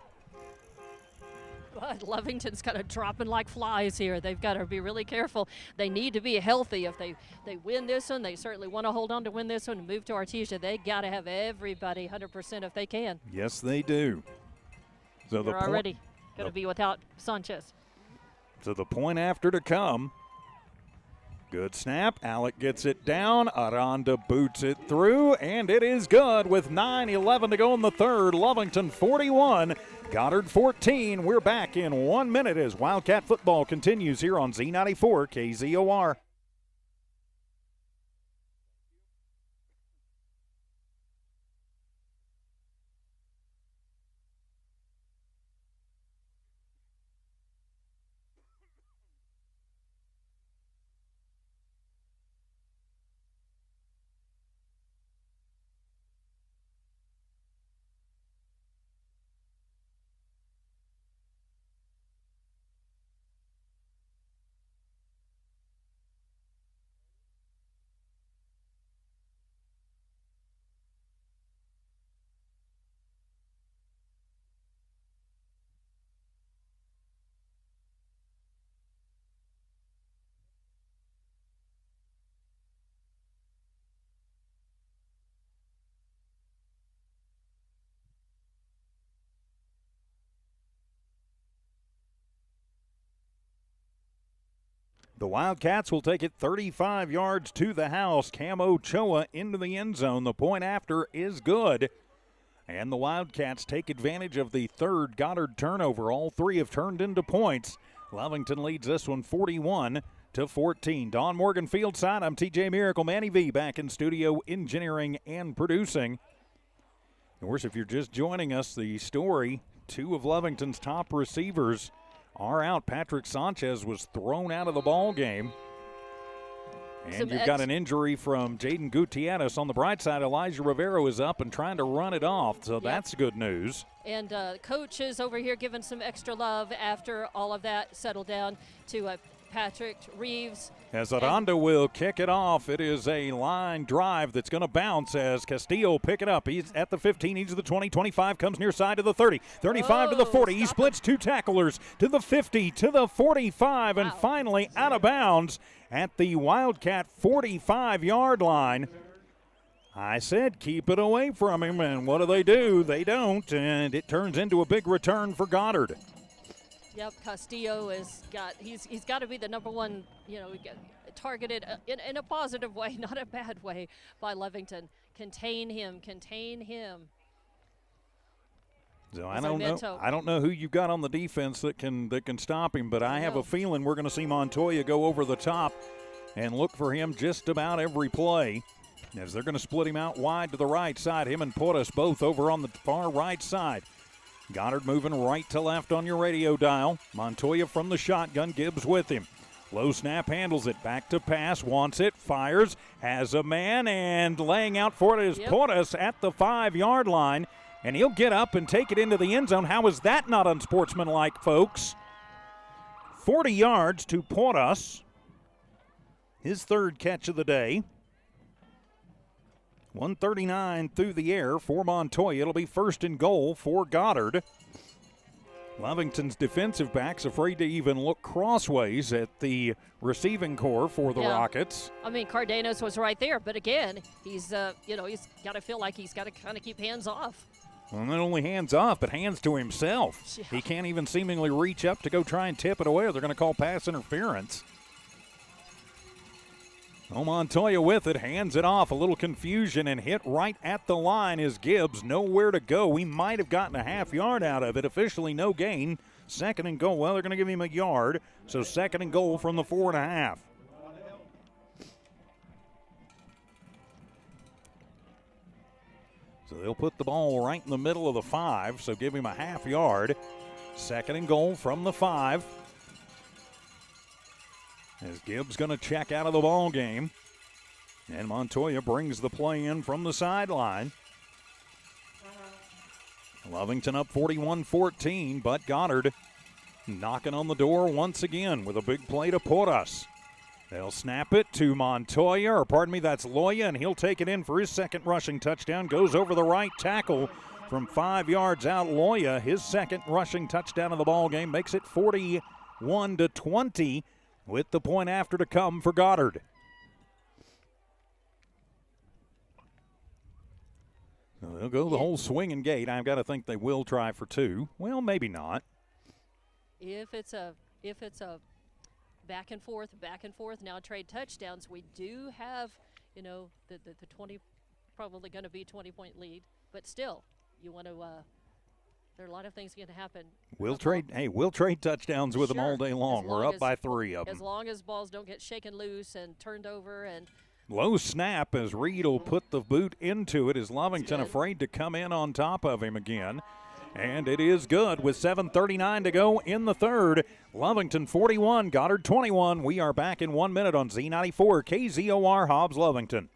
But Lovington's kind of dropping like flies here. They've got to be really careful. They need to be healthy. If they win this one, they certainly want to hold on to win this one and move to Artesia. They got to have everybody 100% if they can. Yes, they do. So they're already going to be without Sanchez. So the point after to come. Good snap. Alec gets it down. Aranda boots it through, and it is good with 9:11 to go in the third. Lovington 41, Goddard 14. We're back in 1 minute as Wildcat football continues here on Z94 KZOR. The Wildcats will take it 35 yards to the house. Cam Ochoa into the end zone. The point after is good. And the Wildcats take advantage of the third Goddard turnover. All 3 have turned into points. Lovington leads this one 41-14. Don Morgan field side. I'm TJ Miracle. Manny V back in studio engineering and producing. Of course, if you're just joining us, the story, 2 of Lovington's top receivers are out. Patrick Sanchez was thrown out of the ball game. And you've got an injury from Jaden Gutierrez. On the bright side, Elijah Rivero is up and trying to run it off, so that's good news. And coaches over here giving some extra love after all of that settled down to Patrick Reeves. As Aranda will kick it off, it is a line drive that's going to bounce as Castillo pick it up. He's at the 15, he's to the 20, 25, comes near side to the 30, 35 to the 40. He splits 2 tacklers to the 50, to the 45, and finally out of bounds at the Wildcat 45-yard line. I said keep it away from him, and what do? They don't, and it turns into a big return for Goddard. Yep, Castillo he's got to be the number one, targeted in a positive way, not a bad way, by Lovington. Contain him. So I don't know who you've got on the defense that can stop him, but I have a feeling we're going to see Montoya go over the top and look for him just about every play, as they're going to split him out wide to the right side. Him and Portis both over on the far right side. Goddard moving right to left on your radio dial. Montoya from the shotgun, Gibbs with him. Low snap, handles it, back to pass, wants it, fires, has a man, and laying out for it is Portis at the 5-yard line, and he'll get up and take it into the end zone. How is that not unsportsmanlike, folks? 40 yards to Portis, his third catch of the day. 139 through the air for Montoya. It'll be first and goal for Goddard. Lovington's defensive backs afraid to even look crossways at the receiving core for the Rockets. I mean, Cardenas was right there, but again, he's got to feel like he's got to kind of keep hands off. Well, not only hands off, but hands to himself. Yeah. He can't even seemingly reach up to go try and tip it away, or they're going to call pass interference. Montoya with it, hands it off, a little confusion, and hit right at the line is Gibbs. Nowhere to go. We might have gotten a half-yard out of it. Officially no gain. Second and goal. Well, they're going to give him a yard, so second and goal from the 4.5. So they'll put the ball right in the middle of the 5, so give him a half yard. Second and goal from the 5. As Gibbs going to check out of the ball game. And Montoya brings the play in from the sideline. Lovington up 41-14, but Goddard knocking on the door once again with a big play to Portis. They'll snap it to Montoya, or pardon me, that's Loya, and he'll take it in for his second rushing touchdown. Goes over the right tackle from 5 yards out. Loya, his second rushing touchdown of the ball game, makes it 41-20 with the point after to come for Goddard. So they'll go the whole swinging gate. I've got to think they will try for 2. Well, maybe not. If it's a back and forth, now trade touchdowns, we do have, the 20, probably going to be 20-point lead, but still, you want to, there are a lot of things going to happen. We'll trade touchdowns with them all day long. We're up by 3 of them. As long as balls don't get shaken loose and turned over. And low snap as Reed will put the boot into it. Is Lovington afraid to come in on top of him again? And it is good with 7:39 to go in the third. Lovington 41, Goddard 21. We are back in 1 minute on Z94 KZOR Hobbs Lovington.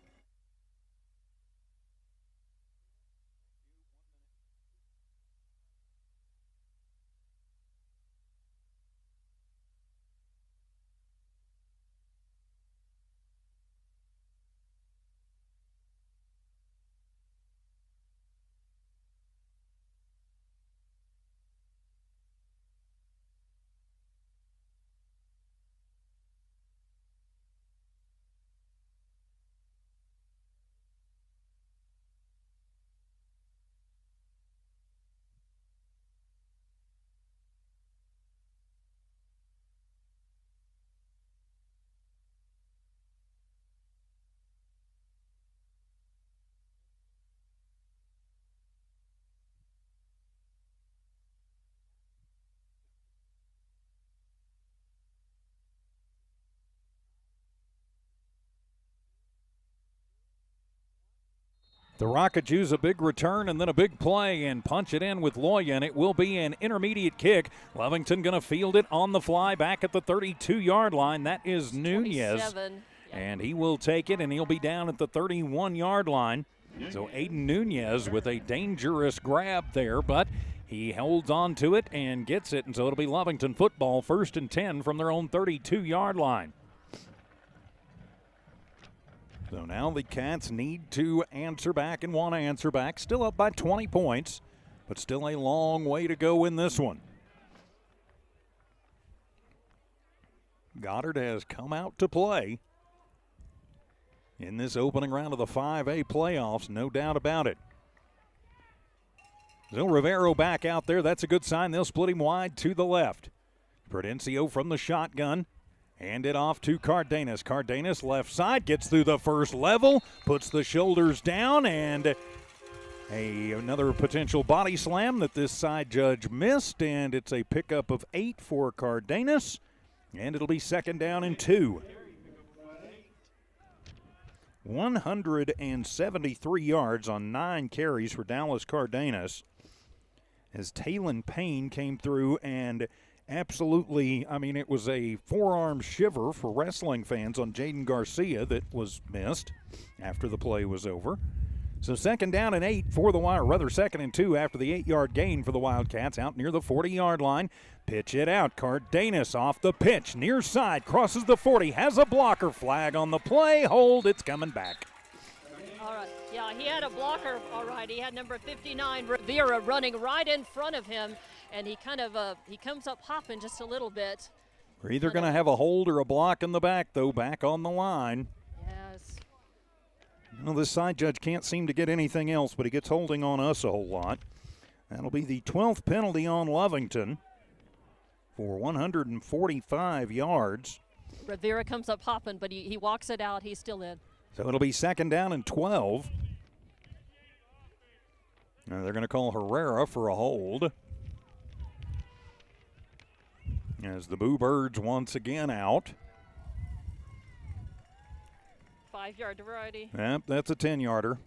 The Rockets use a big return and then a big play and punch it in with Loya, and it will be an intermediate kick. Lovington going to field it on the fly back at the 32-yard line. That is Nunez, and he will take it, and he'll be down at the 31-yard line. So Aiden Nunez with a dangerous grab there, but he holds on to it and gets it, and so it'll be Lovington football, 1st and 10 from their own 32-yard line. So now the Cats need to answer back and want to answer back. Still up by 20 points, but still a long way to go in this one. Goddard has come out to play. in this opening round of the 5A playoffs, no doubt about it. So Rivero back out there. That's a good sign. They'll split him wide to the left. Prudencio from the shotgun. Hand it off to Cardenas. Cardenas left side, gets through the first level, puts the shoulders down, and another potential body slam that this side judge missed, and it's a pickup of 8 for Cardenas, and it'll be second down and 2. 173 yards on 9 carries for Dallas Cardenas as Talon Payne came through and absolutely, I mean, it was a forearm shiver for wrestling fans on Jaden Garcia that was missed after the play was over. So second down and 8 for the Wild, rather second and 2 after the 8-yard gain for the Wildcats out near the 40-yard line. Pitch it out. Cardenas off the pitch, near side, crosses the 40, has a blocker flag on the play. Hold, it's coming back. All right. Yeah, he had a blocker, all right. He had number 59, Rivera, running right in front of him, and he kind of he comes up hopping just a little bit. We're either going to have a hold or a block in the back, though, back on the line. Yes. Well, this side judge can't seem to get anything else, but he gets holding on us a whole lot. That'll be the 12th penalty on Lovington for 145 yards. Rivera comes up hopping, but he walks it out. He's still in. So it'll be second down and 12. Now they're going to call Herrera for a hold. As the Boo Birds once again out. 5-yard variety. Yep, that's a 10-yarder.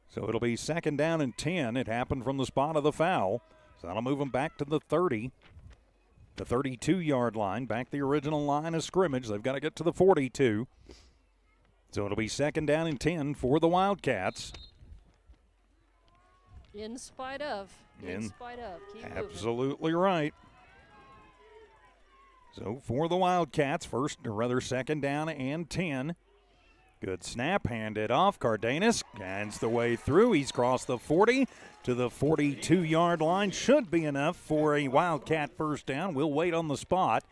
So it'll be second down and 10. It happened from the spot of the foul. So that'll move them back to the 30. The 32-yard line, back the original line of scrimmage. They've got to get to the 42. So it'll be second down and 10 for the Wildcats. In spite of. Keep absolutely moving. Right. So for the Wildcats, second down and 10. Good snap, handed off. Cardenas hands the way through. He's crossed the 40 to the 42-yard line. Should be enough for a Wildcat first down. We'll wait on the spot.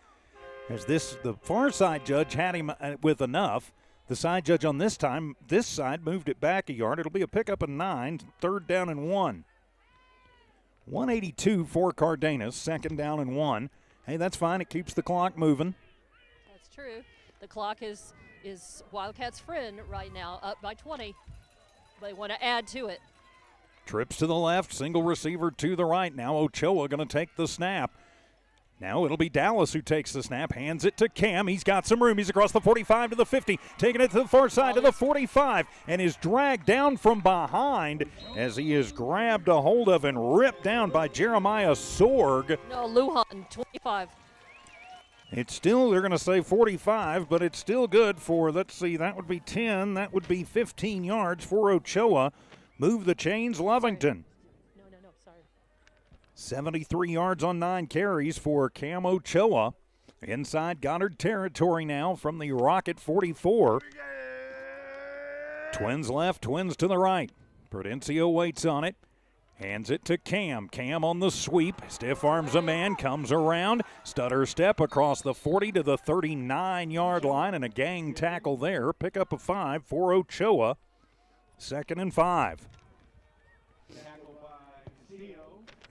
As the far side judge had him with enough. The side judge on this side moved it back a yard. It'll be a pickup of 9, third down and 1. 182 for Cardenas, second down and 1. Hey, that's fine. It keeps the clock moving. That's true. The clock is Wildcats' friend right now, up by 20. They want to add to it. Trips to the left, single receiver to the right. Now Ochoa going to take the snap. Now it'll be Dallas who takes the snap, hands it to Cam. He's got some room. He's across the 45 to the 50, taking it to the far side to the 45, and is dragged down from behind as he is grabbed a hold of and ripped down by Jeremiah Sorg. No, Lujan, 25. It's still, they're going to say 45, but it's still good for, let's see, that would be 10. That would be 15 yards for Ochoa. Move the chains, Lovington. 73 yards on 9 carries for Cam Ochoa. Inside Goddard territory now from the Rocket 44. Twins left, Twins to the right. Prudencio waits on it. Hands it to Cam. Cam on the sweep. Stiff arms a man, comes around. Stutter step across the 40 to the 39-yard line, and a gang tackle there. Pickup of 5 for Ochoa. Second and 5.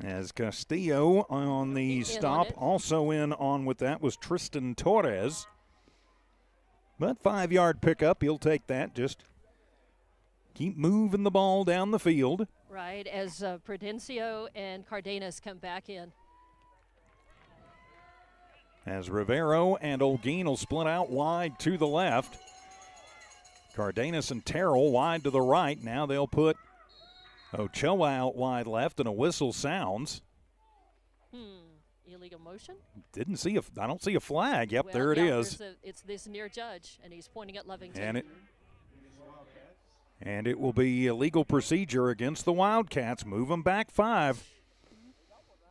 As Castillo on the stop, also in on with that was Tristan Torres. But 5-yard pickup, he'll take that. Just keep moving the ball down the field. Right, as Prudencio and Cardenas come back in. As Rivero and Olguin will split out wide to the left. Cardenas and Terrell wide to the right. Now they'll put Ochoa out wide left, and a whistle sounds. Illegal motion? I don't see a flag. Yep, well, there it is. It's this near judge, and he's pointing at Lovington. And it will be a legal procedure against the Wildcats. Move them back 5.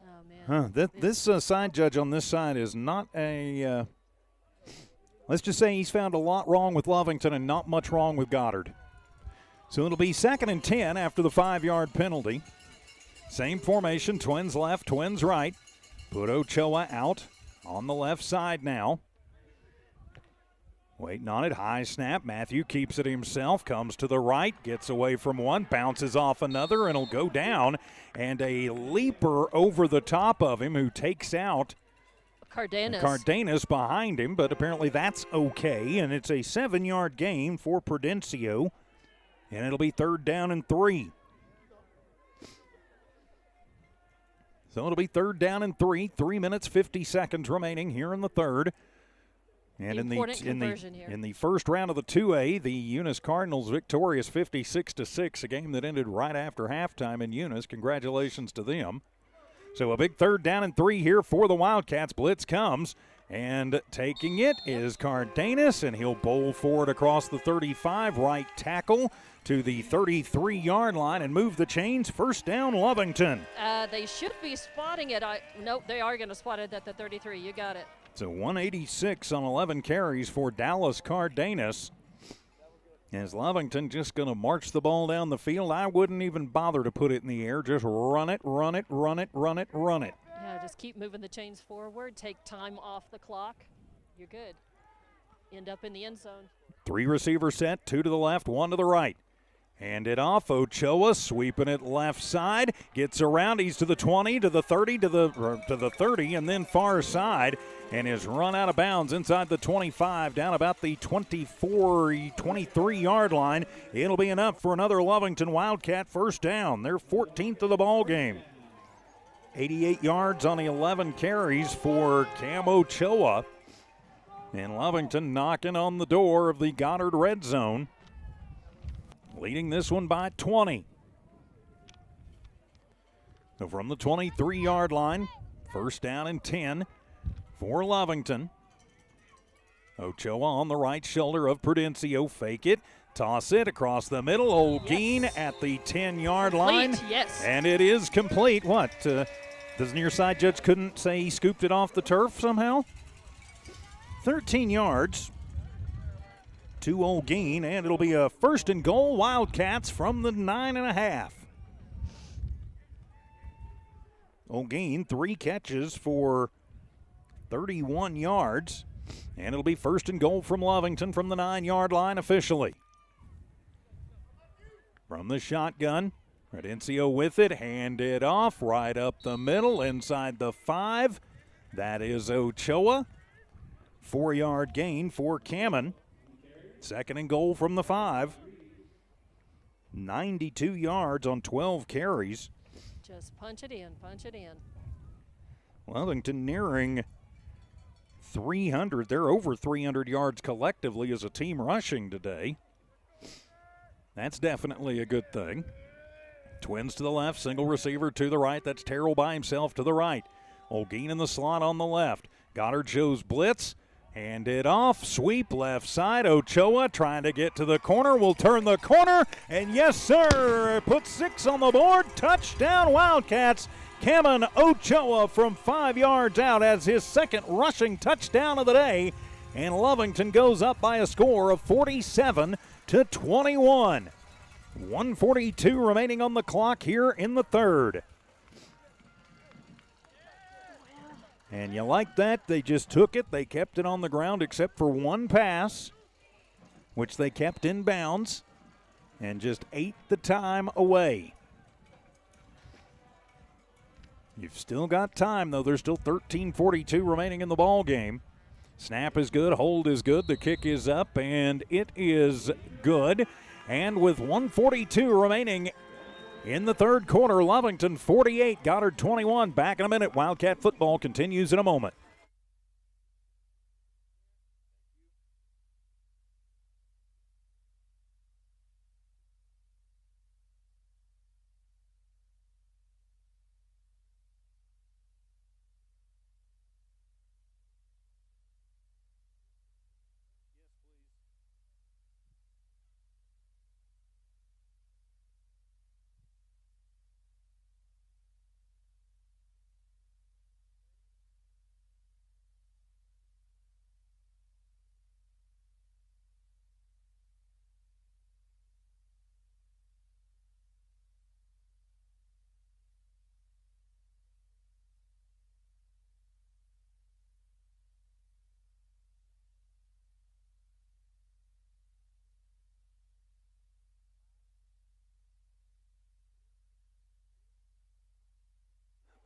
Oh, man. This side judge on this side is not a let's just say he's found a lot wrong with Lovington and not much wrong with Goddard. So it'll be second and 10 after the 5-yard penalty. Same formation, Twins left, Twins right. Put Ochoa out on the left side now. Waiting on it, high snap. Matthew keeps it himself, comes to the right, gets away from one, bounces off another, and will go down. And a leaper over the top of him who takes out Cardenas behind him, but apparently that's okay. And it's a 7-yard gain for Prudencio, and it'll be 3rd down and 3. So it'll be 3rd down and 3. 3 minutes, 50 seconds remaining here in the third. And in the first round of the 2A, the Eunice Cardinals victorious 56-6, a game that ended right after halftime in Eunice. Congratulations to them. So a big 3rd down and 3 here for the Wildcats. Blitz comes, and taking it is Cardenas, and he'll bowl forward across the 35, right tackle to the 33-yard line and move the chains. 1st down, Lovington. They should be spotting it. Nope, they are going to spot it at the 33. You got it. So 186 on 11 carries for Dallas Cardenas. As Lovington just going to march the ball down the field. I wouldn't even bother to put it in the air. Just run it, run it, run it, run it, run it. Yeah, just keep moving the chains forward. Take time off the clock. You're good. End up in the end zone. 3 receiver set, 2 to the left, 1 to the right. Hand it off. Ochoa sweeping it left side. Gets around. He's to the 20, to the 30, to the 30, and then far side. And is run out of bounds inside the 25, down about the 24, 23-yard line. It'll be enough for another Lovington Wildcat 1st down. Their 14th of the ball game. 88 yards on 11 carries for Cam Ochoa. And Lovington knocking on the door of the Goddard red zone. Leading this one by 20. So from the 23-yard line, 1st down and 10 for Lovington. Ochoa on the right shoulder of Prudencio. Fake it. Toss it across the middle. Olguin at the 10-yard line. Yes. And it is complete. What? The near-side judge couldn't say he scooped it off the turf somehow? 13 yards to Olguin, and it'll be a 1st and goal, Wildcats from the 9.5. Olguin, 3 catches for 31 yards, and it'll be 1st and goal from Lovington from the 9-yard line officially. From the shotgun, Prudencio with it, hand it off, right up the middle, inside the 5. That is Ochoa. 4-yard gain for Cameron. 2nd and goal from the 5. 92 yards on 12 carries. Just punch it in, punch it in. Lovington nearing 300. They're over 300 yards collectively as a team rushing today. That's definitely a good thing. Twins to the left, single receiver to the right. That's Terrell by himself to the right. Olguin in the slot on the left. Goddard shows blitz. Hand it off, sweep left side. Ochoa trying to get to the corner, will turn the corner, and yes, sir, put 6 on the board. Touchdown, Wildcats. Cameron Ochoa from 5 yards out as his 2nd rushing touchdown of the day, and Lovington goes up by a score of 47-21. 1:42 remaining on the clock here in the 3rd. And you like that. They just took it. They kept it on the ground except for 1 pass, which they kept in bounds, and just ate the time away. You've still got time, though. There's still 13:42 remaining in the ball game. Snap is good. Hold is good. The kick is up, and it is good. And with 1:42 remaining in the 3rd quarter, Lovington 48, Goddard 21. Back in a minute. Wildcat football continues in a moment.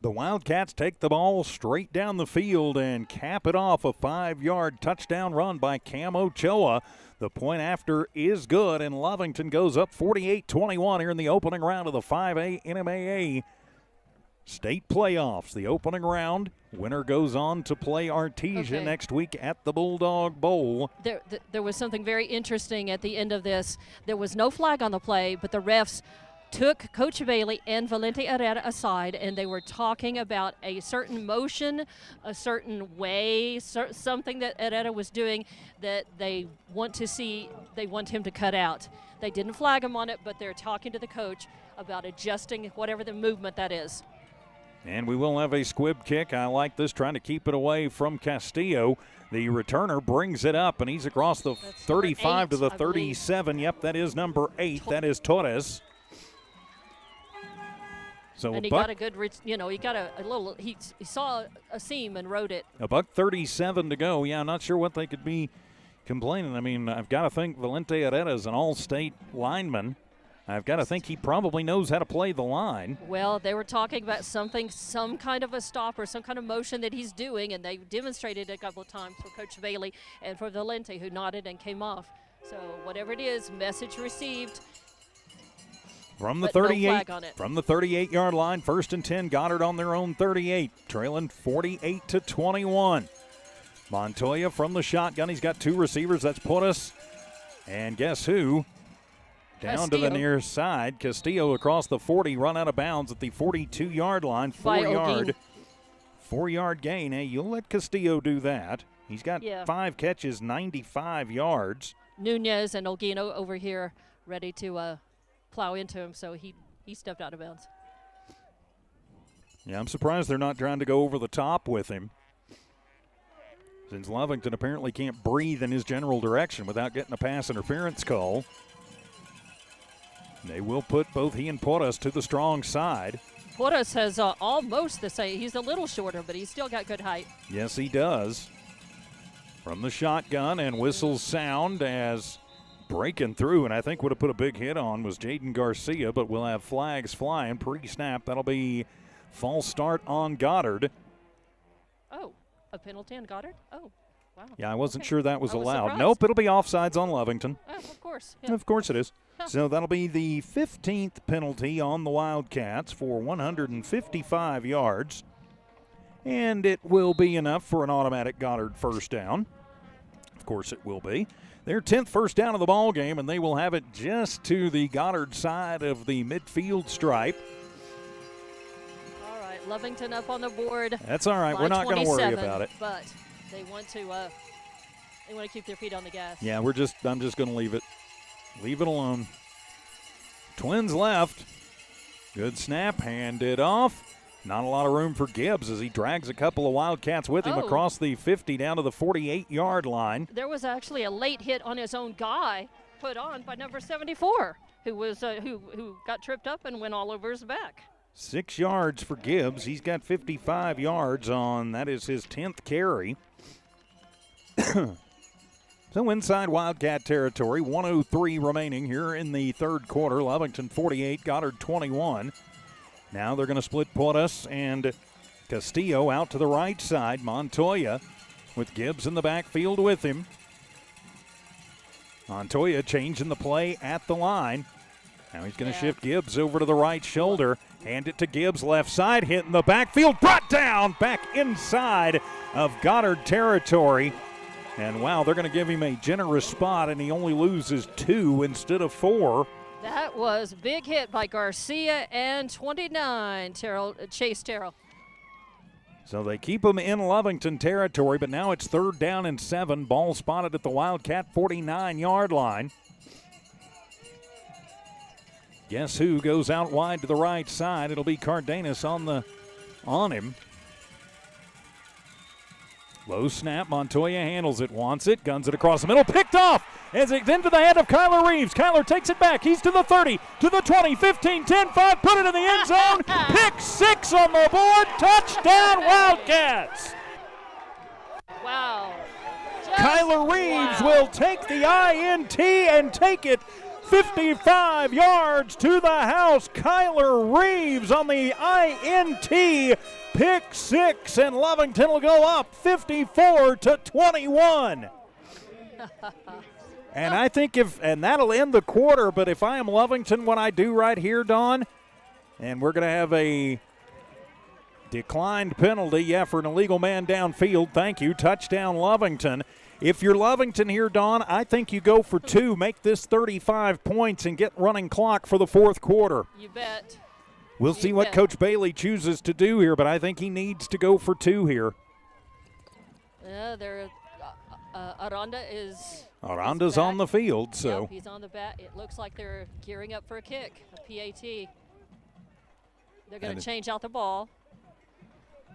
The Wildcats take the ball straight down the field and cap it off. A 5-yard touchdown run by Cam Ochoa. The point after is good, and Lovington goes up 48-21 here in the opening round of the 5A NMAA State Playoffs. The opening round, winner goes on to play Artesia next week at the Bulldog Bowl. There was something very interesting at the end of this. There was no flag on the play, but the refs took Coach Bailey and Valente Herrera aside, and they were talking about a certain motion, a certain way, something that Herrera was doing that they want to see, they want him to cut out. They didn't flag him on it, but they're talking to the coach about adjusting whatever the movement that is. And we will have a squib kick. I like this, trying to keep it away from Castillo. The returner brings it up, and he's across the 35 to the 37. Yep, that is number 8. That is Torres. So and he got a good, he got a little, he saw a seam and wrote it. $1:37 to go. Yeah, I'm not sure what they could be complaining. I mean, I've got to think Valente Herrera is an all-state lineman. I've got to think he probably knows how to play the line. Well, they were talking about something, some kind of a stop or some kind of motion that he's doing, and they demonstrated a couple of times for Coach Bailey and for Valente, who nodded and came off. So whatever it is, message received. From the 38, no from the 38-yard line, 1st and 10, Goddard on their own 38, trailing 48-21. Montoya from the shotgun. He's got 2 receivers. That's Portis. And guess who? Down to the near side. Castillo across the 40, run out of bounds at the 42-yard line. 4-yard gain. Hey, you'll let Castillo do that. He's got 5 catches, 95 yards. Nunez and Olguino over here ready to plow into him, so he stepped out of bounds. Yeah, I'm surprised they're not trying to go over the top with him, since Lovington apparently can't breathe in his general direction without getting a pass interference call. They will put both he and Porras to the strong side. Porras has almost the same. He's a little shorter, but he's still got good height. Yes, he does. From the shotgun, and whistles sound as breaking through, and I think would have put a big hit on, was Jaden Garcia, but we'll have flags flying pre-snap. That'll be false start on Goddard. Oh, a penalty on Goddard? Oh, wow. Yeah, I wasn't sure that was allowed. Surprised. Nope, it'll be offsides on Lovington. Oh, of course. Yeah. Of course it is. So that'll be the 15th penalty on the Wildcats for 155 yards. And it will be enough for an automatic Goddard first down. Of course it will be. Their 10th first down of the ball game, and they will have it just to the Goddard side of the midfield stripe. All right, Lovington up on the board. That's all right. We're not going to worry about it. But they want to keep their feet on the gas. Yeah, I'm just going to leave it. Leave it alone. Twins left. Good snap, handed off. Not a lot of room for Gibbs as he drags a couple of Wildcats with him across the 50 down to the 48-yard line. There was actually a late hit on his own guy put on by number 74, who was who got tripped up and went all over his back. 6 yards for Gibbs. He's got 55 yards on. That is his 10th carry. So inside Wildcat territory, 1:03 remaining here in the third quarter. Lovington 48, Goddard 21. Now they're going to split Porras and Castillo out to the right side. Montoya with Gibbs in the backfield with him. Montoya changing the play at the line. Now he's going to shift Gibbs over to the right shoulder. Hand it to Gibbs, left side, hit in the backfield. Brought down back inside of Goddard territory. And, wow, they're going to give him a generous spot, and he only loses 2 instead of 4. That was a big hit by Garcia and 29, Chase Terrell. So they keep him in Lovington territory, but now it's 3rd down and 7. Ball spotted at the Wildcat 49-yard line. Guess who goes out wide to the right side? It'll be Cardenas on him. Low snap, Montoya handles it, wants it, guns it across the middle, picked off as it's into the head of Kyler Reeves. Kyler takes it back, he's to the 30, to the 20, 15, 10, 5, put it in the end zone, pick 6 on the board, touchdown Wildcats. Wow. Kyler Reeves will take the INT and take it 55 yards to the house. Kyler Reeves on the INT pick six, and Lovington will go up 54-21. And I think and that'll end the quarter, but if I am Lovington, what I do right here, Don, and we're going to have a declined penalty, for an illegal man downfield. Thank you. Touchdown, Lovington. If you're Lovington here, Don, I think you go for two, make this 35 points, and get running clock for the fourth quarter. You bet. We'll see what Coach Bailey chooses to do here, but I think he needs to go for two here. Yeah, Aranda's on the field, so. Yep, he's on the bat. It looks like they're gearing up for a kick, a PAT. They're going to change out the ball.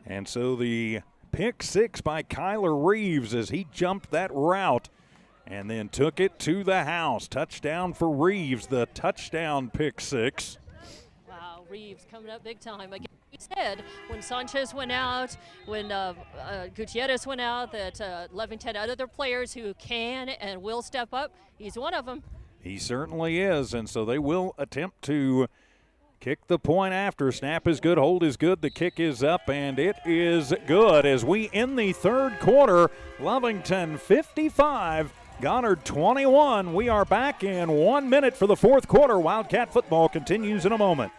And so the pick six by Kyler Reeves as he jumped that route and then took it to the house. Touchdown for Reeves, the touchdown pick six. Wow, Reeves coming up big time. Again, he said when Sanchez went out, when Gutierrez went out, that Lovington had other players who can and will step up. He's one of them. He certainly is, and so they will attempt to kick the point after. Snap is good, hold is good, the kick is up, and it is good. As we end the third quarter, Lovington 55, Goddard 21. We are back in 1 minute for the fourth quarter. Wildcat football continues in a moment.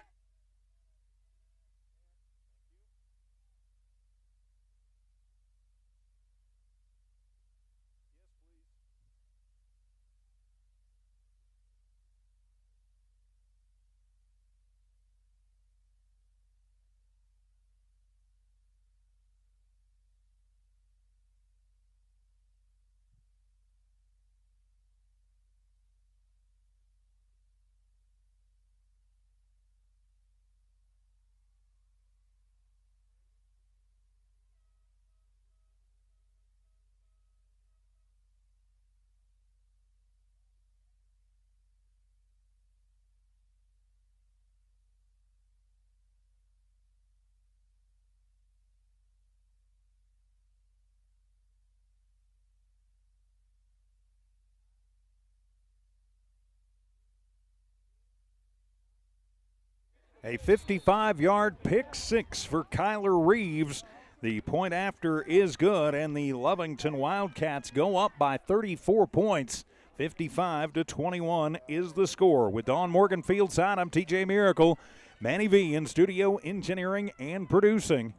A 55-yard pick six for Kyler Reeves. The point after is good, and the Lovington Wildcats go up by 34 points. 55-21 is the score. With Don Morgan fieldside, I'm TJ Miracle. Manny V in studio engineering and producing.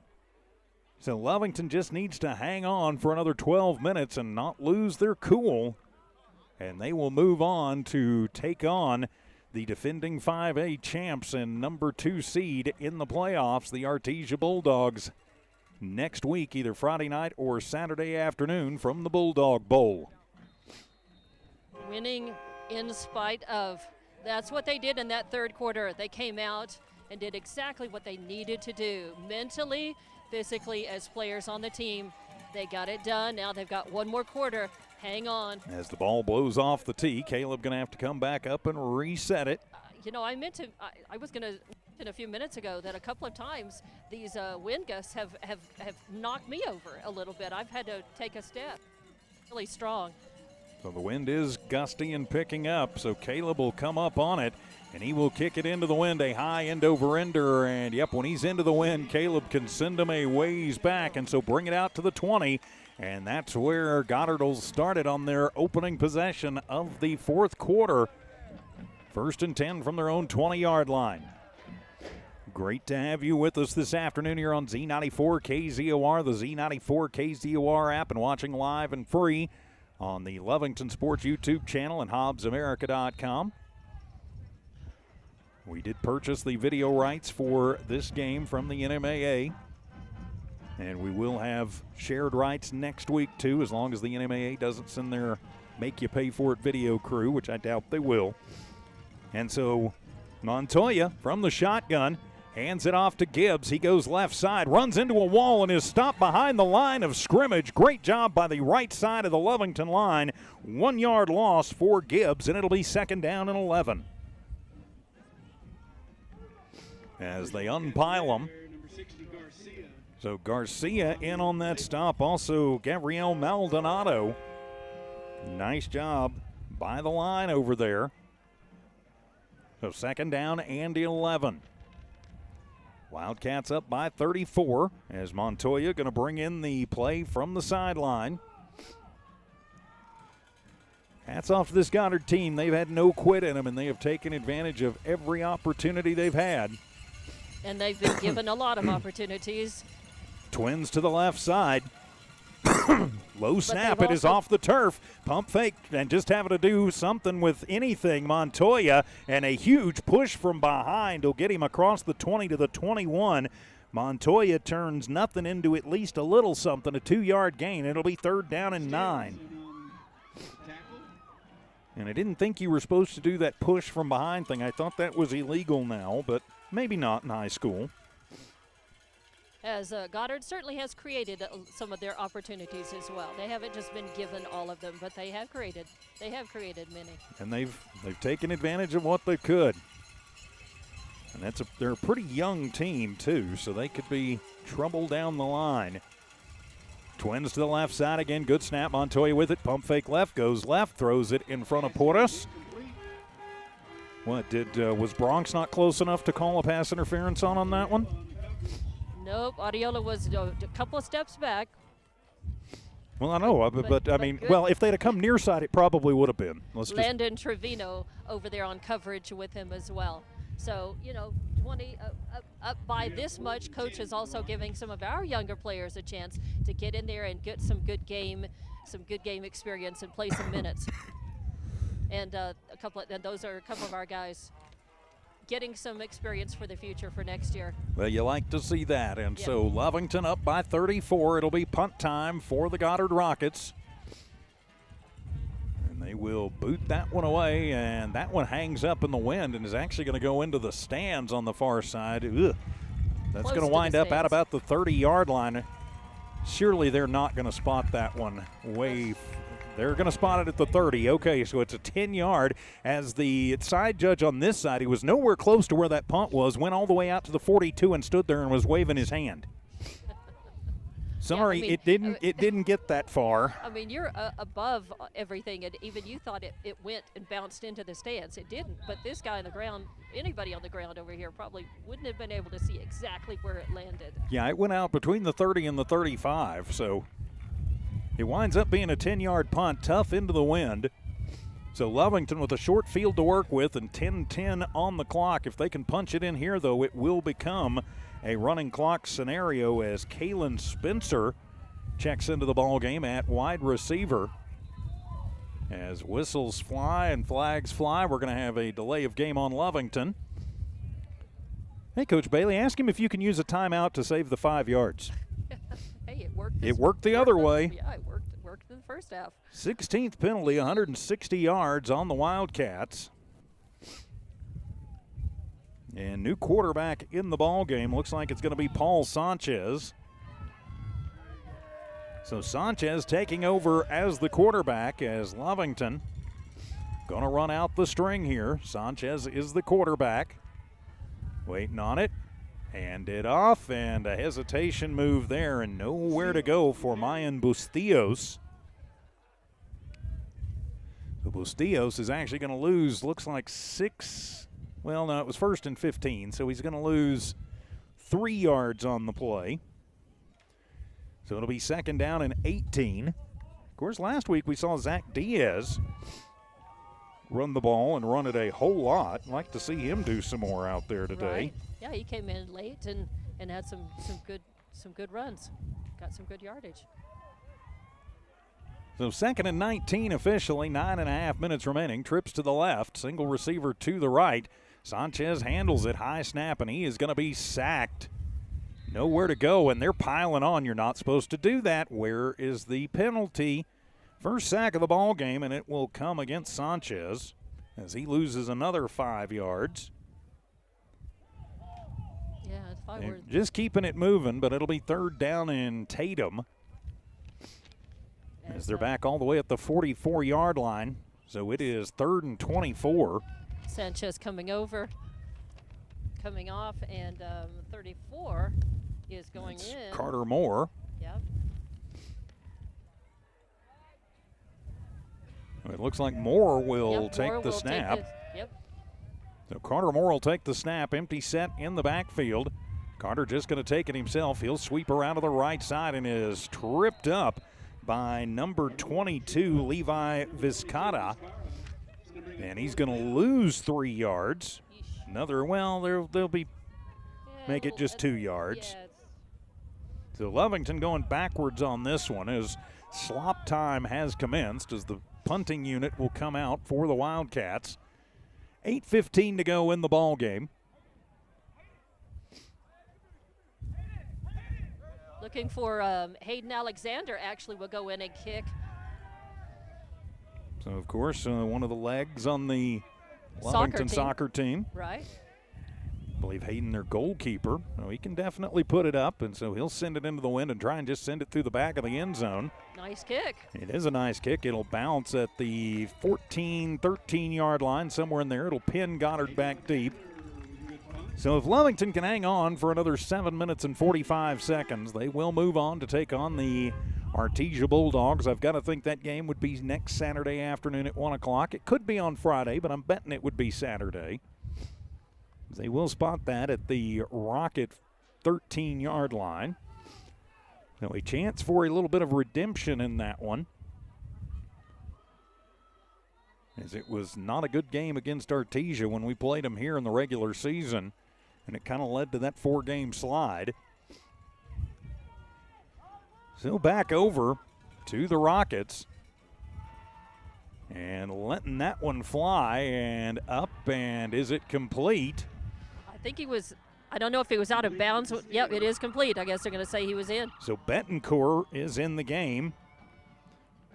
So Lovington just needs to hang on for another 12 minutes and not lose their cool. And they will move on to take on the defending 5A champs and number 2 seed in the playoffs, the Artesia Bulldogs, next week, either Friday night or Saturday afternoon from the Bulldog Bowl. Winning in spite of. That's what they did in that third quarter. They came out and did exactly what they needed to do. Mentally, physically, as players on the team, they got it done. Now they've got one more quarter. Hang on. As the ball blows off the tee, Caleb going to have to come back up and reset it. I was going to mention a few minutes ago that a couple of times these wind gusts have knocked me over a little bit. I've had to take a step. Really strong. So the wind is gusty and picking up, so Caleb will come up on it, and he will kick it into the wind, a high end-over-ender, and yep, when he's into the wind, Caleb can send him a ways back, and so bring it out to the 20. And that's where Goddard will start it on their opening possession of the fourth quarter. 1st and 10 from their own 20-yard line. Great to have you with us this afternoon here on Z94 KZOR, the Z94 KZOR app, and watching live and free on the Lovington Sports YouTube channel and HobbsAmerica.com. We did purchase the video rights for this game from the NMAA. And we will have shared rights next week, too, as long as the NMAA doesn't send their make-you-pay-for-it video crew, which I doubt they will. And so Montoya from the shotgun hands it off to Gibbs. He goes left side, runs into a wall, and is stopped behind the line of scrimmage. Great job by the right side of the Lovington line. 1 yard loss for Gibbs, and it'll be 2nd down and 11. As they unpile them. So Garcia in on that stop. Also Gabrielle Maldonado. Nice job by the line over there. So second down and 11. Wildcats up by 34 as Montoya going to bring in the play from the sideline. Hats off to this Goddard team. They've had no quit in them, and they have taken advantage of every opportunity they've had. And they've been given a lot of opportunities. Twins to the left side. Low snap, it is also off the turf. Pump fake and just having to do something with anything. Montoya, and a huge push from behind will get him across the 20 to the 21. Montoya turns nothing into at least a little something, a 2-yard gain. It'll be third down and 9. And I didn't think you were supposed to do that push from behind thing. I thought that was illegal now, but maybe not in high school. As Goddard certainly has created some of their opportunities as well. They haven't just been given all of them, but they have created many. And they've taken advantage of what they could. And they're a pretty young team too, so they could be trouble down the line. Twins to the left side again. Good snap. Montoya with it. Pump fake left. Goes left. Throws it in front of Porras. What was Bronx not close enough to call a pass interference on that one? Nope. Audiola was a couple of steps back. Well, I know, but I mean, well, if they'd have come near side, it probably would have been. Landon Trevino over there on coverage with him as well. So, 20 up by this much. Coach is also giving some of our younger players a chance to get in there and get some good game experience and play some minutes. And those are a couple of our guys getting some experience for the future for next year. Well, you like to see that. And so Lovington up by 34. It'll be punt time for the Goddard Rockets. And they will boot that one away, and that one hangs up in the wind and is actually going to go into the stands on the far side. Ugh. That's going to wind up at about the 30-yard line. Surely they're not going to spot that one They're going to spot it at the 30. Okay, so it's a 10-yard. As the side judge on this side, he was nowhere close to where that punt was, went all the way out to the 42 and stood there and was waving his hand. Sorry, it didn't get that far. I mean, you're above everything, and even you thought it went and bounced into the stands. It didn't, but this guy on the ground, anybody on the ground over here probably wouldn't have been able to see exactly where it landed. Yeah, it went out between the 30 and the 35, so it winds up being a 10-yard punt, tough into the wind. So Lovington with a short field to work with and 10-10 on the clock. If they can punch it in here, though, it will become a running clock scenario as Kalen Spencer checks into the ball game at wide receiver. As whistles fly and flags fly, we're going to have a delay of game on Lovington. Hey, Coach Bailey, ask him if you can use a timeout to save the 5 yards. Hey, it worked. It worked the other way. Yeah, it worked in the first half. 16th penalty, 160 yards on the Wildcats. And new quarterback in the ball game. Looks like it's going to be Paul Sanchez. So Sanchez taking over as the quarterback as Lovington going to run out the string here. Sanchez is the quarterback. Waiting on it. Hand it off, and a hesitation move there, and nowhere to go for Mayan Bustillos. So Bustillos is actually going to lose, looks like 6. Well, no, it was 1st and 15, so he's going to lose 3 yards on the play. So it'll be 2nd down and 18. Of course, last week we saw Zach Diaz run the ball and run it a whole lot. I'd like to see him do some more out there today. Right. Yeah, he came in late and had some good runs. Got some good yardage. So 2nd and 19 officially, 9.5 minutes remaining. Trips to the left, single receiver to the right. Sanchez handles it, high snap, and he is going to be sacked. Nowhere to go, and they're piling on. You're not supposed to do that. Where is the penalty? First sack of the ball game, and it will come against Sanchez as he loses another 5 yards. Yeah, if I were just keeping it moving, but it'll be 3rd down and Tatum as they're back all the way at the 44-yard line. So it is 3rd and 24. Sanchez coming over, coming off, and 34 is going in. Carter Moore. Yep. It looks like Moore will take the snap. Yep. So Carter Moore will take the snap, empty set in the backfield. Carter just going to take it himself. He'll sweep around to the right side and is tripped up by number 22, Levi Vizcata. And he's going to lose 3 yards. Another, well, they'll be, make it just 2 yards. So Lovington going backwards on this one as slop time has commenced as the punting unit will come out for the Wildcats. 8:15 to go in the ball game. Looking for Hayden Alexander actually will go in and kick. So, of course, one of the legs on the Lovington soccer team. Right. I believe Hayden, their goalkeeper. So he can definitely put it up, and so he'll send it into the wind and try and just send it through the back of the end zone. Nice kick. It is a nice kick. It'll bounce at the 14, 13-yard line, somewhere in there. It'll pin Goddard back deep. So if Lovington can hang on for another 7 minutes and 45 seconds, they will move on to take on the Artesia Bulldogs. I've got to think that game would be next Saturday afternoon at 1 o'clock. It could be on Friday, but I'm betting it would be Saturday. They will spot that at the Rocket 13-yard line. So a chance for a little bit of redemption in that one, as it was not a good game against Artesia when we played them here in the regular season, and it kind of led to that 4-game slide. So back over to the Rockets, and letting that one fly and up, and is it complete? I think he was, I don't know if he was out of bounds. Yep, it is complete. I guess they're going to say he was in. So Betancourt is in the game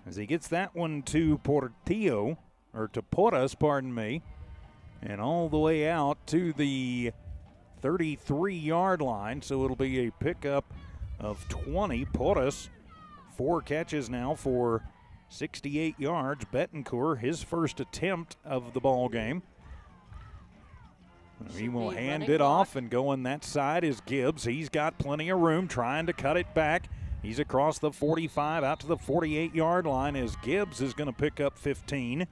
as he gets that one to Portillo, or to Porras, pardon me, and all the way out to the 33-yard line. So it'll be a pickup of 20. Porras, 4 catches now for 68 yards. Betancourt, his first attempt of the ball game. He will hand it off, and going that side is Gibbs. He's got plenty of room trying to cut it back. He's across the 45 out to the 48-yard line as Gibbs is going to pick up 15.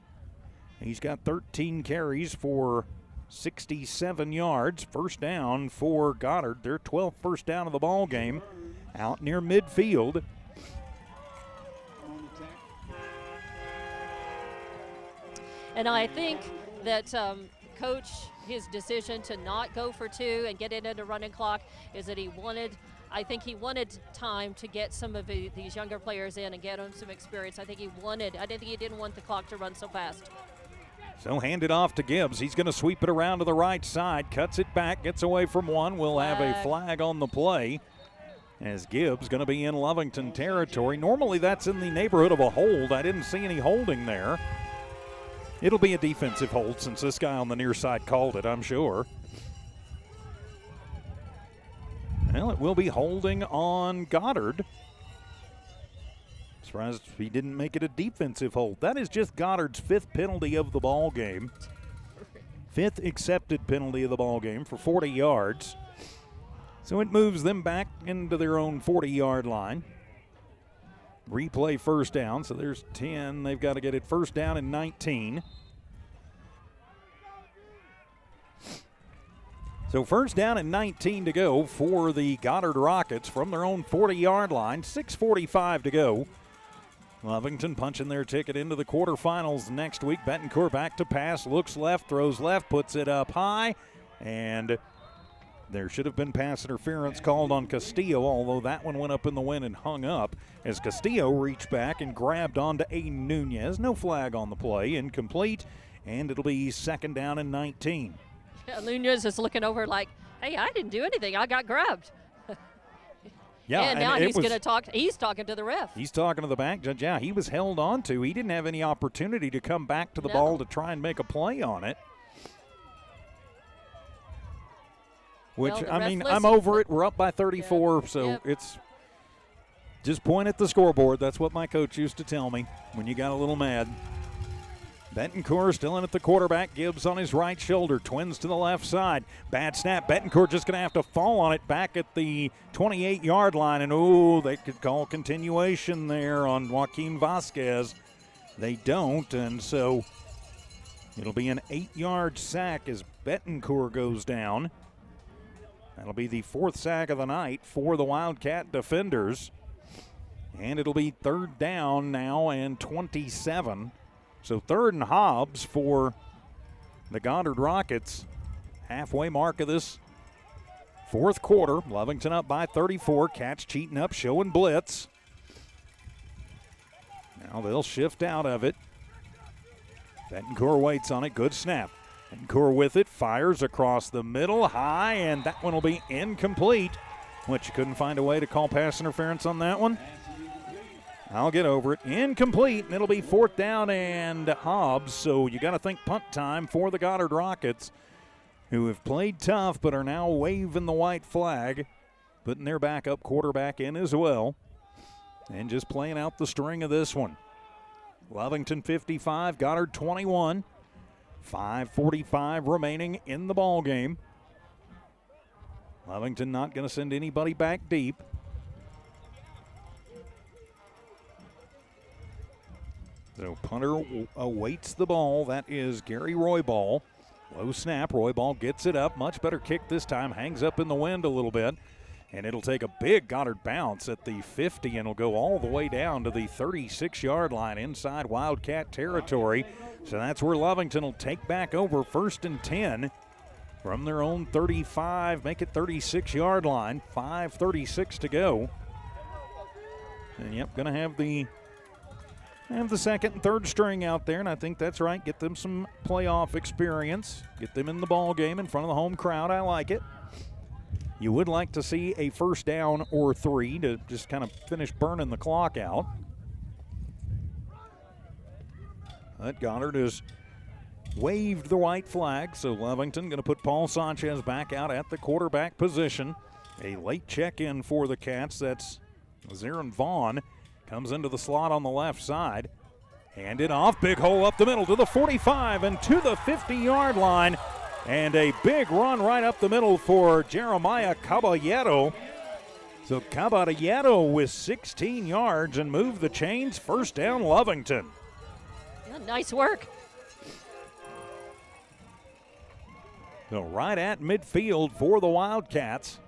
He's got 13 carries for 67 yards. First down for Goddard. Their 12th first down of the ball game out near midfield. And I think that Coach, his decision to not go for 2 and get it into running clock is that I think he wanted time to get some of these younger players in and get them some experience. I think he didn't want the clock to run so fast. So hand it off to Gibbs. He's going to sweep it around to the right side, cuts it back, gets away from one. We'll have a flag on the play as Gibbs going to be in Lovington territory. Normally that's in the neighborhood of a hold. I didn't see any holding there. It'll be a defensive hold since this guy on the near side called it, I'm sure. Well, it will be holding on Goddard. Surprised he didn't make it a defensive hold. That is just Goddard's 5th penalty of the ball game. 5th accepted penalty of the ball game for 40 yards. So it moves them back into their own 40-yard line. Replay first down, so there's 10. They've got to get it first down and 19. So first down and 19 to go for the Goddard Rockets from their own 40-yard line. 6:45 to go. Lovington punching their ticket into the quarterfinals next week. Betancourt back to pass, looks left, throws left, puts it up high, and there should have been pass interference called on Castillo, although that one went up in the wind and hung up as Castillo reached back and grabbed onto Aiden Nunez. No flag on the play, incomplete, and it'll be second down and 19. Yeah, Nunez is looking over like, hey, I didn't do anything. I got grabbed. Yeah, and now he's going to talk. He's talking to the ref. He's talking to the back judge. Yeah, he was held on to. He didn't have any opportunity to come back to the ball to try and make a play on it. Which, well, I mean, I'm over it. We're up by 34, so it's just point at the scoreboard. That's what my coach used to tell me when you got a little mad. Betancourt still in at the quarterback. Gibbs on his right shoulder. Twins to the left side. Bad snap. Betancourt just going to have to fall on it back at the 28-yard line. And, they could call continuation there on Joaquin Vasquez. They don't, and so It'll be an 8-yard sack as Betancourt goes down. That'll be the 4th sack of the night for the Wildcat defenders. And it'll be 3rd down now and 27. So 3rd and Hobbs for the Goddard Rockets. Halfway mark of this 4th quarter. Lovington up by 34. Cats cheating up, showing blitz. Now they'll shift out of it. Betancourt waits on it. Good snap. Betancourt with it. Fires across the middle. High, and that one will be incomplete. What, you couldn't find a way to call pass interference on that one? I'll get over it. Incomplete, and it'll be 4th down and Hobbs. So you got to think punt time for the Goddard Rockets, who have played tough but are now waving the white flag, putting their backup quarterback in as well, and just playing out the string of this one. Lovington 55, Goddard 21. 5:45 remaining in the ball game. Lovington not going to send anybody back deep. So punter awaits the ball. That is Gary Royball. Low snap. Royball gets it up. Much better kick this time. Hangs up in the wind a little bit. And it'll take a big Goddard bounce at the 50, and it'll go all the way down to the 36-yard line inside Wildcat territory. So that's where Lovington will take back over 1st and 10 from their own 35, make it 36-yard line. 5:36 to go. And yep, going to have the 2nd and 3rd string out there, and I think that's right. Get them some playoff experience. Get them in the ball game in front of the home crowd. I like it. You would like to see a 1st down or 3 to just kind of finish burning the clock out. But Goddard has waved the white flag, so Lovington going to put Paul Sanchez back out at the quarterback position. A late check-in for the Cats. That's Zarin Vaughn. Comes into the slot on the left side. Hand it off. Big hole up the middle to the 45 and to the 50-yard line. And a big run right up the middle for Jeremiah Caballero. So Caballero with 16 yards and moved the chains. 1st down, Lovington. Yeah, nice work. So right at midfield for the Wildcats.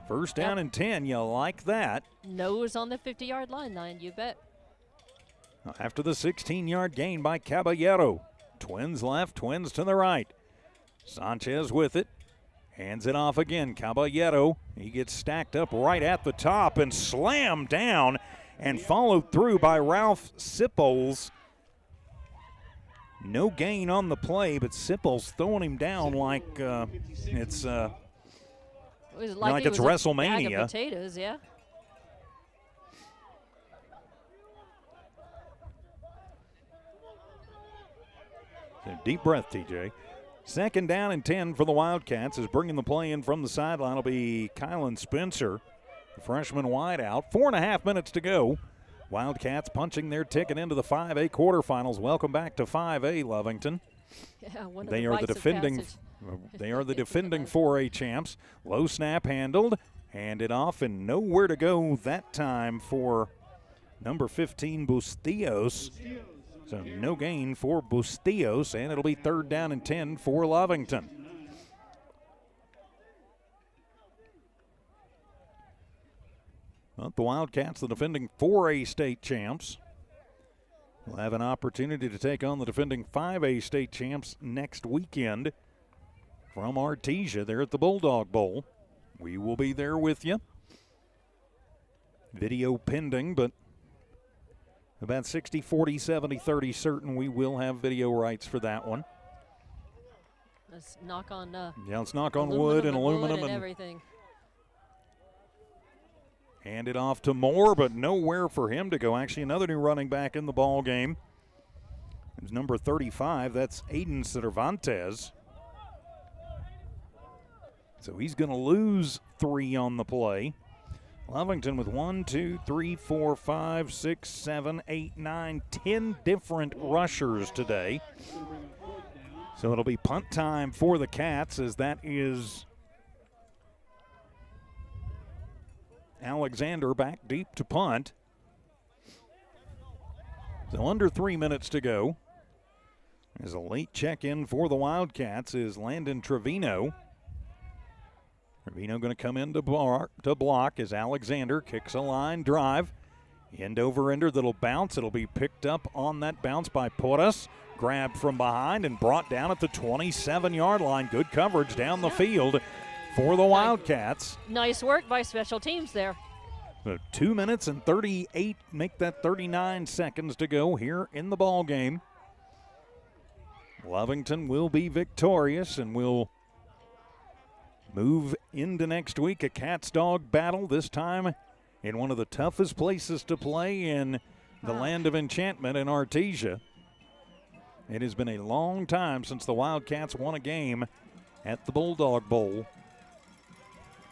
1st down and 10. You like that. Nose on the 50-yard line, you bet. After the 16-yard gain by Caballero. Twins left, twins to the right. Sanchez with it. Hands it off again. Caballero. He gets stacked up right at the top and slammed down and followed through by Ralph Sipples. No gain on the play, but Sipples throwing him down like it's like it's WrestleMania. A bag of potatoes, yeah. So deep breath, TJ. 2nd down and 10 for the Wildcats. Is bringing the play in from the sideline will be Kylan Spencer, the freshman wideout. 4.5 minutes to go. Wildcats punching their ticket into the 5A quarterfinals. Welcome back to 5A, Lovington. Yeah, they are the defending 4A champs. Low snap handled. Handed off and nowhere to go that time for number 15, Bustillos. So no gain for Bustillos, and it'll be 3rd down and 10 for Lovington. Well, the Wildcats, the defending 4A state champs, will have an opportunity to take on the defending 5A state champs next weekend from Artesia there at the Bulldog Bowl. We will be there with you. Video pending, but about 60, 40, 70, 30 certain we will have video rights for that one. Let's knock on let's knock on wood and aluminum and everything. Hand it off to Moore, but nowhere for him to go. Actually, another new running back in the ball game. It's number 35. That's Aiden Cervantes. So he's going to lose 3 on the play. Lovington with 1, 2, 3, 4, 5, 6, 7, 8, 9, 10 different rushers today. So it'll be punt time for the Cats, as that is Alexander back deep to punt. So under 3 minutes to go. As a late check-in for the Wildcats is Landon Trevino. Trevino going to come in to block as Alexander kicks a line drive. End-over-ender that'll bounce. It'll be picked up on that bounce by Porras. Grabbed from behind and brought down at the 27-yard line. Good coverage down the field for the Wildcats. Nice work by special teams there. So 2 minutes and 38, make that 39 seconds to go here in the ball game. Lovington will be victorious and will move into next week. A cats-dog battle, this time in one of the toughest places to play in the land of enchantment in Artesia. It has been a long time since the Wildcats won a game at the Bulldog Bowl.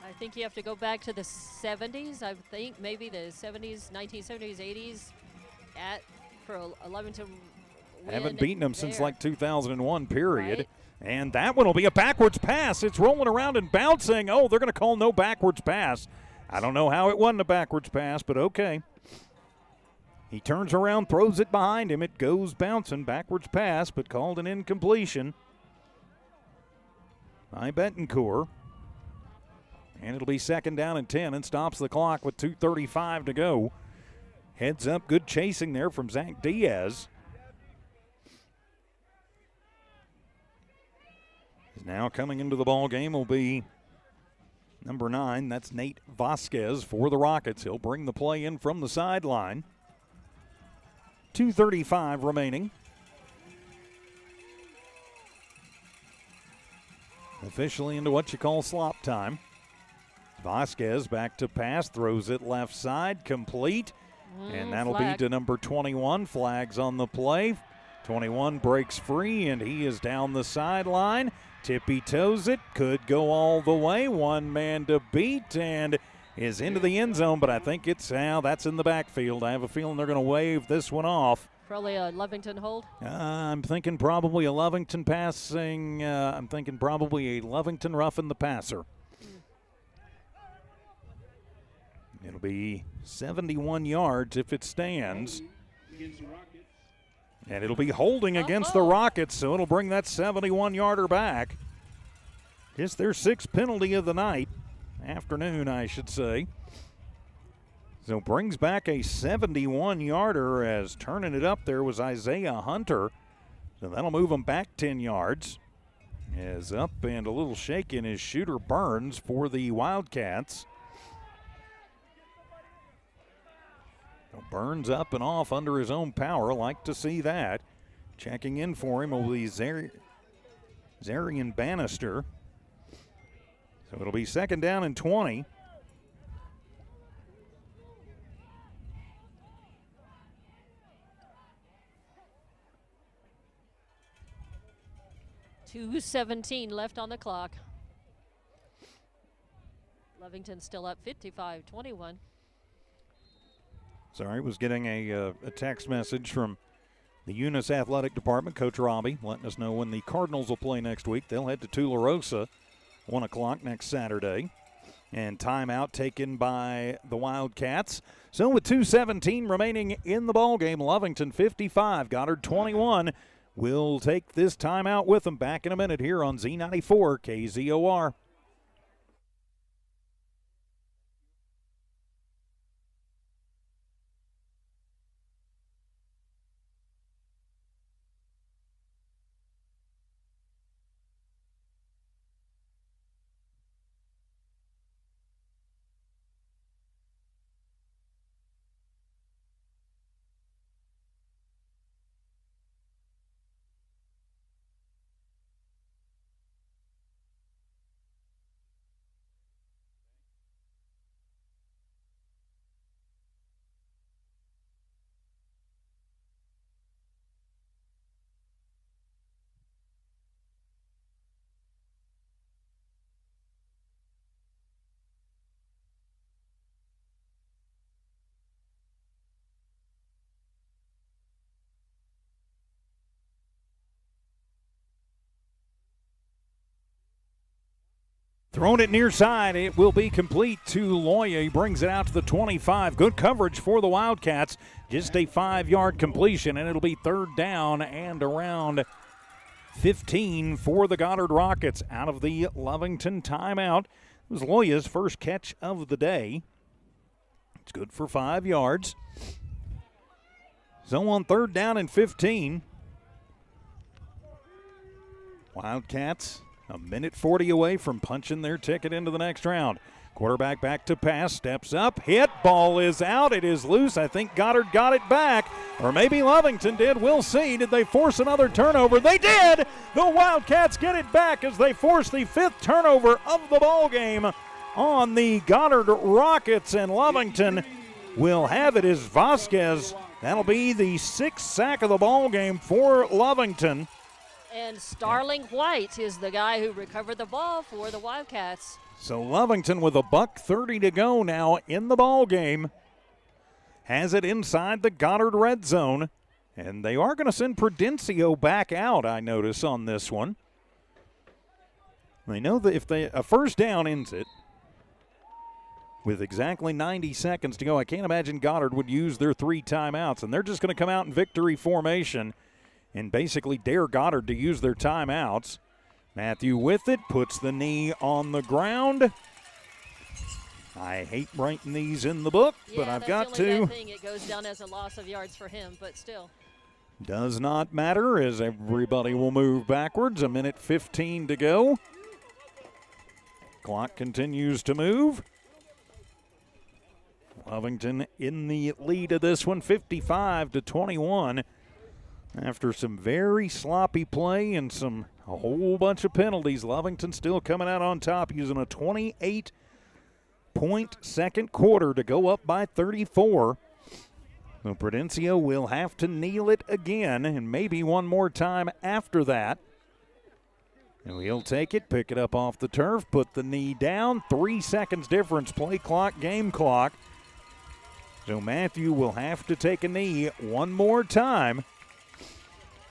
I think you have to go back to the 70s. I think maybe the 70s, 1970s, 80s for a Lovington win. Haven't beaten them since there. like 2001, period. Right. And that one will be a backwards pass. It's rolling around and bouncing. Oh, they're going to call no backwards pass. I don't know how it wasn't a backwards pass, but okay. He turns around, throws it behind him. It goes bouncing, backwards pass, but called an incompletion by Betancourt. And it'll be 2nd down and 10 and stops the clock with 2:35 to go. Heads up, good chasing there from Zach Diaz. Now coming into the ball game will be number 9. That's Nate Vasquez for the Rockets. He'll bring the play in from the sideline. 2:35 remaining. Officially into what you call slop time. Vasquez back to pass, throws it left side, complete. And that'll be to number 21. Flags on the play. 21 breaks free, and he is down the sideline. Tippy toes it, could go all the way. One man to beat, and is into the end zone, but I think it's that's in the backfield. I have a feeling they're going to wave this one off. Probably a Lovington hold. I'm thinking probably a Lovington passing. I'm thinking probably a Lovington roughing the passer. It'll be 71 yards if it stands. And it'll be holding against the Rockets, so it'll bring that 71-yarder back. It's their 6th penalty of the night. Afternoon, I should say. So brings back a 71-yarder as turning it up there was Isaiah Hunter. So that'll move him back 10 yards. As up and a little shaken is Shooter Burns for the Wildcats. So Burns up and off under his own power. Like to see that. Checking in for him will be Zarian Bannister. So it'll be 2nd down and 20. .217 left on the clock. Lovington still up 55-21. Sorry, was getting a text message from the Eunice Athletic Department, Coach Robbie, letting us know when the Cardinals will play next week. They'll head to Tularosa, 1 o'clock next Saturday. And timeout taken by the Wildcats. So with 2:17 remaining in the ballgame, Lovington 55, Goddard 21. We'll take this timeout with them. Back in a minute here on Z94 KZOR. Thrown it near side. It will be complete to Loya. He brings it out to the 25. Good coverage for the Wildcats. Just a 5-yard completion, and it'll be 3rd down and around 15 for the Goddard Rockets out of the Lovington timeout. It was Loya's first catch of the day. It's good for 5 yards. So on 3rd down and 15, Wildcats a minute 40 away from punching their ticket into the next round. Quarterback back to pass, steps up, hit, ball is out, it is loose. I think Goddard got it back, or maybe Lovington did. We'll see. Did they force another turnover? They did! The Wildcats get it back as they force the 5th turnover of the ball game on the Goddard Rockets, and Lovington will have it as Vasquez. That'll be the 6th sack of the ball game for Lovington. And Starling White is the guy who recovered the ball for the Wildcats. So Lovington with $1:30 to go now in the ball game has it inside the Goddard red zone, and they are going to send Prudencio back out, I notice, on this one. They know that if a first down ends it with exactly 90 seconds to go, I can't imagine Goddard would use their 3 timeouts, and they're just going to come out in victory formation and basically dare Goddard to use their timeouts. Matthew with it, puts the knee on the ground. I hate writing these in the book, but I've got to. It goes down as a loss of yards for him, but still. Does not matter as everybody will move backwards. 1:15 to go. Clock continues to move. Lovington in the lead of this one, 55-21. After some very sloppy play and a whole bunch of penalties, Lovington still coming out on top using a 28-point second quarter to go up by 34. So Prudencio will have to kneel it again and maybe one more time after that. And he'll take it, pick it up off the turf, put the knee down. 3 seconds difference, play clock, game clock. So Matthew will have to take a knee one more time.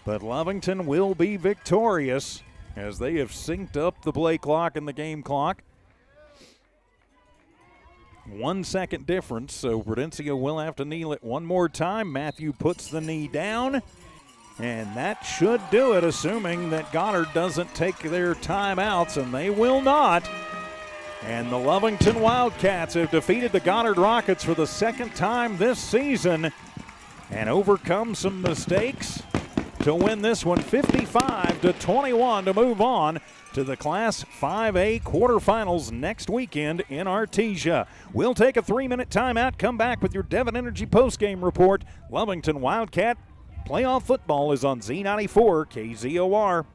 But Lovington will be victorious as they have synced up the play clock and the game clock. 1 second difference, so Prudencio will have to kneel it one more time. Matthew puts the knee down, and that should do it, assuming that Goddard doesn't take their timeouts, and they will not. And the Lovington Wildcats have defeated the Goddard Rockets for the 2nd time this season and overcome some mistakes to win this one 55-21 to move on to the Class 5A quarterfinals next weekend in Artesia. We'll take a 3-minute timeout, come back with your Devon Energy postgame report. Lovington Wildcat playoff football is on Z94 KZOR.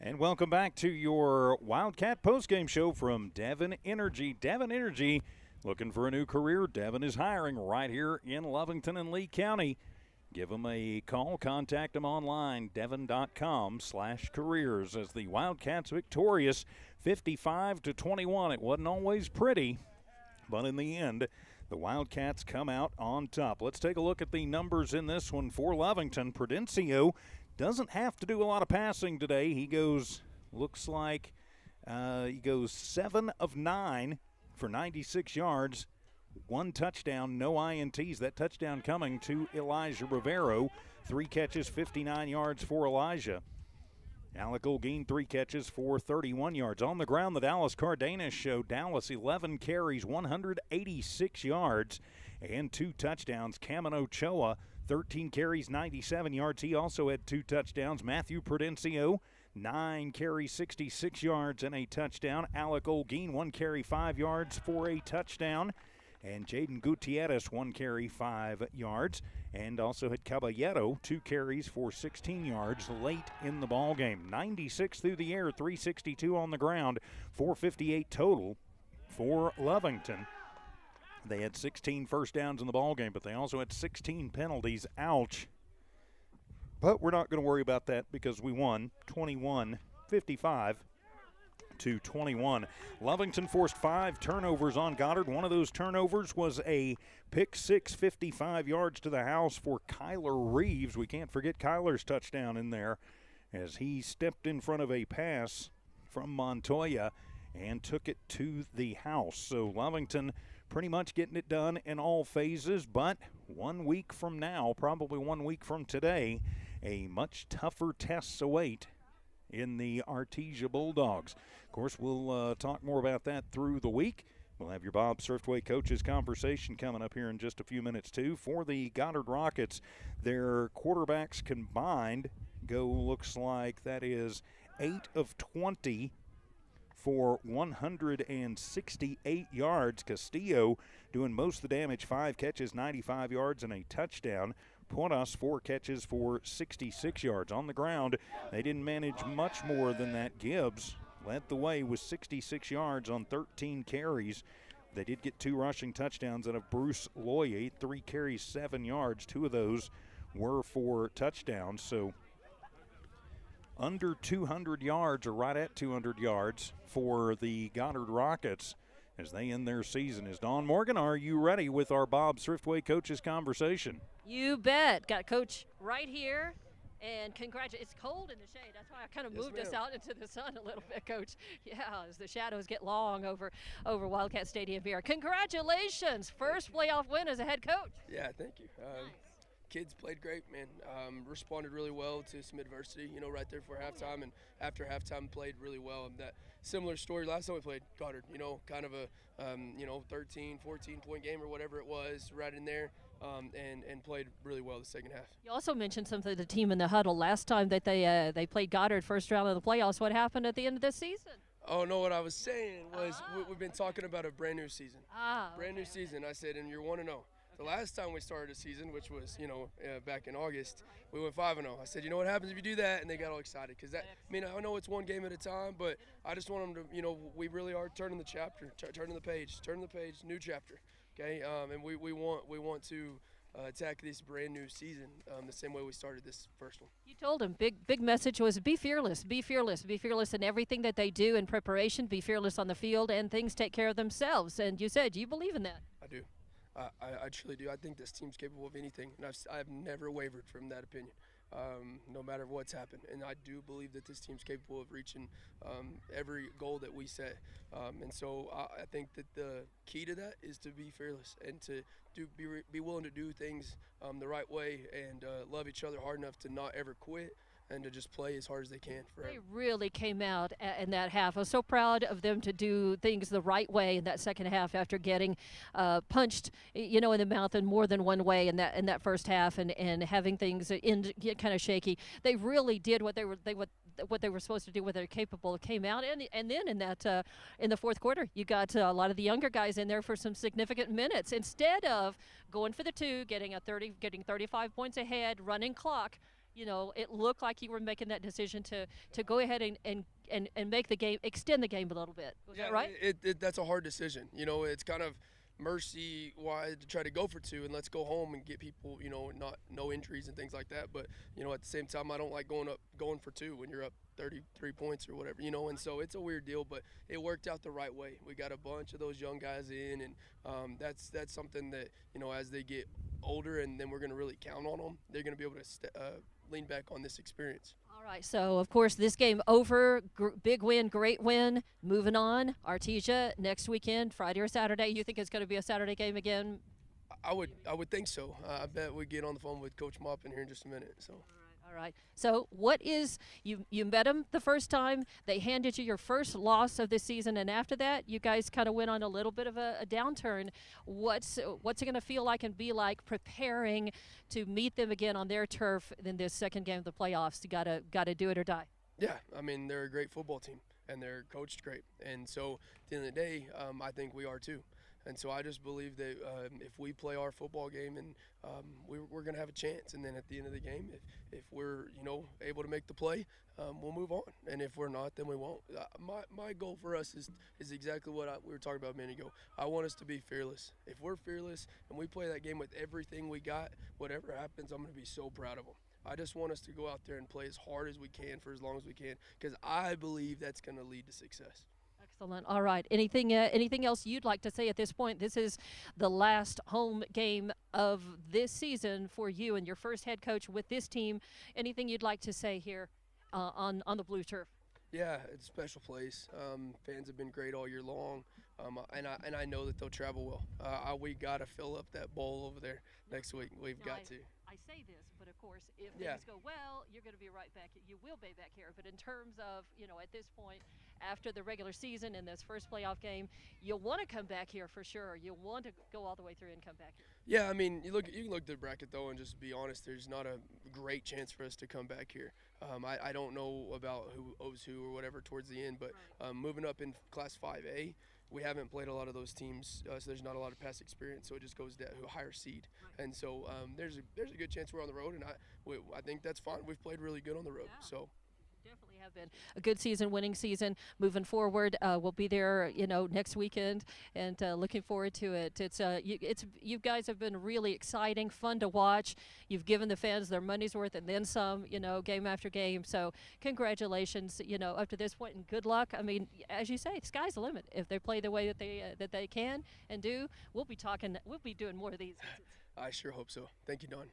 And welcome back to your Wildcat postgame show from Devon Energy. Devon Energy, looking for a new career. Devon is hiring right here in Lovington and Lee County. Give them a call. Contact them online, devon.com/careers, as the Wildcats victorious 55-21. It wasn't always pretty, but in the end, the Wildcats come out on top. Let's take a look at the numbers in this one for Lovington. Prudencio doesn't have to do a lot of passing today. He goes, looks like he goes 7 of 9 for 96 yards, 1 touchdown, no INTs. That touchdown coming to Elijah Rivero. 3 catches, 59 yards for Elijah. Alec Olguin, 3 catches for 31 yards. On the ground, the Dallas Cardenas show. Dallas, 11 carries, 186 yards, and 2 touchdowns. Cameron Ochoa, 13 carries, 97 yards. He also had 2 touchdowns. Matthew Prudencio, 9 carries, 66 yards, and a touchdown. Alec Olguin, 1 carry, 5 yards for a touchdown. And Jaden Gutierrez, 1 carry, 5 yards. And also had Caballero, 2 carries for 16 yards late in the ball game. 96 through the air, 362 on the ground, 458 total for Lovington. They had 16 first downs in the ball game, but they also had 16 penalties. Ouch. But we're not going to worry about that because we won 21-55-21. Lovington forced 5 turnovers on Goddard. One of those turnovers was a pick six, 55 yards to the house for Kyler Reeves. We can't forget Kyler's touchdown in there as he stepped in front of a pass from Montoya and took it to the house. So Lovington pretty much getting it done in all phases, but 1 week from now, probably 1 week from today, a much tougher tests await in the Artesia Bulldogs. Of course, we'll talk more about that through the week. We'll have your Bob Swiftway Coaches conversation coming up here in just a few minutes, too. For the Goddard Rockets, their quarterbacks combined looks like that is 8 of 20 for 168 yards. Castillo doing most of the damage, 5 catches, 95 yards, and a touchdown. Porras, 4 catches for 66 yards. On the ground, they didn't manage much more than that. Gibbs led the way with 66 yards on 13 carries. They did get 2 rushing touchdowns out of Bruce Loyer, 3 carries, 7 yards. 2 of those were for touchdowns. So under 200 yards, or right at 200 yards, for the Goddard Rockets as they end their season. Is Dawn Morgan, are you ready with our Bob Swiftway Coaches conversation? You bet. Got Coach right here. And congratulations. It's cold in the shade. That's why I kind of moved us out into the sun a little bit, Coach. Yeah, as the shadows get long over Wildcat Stadium here. Congratulations. First playoff win as a head coach. Yeah, thank you. Nice. Kids played great, man. Responded really well to some adversity, right there for halftime, and after halftime played really well. And that similar story last time we played Goddard, kind of a 13, 14-point game or whatever it was, right in there, and played really well the second half. You also mentioned something to the team in the huddle last time that they played Goddard first round of the playoffs. What happened at the end of the season? Oh, no, what I was saying was we've been talking about a brand new season. Brand new season. I said, and you're 1-0. The last time we started a season, which was, back in August, we went 5-0. I said, what happens if you do that? And they got all excited because I know it's one game at a time, but I just want them to, we really are turning the chapter, turning the page, new chapter, okay? And we want to attack this brand new season the same way we started this first one. You told them big message was be fearless in everything that they do in preparation, be fearless on the field, and things take care of themselves. And you said you believe in that. I do. I truly do. I think this team's capable of anything, and I've never wavered from that opinion, no matter what's happened. And I do believe that this team's capable of reaching every goal that we set. And so I think that the key to that is to be fearless and to be willing to do things the right way and love each other hard enough to not ever quit and to just play as hard as they can forever. They really came out in that half. I was so proud of them to do things the right way in that second half after getting punched, in the mouth in more than one way in that first half and having things get kind of shaky. They really did what they were supposed to do, what they're capable of. Came out and then in the fourth quarter, you got a lot of the younger guys in there for some significant minutes instead of going for the 2, getting 35 points ahead, running clock. it looked like you were making that decision to go ahead and make the game, extend the game a little bit. Was that right? That's a hard decision. It's kind of mercy wise to try to go for 2 and let's go home and get people, no injuries and things like that. But, at the same time, I don't like going for 2 when you're up 33 points or whatever, and so it's a weird deal, but it worked out the right way. We got a bunch of those young guys in, and that's something that, as they get older and then we're going to really count on them, they're going to be able to lean back on this experience. All right, so of course this game over, big win, great win. Moving on, Artesia next weekend, Friday or Saturday. You think it's going to be a Saturday game again? I would think so. I bet we get on the phone with Coach Mop in here in just a minute. So. All right. So what is you met them the first time? They handed you your first loss of this season, and after that, you guys kind of went on a little bit of a downturn. What's it going to feel like and be like preparing to meet them again on their turf in this second game of the playoffs? You gotta do it or die. Yeah, I mean they're a great football team and they're coached great, and so at the end of the day, I think we are too. And so I just believe that if we play our football game, and we're going to have a chance. And then at the end of the game, if we're able to make the play, we'll move on. And if we're not, then we won't. My goal for us is exactly what we were talking about a minute ago. I want us to be fearless. If we're fearless and we play that game with everything we got, whatever happens, I'm going to be so proud of them. I just want us to go out there and play as hard as we can for as long as we can, because I believe that's going to lead to success. Excellent. All right. Anything else you'd like to say at this point? This is the last home game of this season for you and your first head coach with this team. Anything you'd like to say here on the blue turf? Yeah, it's a special place. Fans have been great all year long, and I know that they'll travel well. We got to fill up that bowl over there next week. We've got to. I say this, but of course, if things go well, you're going to be right back. You will be back here. But in terms of, at this point, after the regular season and this first playoff game, you'll want to come back here for sure. You'll want to go all the way through and come back here. Yeah, I mean, you can look at the bracket, though, and just be honest, there's not a great chance for us to come back here. I don't know about who owes who or whatever towards the end, but moving up in Class 5A, we haven't played a lot of those teams, so there's not a lot of past experience, so it just goes to a higher seed. Right. And so there's a good chance we're on the road, and I think that's fine. We've played really good on the road. Yeah. So. Definitely have been a good season, winning season. Moving forward, we'll be there, next weekend, and looking forward to it. You guys have been really exciting, fun to watch. You've given the fans their money's worth and then some, game after game. So congratulations, up to this point, and good luck. I mean, as you say, the sky's the limit. If they play the way that they can and do, we'll be doing more of these. I sure hope so. Thank you, Don.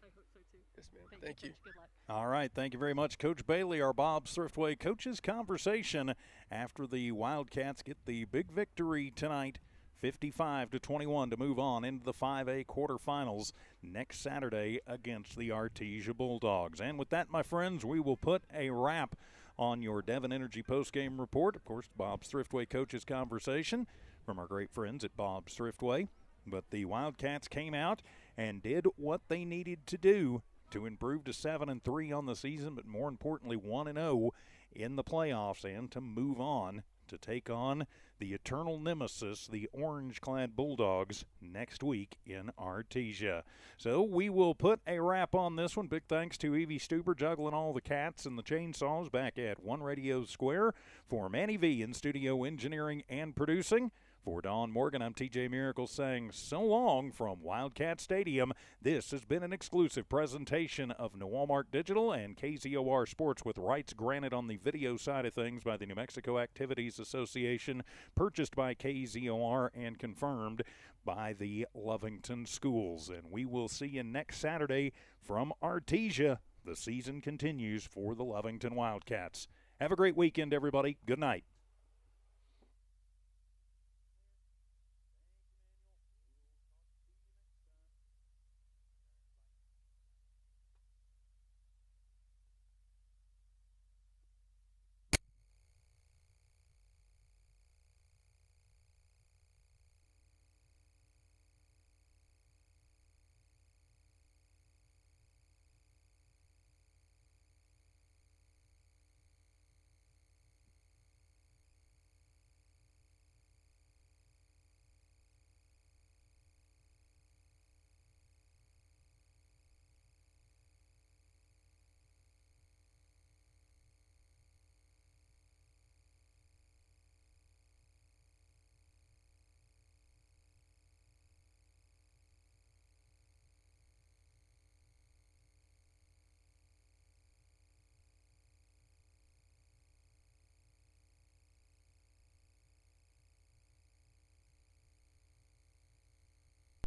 Yes, ma'am. Thank you. Good luck. All right. Thank you very much, Coach Bailey. Our Bob's Thriftway Coaches Conversation after the Wildcats get the big victory tonight, 55-21, to move on into the 5A quarterfinals next Saturday against the Artesia Bulldogs. And with that, my friends, we will put a wrap on your Devon Energy postgame report. Of course, Bob's Thriftway Coaches Conversation from our great friends at Bob's Thriftway. But the Wildcats came out and did what they needed to do to improve to 7-3 on the season, but more importantly 1-0 in the playoffs, and to move on to take on the eternal nemesis, the orange-clad Bulldogs, next week in Artesia. So we will put a wrap on this one. Big thanks to Evie Stuber juggling all the cats and the chainsaws back at One Radio Square. For Manny V in studio engineering and producing. For Don Morgan, I'm TJ Miracle saying so long from Wildcat Stadium. This has been an exclusive presentation of Walmart Digital and KZOR Sports, with rights granted on the video side of things by the New Mexico Activities Association, purchased by KZOR and confirmed by the Lovington schools. And we will see you next Saturday from Artesia. The season continues for the Lovington Wildcats. Have a great weekend, everybody. Good night.